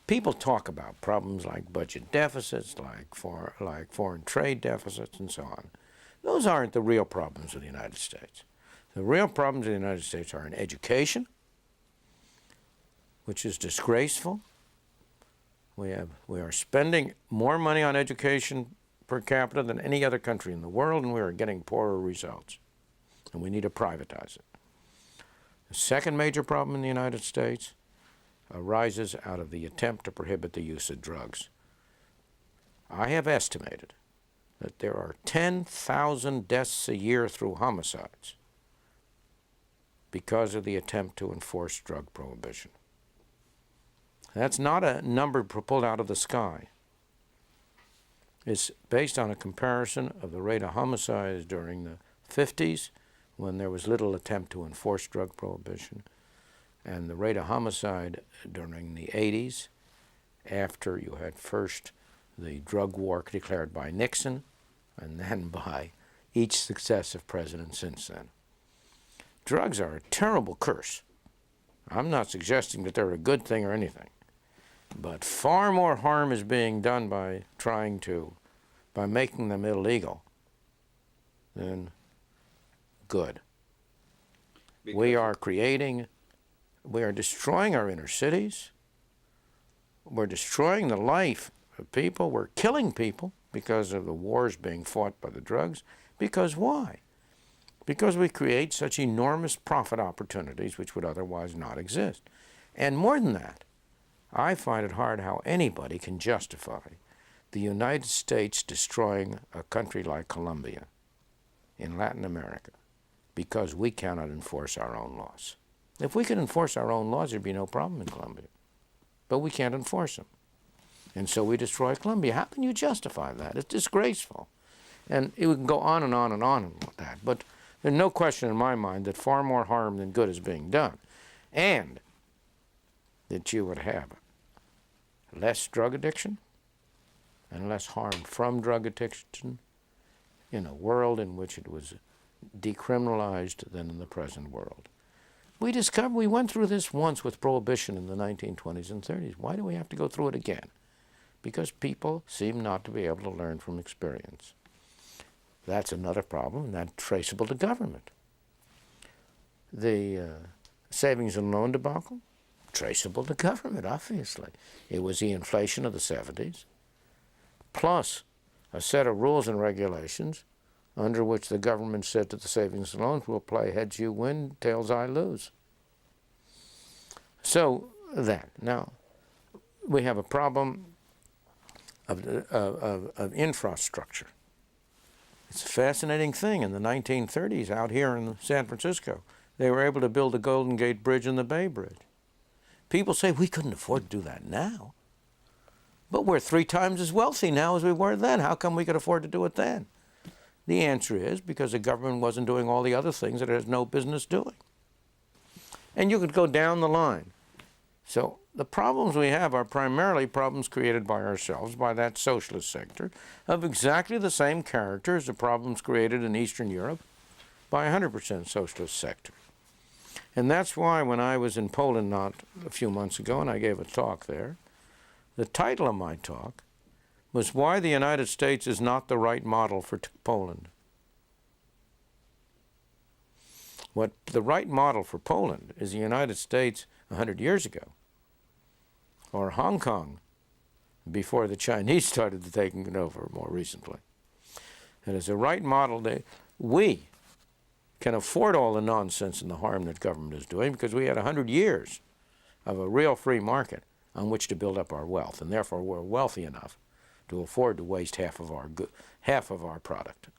people talk about problems like budget deficits, like foreign trade deficits, and so on. Those aren't the real problems of the United States. The real problems in the United States are in education, which is disgraceful. We are spending more money on education per capita than any other country in the world, and we are getting poorer results. And we need to privatize it. The second major problem in the United States arises out of the attempt to prohibit the use of drugs. I have estimated that there are 10,000 deaths a year through homicides because of the attempt to enforce drug prohibition. That's not a number pulled out of the sky. It's based on a comparison of the rate of homicides during the 50s when there was little attempt to enforce drug prohibition, and the rate of homicide during the 80s, after you had first the drug war declared by Nixon, and then by each successive president since then. Drugs are a terrible curse. I'm not suggesting that they're a good thing or anything, but far more harm is being done by making them illegal than good. We are destroying our inner cities. We're destroying the life of people. We're killing people because of the wars being fought by the drugs. Because why? Because we create such enormous profit opportunities which would otherwise not exist. And more than that, I find it hard how anybody can justify the United States destroying a country like Colombia in Latin America because we cannot enforce our own laws. If we could enforce our own laws, there'd be no problem in Colombia. But we can't enforce them. And so we destroy Colombia. How can you justify that? It's disgraceful. And it would go on and on and on with that. But there's no question in my mind that far more harm than good is being done. And that you would have less drug addiction and less harm from drug addiction in a world in which it was decriminalized than in the present world. We went through this once with prohibition in the 1920s and 30s. Why do we have to go through it again? Because people seem not to be able to learn from experience. That's another problem, and that's traceable to government. The savings and loan debacle, traceable to government, obviously. It was the inflation of the 70s, plus a set of rules and regulations under which the government said to the savings and loans, we'll play heads you win, tails I lose. So that. Now, we have a problem of infrastructure. It's a fascinating thing. In the 1930s, out here in San Francisco, they were able to build the Golden Gate Bridge and the Bay Bridge. People say we couldn't afford to do that now. But we're 3 times as wealthy now as we were then. How come we could afford to do it then? The answer is because the government wasn't doing all the other things that it has no business doing. And you could go down the line. So the problems we have are primarily problems created by ourselves, by that socialist sector, of exactly the same character as the problems created in Eastern Europe by a 100% socialist sector. And that's why when I was in Poland not a few months ago and I gave a talk there, the title of my talk was Why the United States is Not the Right Model for Poland. What the right model for Poland is the United States 100 years ago, or Hong Kong before the Chinese started taking it over more recently. It is a right model that we can afford all the nonsense and the harm that government is doing because we had 100 years of a real free market on which to build up our wealth, and therefore we're wealthy enough to afford to waste half of our product.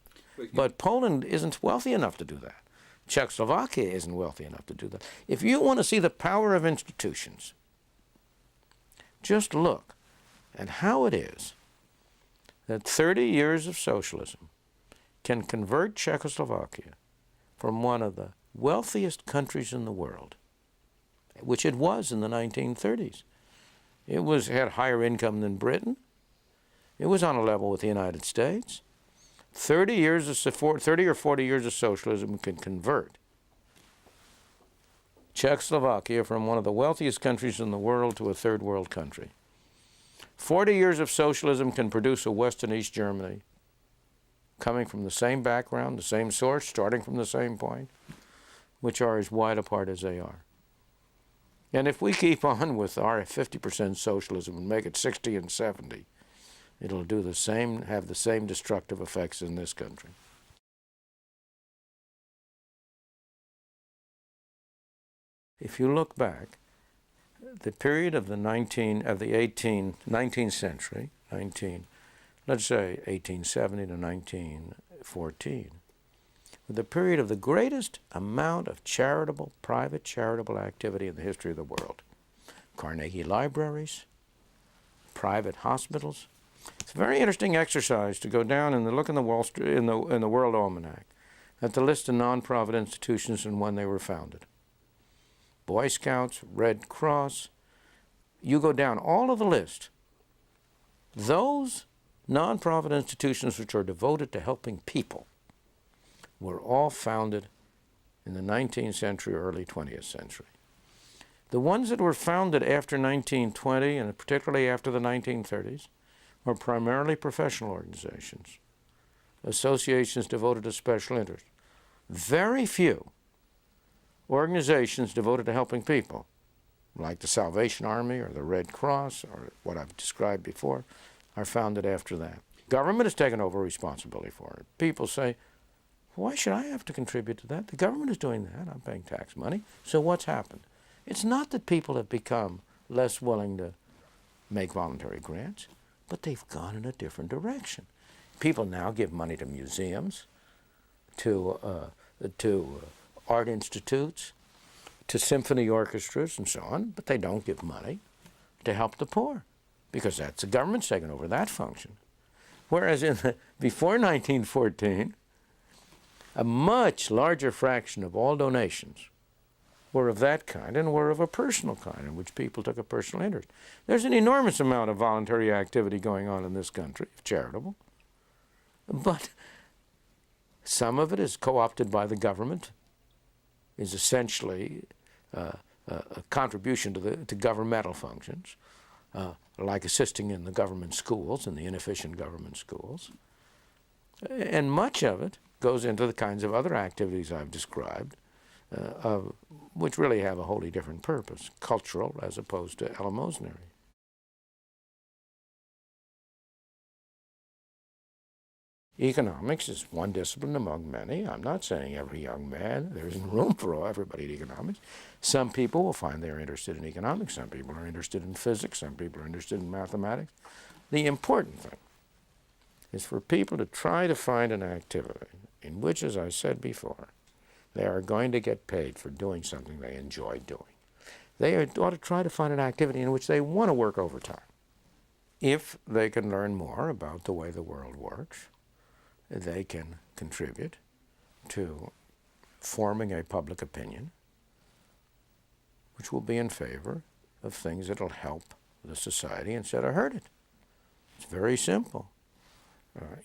But Poland isn't wealthy enough to do that. Czechoslovakia isn't wealthy enough to do that. If you want to see the power of institutions, just look at how it is that 30 years of socialism can convert Czechoslovakia from one of the wealthiest countries in the world, which it was in the 1930s. It had higher income than Britain. It was on a level with the United States. 30 or 40 years of socialism can convert Czechoslovakia from one of the wealthiest countries in the world to a third world country. 40 years of socialism can produce a West and East Germany, coming from the same background, the same source, starting from the same point, which are as wide apart as they are. And if we keep on with our 50% socialism and make it 60 and 70, it'll do the same, have the same destructive effects in this country. If you look back, the period of the 19th century, let's say 1870 to 1914, the period of the greatest amount of private charitable activity in the history of the world. Carnegie libraries, private hospitals. It's a very interesting exercise to go down and look in the World Almanac at the list of nonprofit institutions and when they were founded. Boy Scouts, Red Cross, you go down all of the list. Those nonprofit institutions which are devoted to helping people were all founded in the 19th century or early 20th century. The ones that were founded after 1920, and particularly after the 1930s, were primarily professional organizations, associations devoted to special interests. Very few organizations devoted to helping people, like the Salvation Army or the Red Cross or what I've described before, are founded after that. Government has taken over responsibility for it. People say, why should I have to contribute to that? The government is doing that. I'm paying tax money. So what's happened? It's not that people have become less willing to make voluntary grants, but they've gone in a different direction. People now give money to museums, to art institutes, to symphony orchestras and so on, but they don't give money to help the poor because that's the government's taken over that function. Whereas before 1914, a much larger fraction of all donations were of that kind and were of a personal kind in which people took a personal interest. There's an enormous amount of voluntary activity going on in this country, charitable, but some of it is co-opted by the government, is essentially a contribution to governmental functions, like assisting in the government schools and the inefficient government schools. And much of it goes into the kinds of other activities I've described, which really have a wholly different purpose, cultural as opposed to eleemosynary. Economics is one discipline among many. I'm not saying every young man, there isn't room for everybody in economics. Some people will find they're interested in economics. Some people are interested in physics. Some people are interested in mathematics. The important thing is for people to try to find an activity in which, as I said before, they are going to get paid for doing something they enjoy doing. They ought to try to find an activity in which they want to work overtime. If they can learn more about the way the world works, they can contribute to forming a public opinion which will be in favor of things that will help the society instead of hurt it. It's very simple.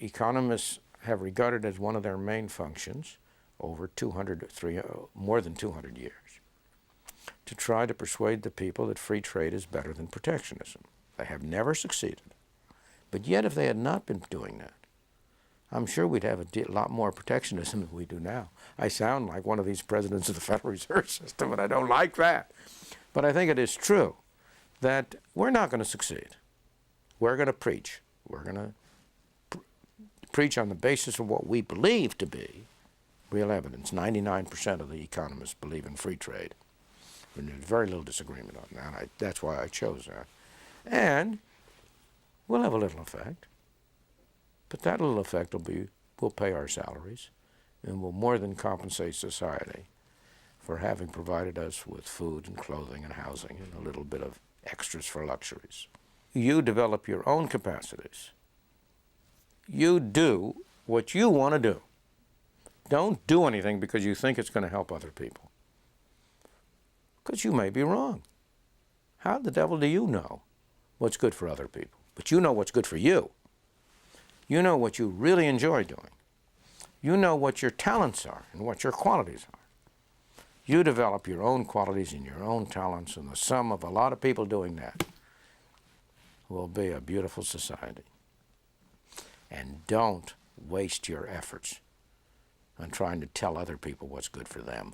Economists have regarded as one of their main functions over more than 200 years to try to persuade the people that free trade is better than protectionism. They have never succeeded. But yet, if they had not been doing that, I'm sure we'd have a lot more protectionism than we do now. I sound like one of these presidents of the Federal Reserve System, and I don't like that. But I think it is true that we're not going to succeed. We're going to preach. We're going to preach on the basis of what we believe to be real evidence. 99% of the economists believe in free trade. And there's very little disagreement on that. That's why I chose that. And we'll have a little effect. But that little effect will pay our salaries and will more than compensate society for having provided us with food and clothing and housing and a little bit of extras for luxuries. You develop your own capacities. You do what you want to do. Don't do anything because you think it's going to help other people. Because you may be wrong. How the devil do you know what's good for other people? But you know what's good for you. You know what you really enjoy doing. You know what your talents are and what your qualities are. You develop your own qualities and your own talents, and the sum of a lot of people doing that will be a beautiful society. And don't waste your efforts on trying to tell other people what's good for them.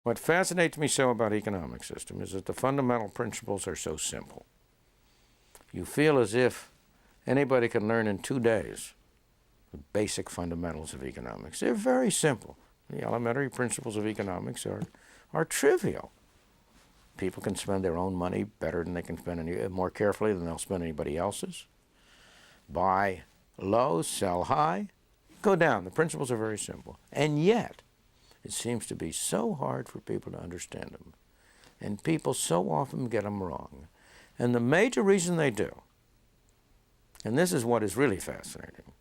What fascinates me so about economic system is that the fundamental principles are so simple. You feel as if anybody can learn in 2 days the basic fundamentals of economics. They're very simple. The elementary principles of economics are trivial. People can spend their own money better than they can spend more carefully than they'll spend anybody else's. Buy low, sell high, go down. The principles are very simple. And yet, it seems to be so hard for people to understand them. And people so often get them wrong. And the major reason they do and this is what is really fascinating,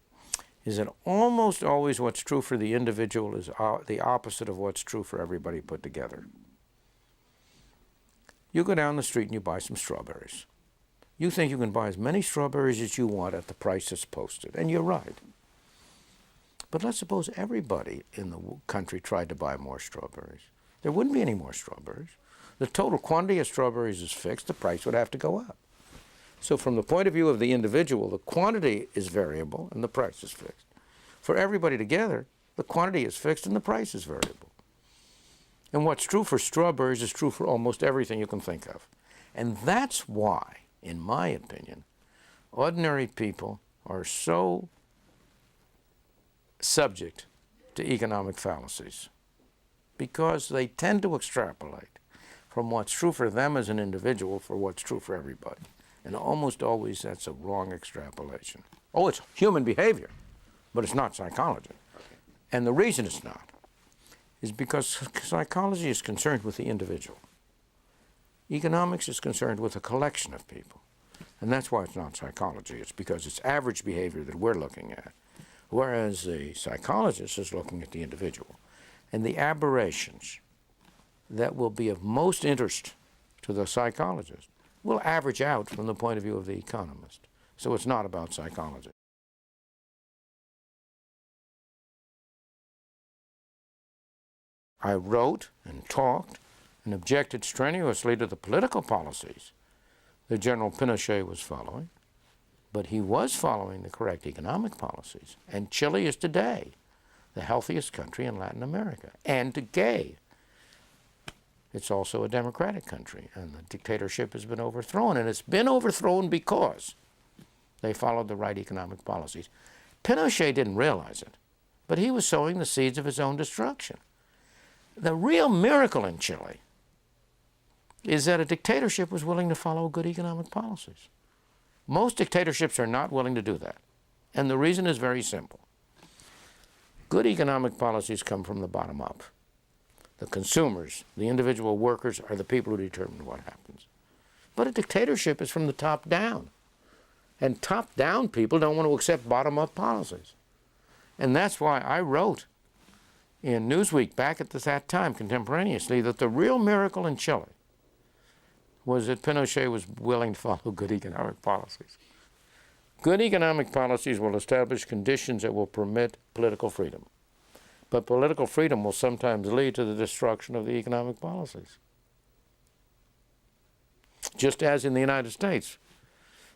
is that almost always what's true for the individual is the opposite of what's true for everybody put together. You go down the street and you buy some strawberries. You think you can buy as many strawberries as you want at the price that's posted, and you're right. But let's suppose everybody in the country tried to buy more strawberries. There wouldn't be any more strawberries. The total quantity of strawberries is fixed. The price would have to go up. So from the point of view of the individual, the quantity is variable and the price is fixed. For everybody together, the quantity is fixed and the price is variable. And what's true for strawberries is true for almost everything you can think of. And that's why, in my opinion, ordinary people are so subject to economic fallacies, because they tend to extrapolate from what's true for them as an individual for what's true for everybody. And almost always that's a wrong extrapolation. Oh, it's human behavior, but it's not psychology. And the reason it's not is because psychology is concerned with the individual. Economics is concerned with a collection of people. And that's why it's not psychology. It's because it's average behavior that we're looking at, whereas the psychologist is looking at the individual. And the aberrations that will be of most interest to the psychologist will average out from the point of view of the economist. So it's not about psychology. I wrote and talked and objected strenuously to the political policies that General Pinochet was following, but he was following the correct economic policies. And Chile is today the healthiest country in Latin America, and today it's also a democratic country, and the dictatorship has been overthrown, and it's been overthrown because they followed the right economic policies. Pinochet didn't realize it, but he was sowing the seeds of his own destruction. The real miracle in Chile is that a dictatorship was willing to follow good economic policies. Most dictatorships are not willing to do that, and the reason is very simple. Good economic policies come from the bottom up. The consumers, the individual workers, are the people who determine what happens. But a dictatorship is from the top down. And top-down people don't want to accept bottom-up policies. And that's why I wrote in Newsweek back at that time, contemporaneously, that the real miracle in Chile was that Pinochet was willing to follow good economic policies. Good economic policies will establish conditions that will permit political freedom. But political freedom will sometimes lead to the destruction of the economic policies. Just as in the United States,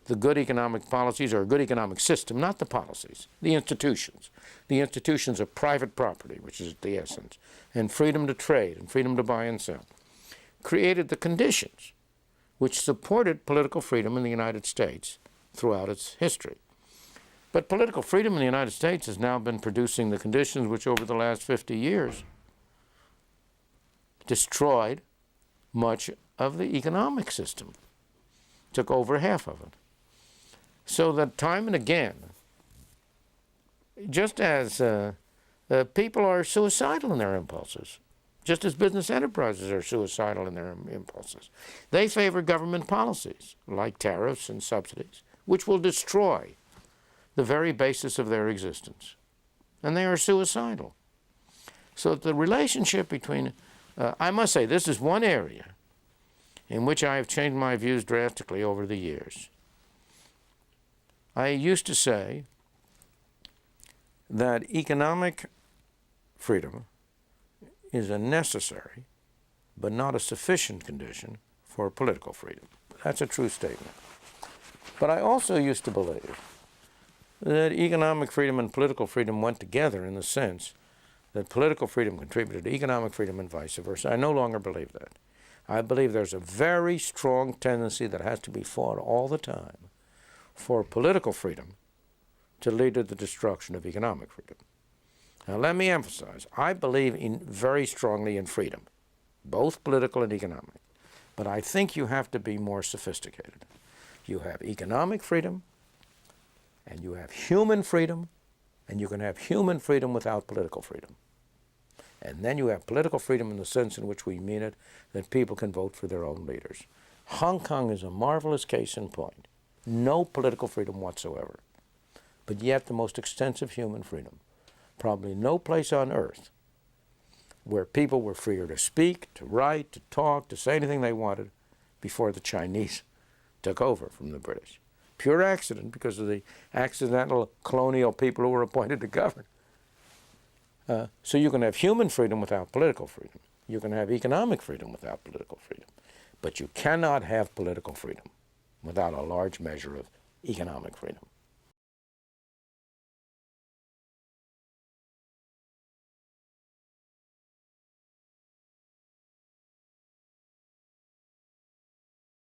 the good economic policies are a good economic system, not the policies, the institutions. The institutions of private property, which is the essence, and freedom to trade and freedom to buy and sell, created the conditions which supported political freedom in the United States throughout its history. But political freedom in the United States has now been producing the conditions which over the last 50 years destroyed much of the economic system, took over half of it. So that time and again, just as people are suicidal in their impulses, just as business enterprises are suicidal in their impulses, they favor government policies like tariffs and subsidies, which will destroy the very basis of their existence. And they are suicidal. So the relationship between, I must say, this is one area in which I have changed my views drastically over the years. I used to say that economic freedom is a necessary but not a sufficient condition for political freedom. That's a true statement. But I also used to believe that economic freedom and political freedom went together in the sense that political freedom contributed to economic freedom and vice versa. I no longer believe that. I believe there's a very strong tendency that has to be fought all the time for political freedom to lead to the destruction of economic freedom. Now let me emphasize, I believe very strongly in freedom, both political and economic. But I think you have to be more sophisticated. You have economic freedom, and you have human freedom, and you can have human freedom without political freedom. And then you have political freedom in the sense in which we mean it, that people can vote for their own leaders. Hong Kong is a marvelous case in point. no political freedom whatsoever, but yet the most extensive human freedom. Probably no place on earth where people were freer to speak, to write, to talk, to say anything they wanted before the Chinese took over from the British. Pure accident because of the accidental colonial people who were appointed to govern. So you can have human freedom without political freedom. You can have economic freedom without political freedom. But you cannot have political freedom without a large measure of economic freedom.